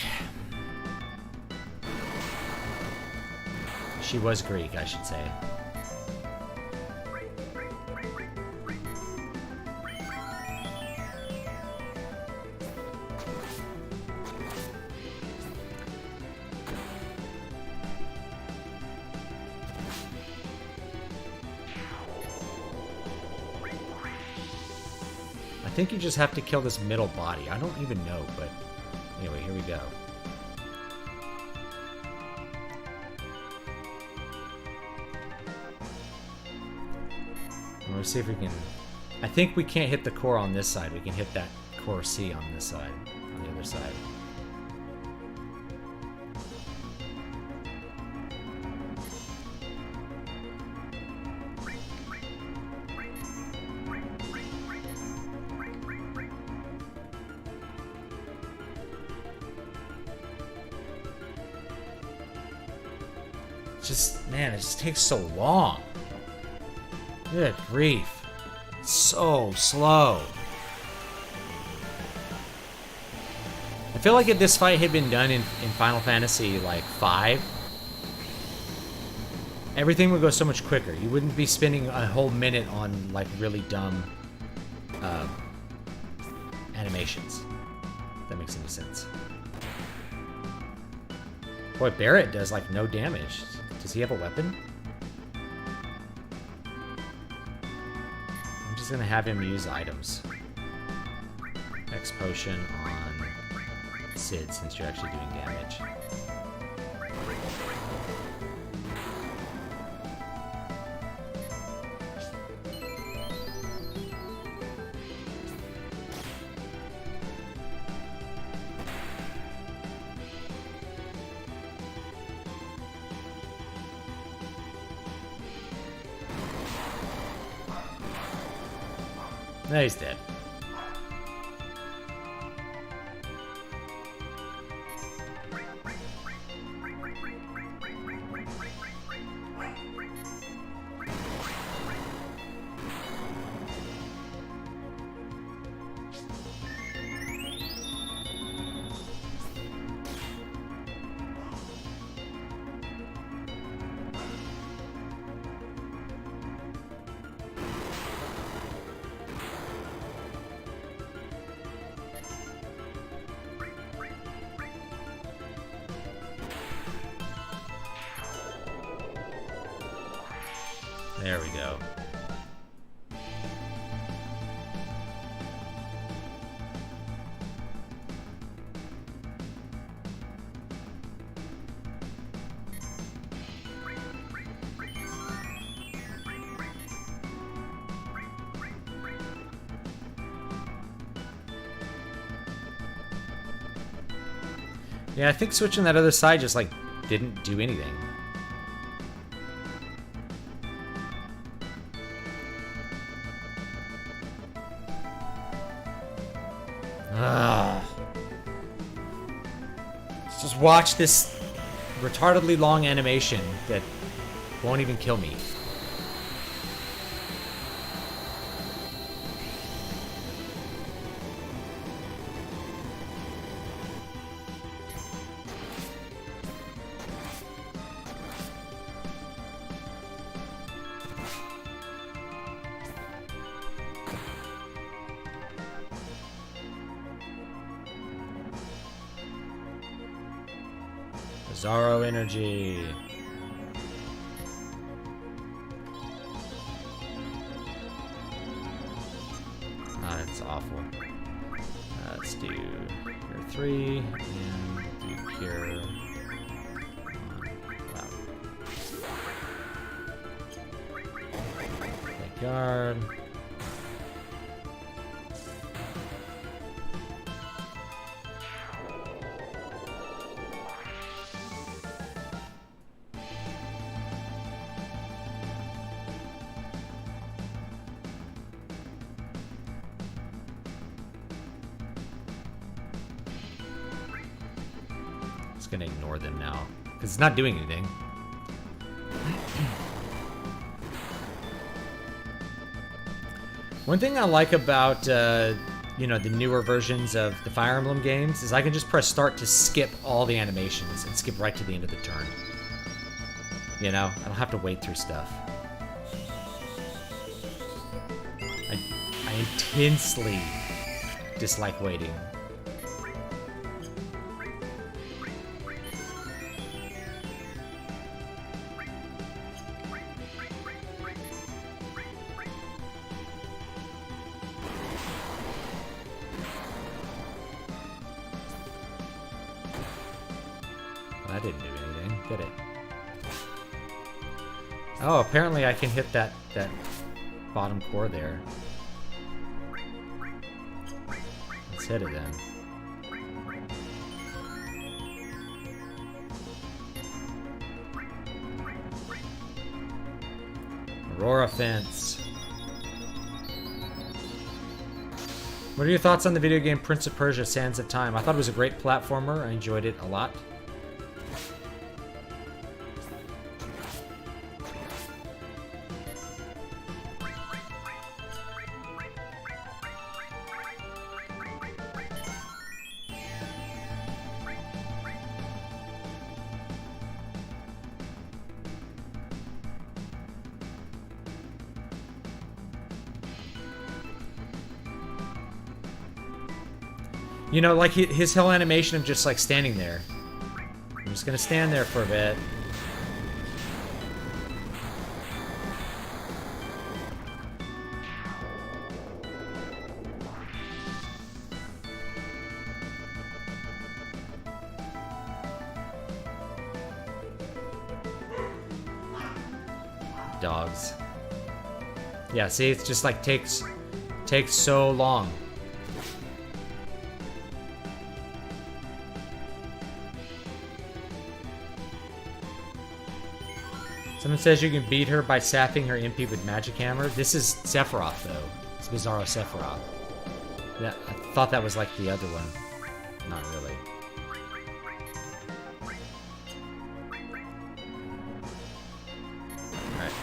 She was Greek, I should say. I think you just have to kill this middle body. I don't even know, but anyway, here we go. Let's see if we can... I think we can't hit the core on this side. We can hit that core C on this side, on the other side. Just, man, it just takes so long. Good grief. So slow. I feel like if this fight had been done in Final Fantasy, like, 5, everything would go so much quicker. You wouldn't be spending a whole minute on, like, really dumb animations. If that makes any sense. Boy, Barrett does, like, no damage. Does he have a weapon? I'm just gonna have him use items. X potion on Sid, since you're actually doing damage. No, he's dead. There we go. Yeah, I think switching that other side just, like, didn't do anything. Let's just watch this retardedly long animation that won't even kill me. Bizarro energy. Ah, that's awful. Let's do Cure 3 and do Cure 1. Wow. Take guard. Gonna ignore them now because it's not doing anything. One thing I like about you know, the newer versions of the Fire Emblem games is I can just press start to skip all the animations and skip right to the end of the turn. You know, I don't have to wait through stuff. I intensely dislike waiting. That didn't do anything, did it? Oh, apparently I can hit that bottom core there. Let's hit it then. Aurora Fence. What are your thoughts on the video game Prince of Persia: Sands of Time? I thought it was a great platformer. I enjoyed it a lot. You know, like his whole animation of just like standing there. I'm just gonna stand there for a bit. Dogs. Yeah, see, it's just like takes so long. Someone says you can beat her by sapping her MP with Magic Hammer. This is Sephiroth, though. It's Bizarro Sephiroth. Yeah, I thought that was like the other one. Not really. Alright.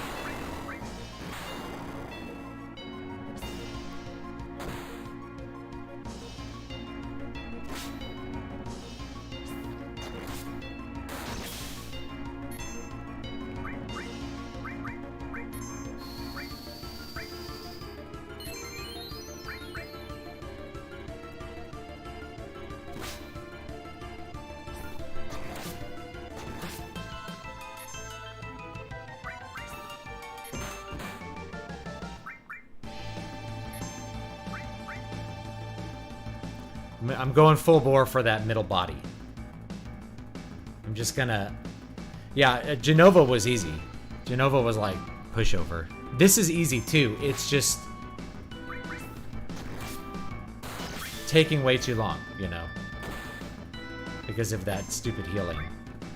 I'm going full bore for that middle body. I'm just gonna... Yeah, Genova was easy. Genova was like pushover. This is easy too. It's just taking way too long, you know. because of that stupid healing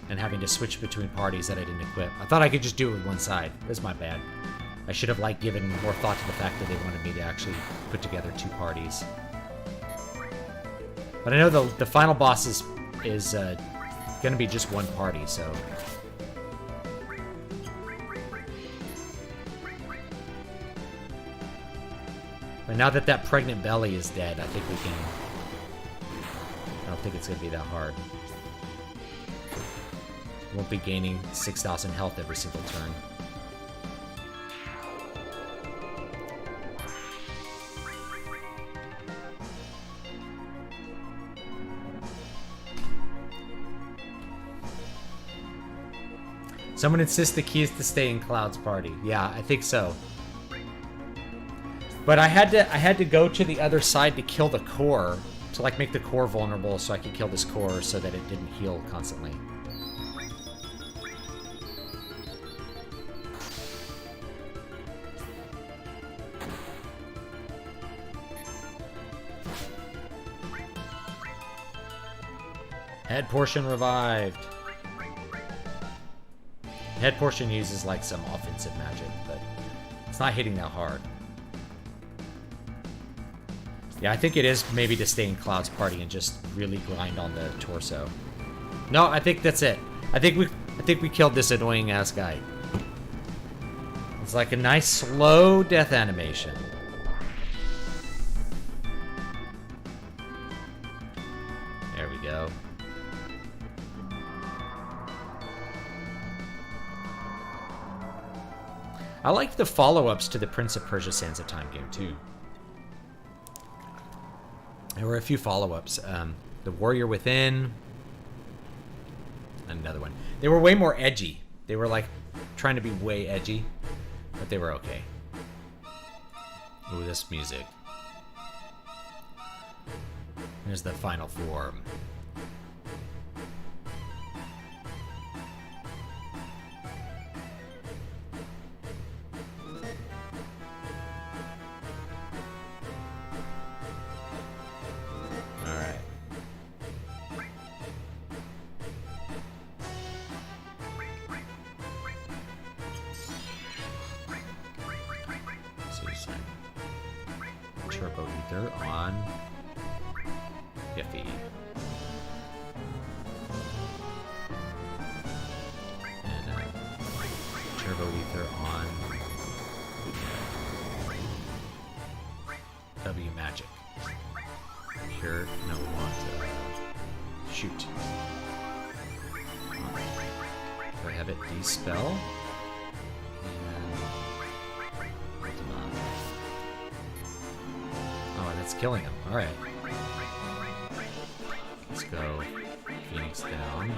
and having to switch between parties that I didn't equip. I thought I could just do it with one side. That's my bad. I should have given more thought to the fact that they wanted me to actually put together 2 parties. But I know the final boss is going to be just 1 party, so. But now that that pregnant belly is dead, I think we can. I don't think it's going to be that hard. Won't be gaining 6,000 health every single turn. Someone insists the key is to stay in Cloud's party. Yeah, I think so. But I had to go to the other side to kill the core, to make the core vulnerable so I could kill this core so that it didn't heal constantly. Head portion revived. Head portion uses some offensive magic, but it's not hitting that hard. Yeah, I think it is maybe to stay in Cloud's party and just really grind on the torso. No, I think that's it. I think we killed this annoying ass guy. It's like a nice slow death animation. There we go. I like the follow-ups to the Prince of Persia Sands of Time game too. There were a few follow-ups. The Warrior Within. And another one. They were way more edgy. They were trying to be way edgy. But they were okay. Ooh, this music. Here's the final form. Turbo Ether on Iffy. And Turbo Ether on W Magic. Here, no, we want shoot. Do I have it dispel? It's killing him. Alright. Let's go. Phoenix down.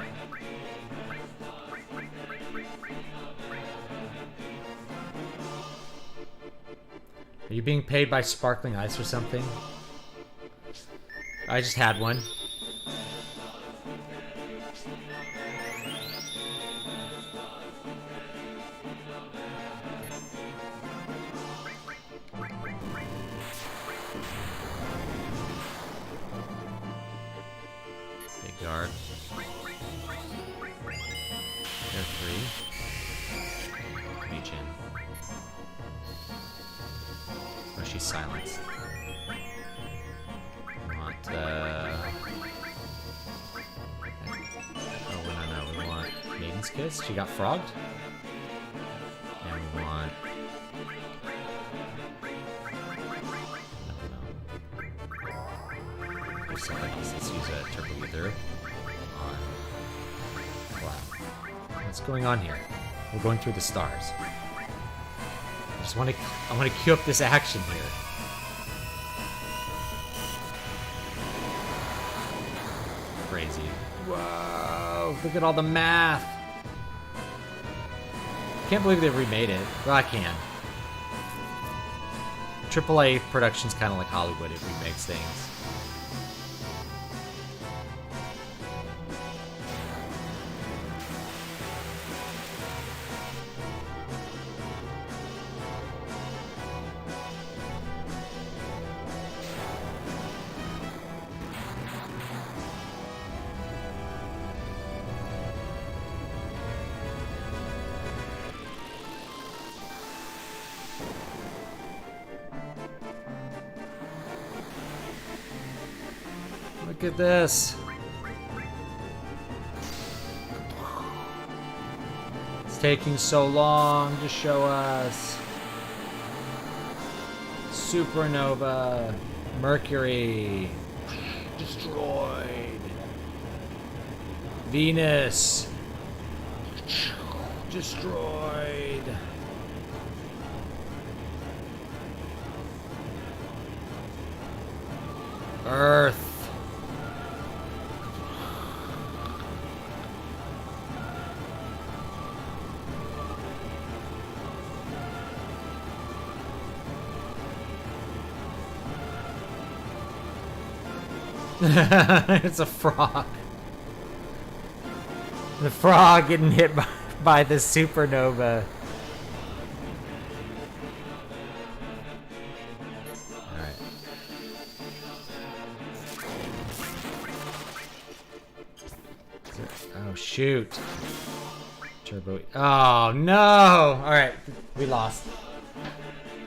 Are you being paid by Sparkling Ice or something? I just had one. Guard. They're 3. Reach in. Oh, she's silenced. We want, oh, no. We want Maiden's Kiss. She got frogged. And we want... No. Do something else. Let's use a Turbo Ether. What's going on here? We're going through the stars. I want to queue up this action here. Crazy. Whoa, look at all the math. Can't believe they remade it. Well, I can. AAA production's kind of like Hollywood. It remakes things. Look at this. It's taking so long to show us. Supernova. Mercury. Destroyed. Venus. Destroyed. Earth. It's a frog. The frog getting hit by the supernova. Alright. Oh, shoot. Turbo. Oh, no! Alright, we lost.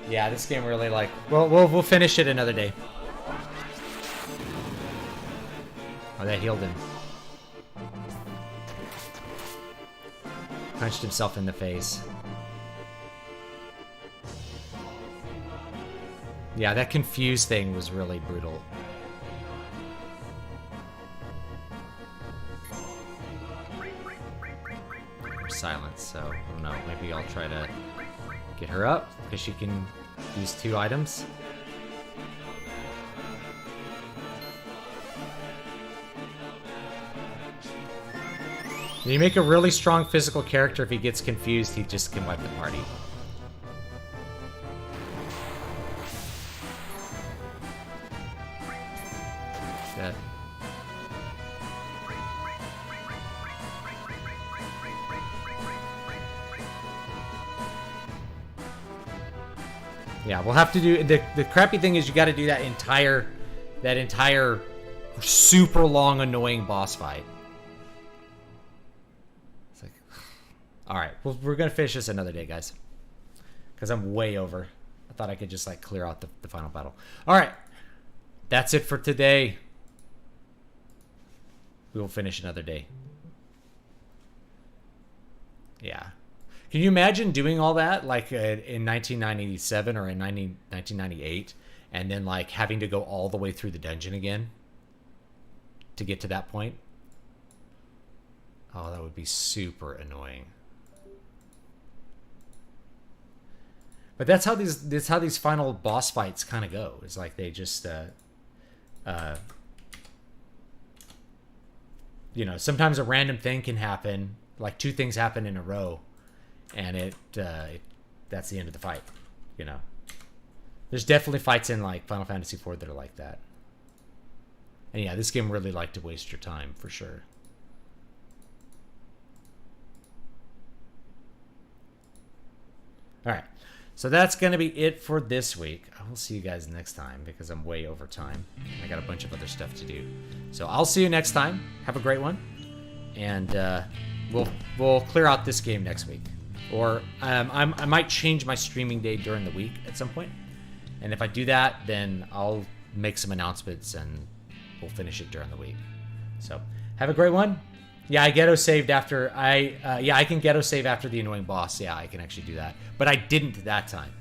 Yeah, this game really like... We'll finish it another day. Oh, that healed him. Punched himself in the face. Yeah, that confused thing was really brutal. Silence, so I don't know. Maybe I'll try to get her up because she can use 2 items. You make a really strong physical character. If he gets confused, he just can wipe the party. That. Yeah, we'll have to do the crappy thing is you got to do that entire super long annoying boss fight. All right, well, we're going to finish this another day, guys. Because I'm way over. I thought I could just, like, clear out the final battle. All right. That's it for today. We will finish another day. Yeah. Can you imagine doing all that, like, in 1997 or in 1998, and then, like, having to go all the way through the dungeon again to get to that point? Oh, that would be super annoying. But that's how these final boss fights kind of go. It's like they just, you know, sometimes a random thing can happen, like 2 things happen in a row, and that's the end of the fight. You know, there's definitely fights in like Final Fantasy IV that are like that. And yeah, this game really liked to waste your time for sure. All right. So that's going to be it for this week. I will see you guys next time because I'm way over time. I got a bunch of other stuff to do. So I'll see you next time. Have a great one. And we'll clear out this game next week. Or I might change my streaming day during the week at some point. And if I do that, then I'll make some announcements and we'll finish it during the week. So have a great one. Yeah, I ghetto saved after I can ghetto save after the annoying boss. Yeah, I can actually do that. But I didn't that time.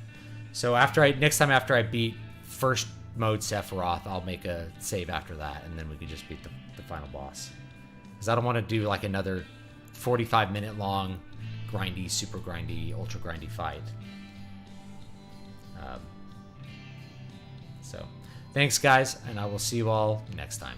So next time after I beat first mode Sephiroth, I'll make a save after that, and then we can just beat the final boss. Because I don't want to do like another 45-minute long, grindy, super grindy, ultra grindy fight. So, thanks guys, and I will see you all next time.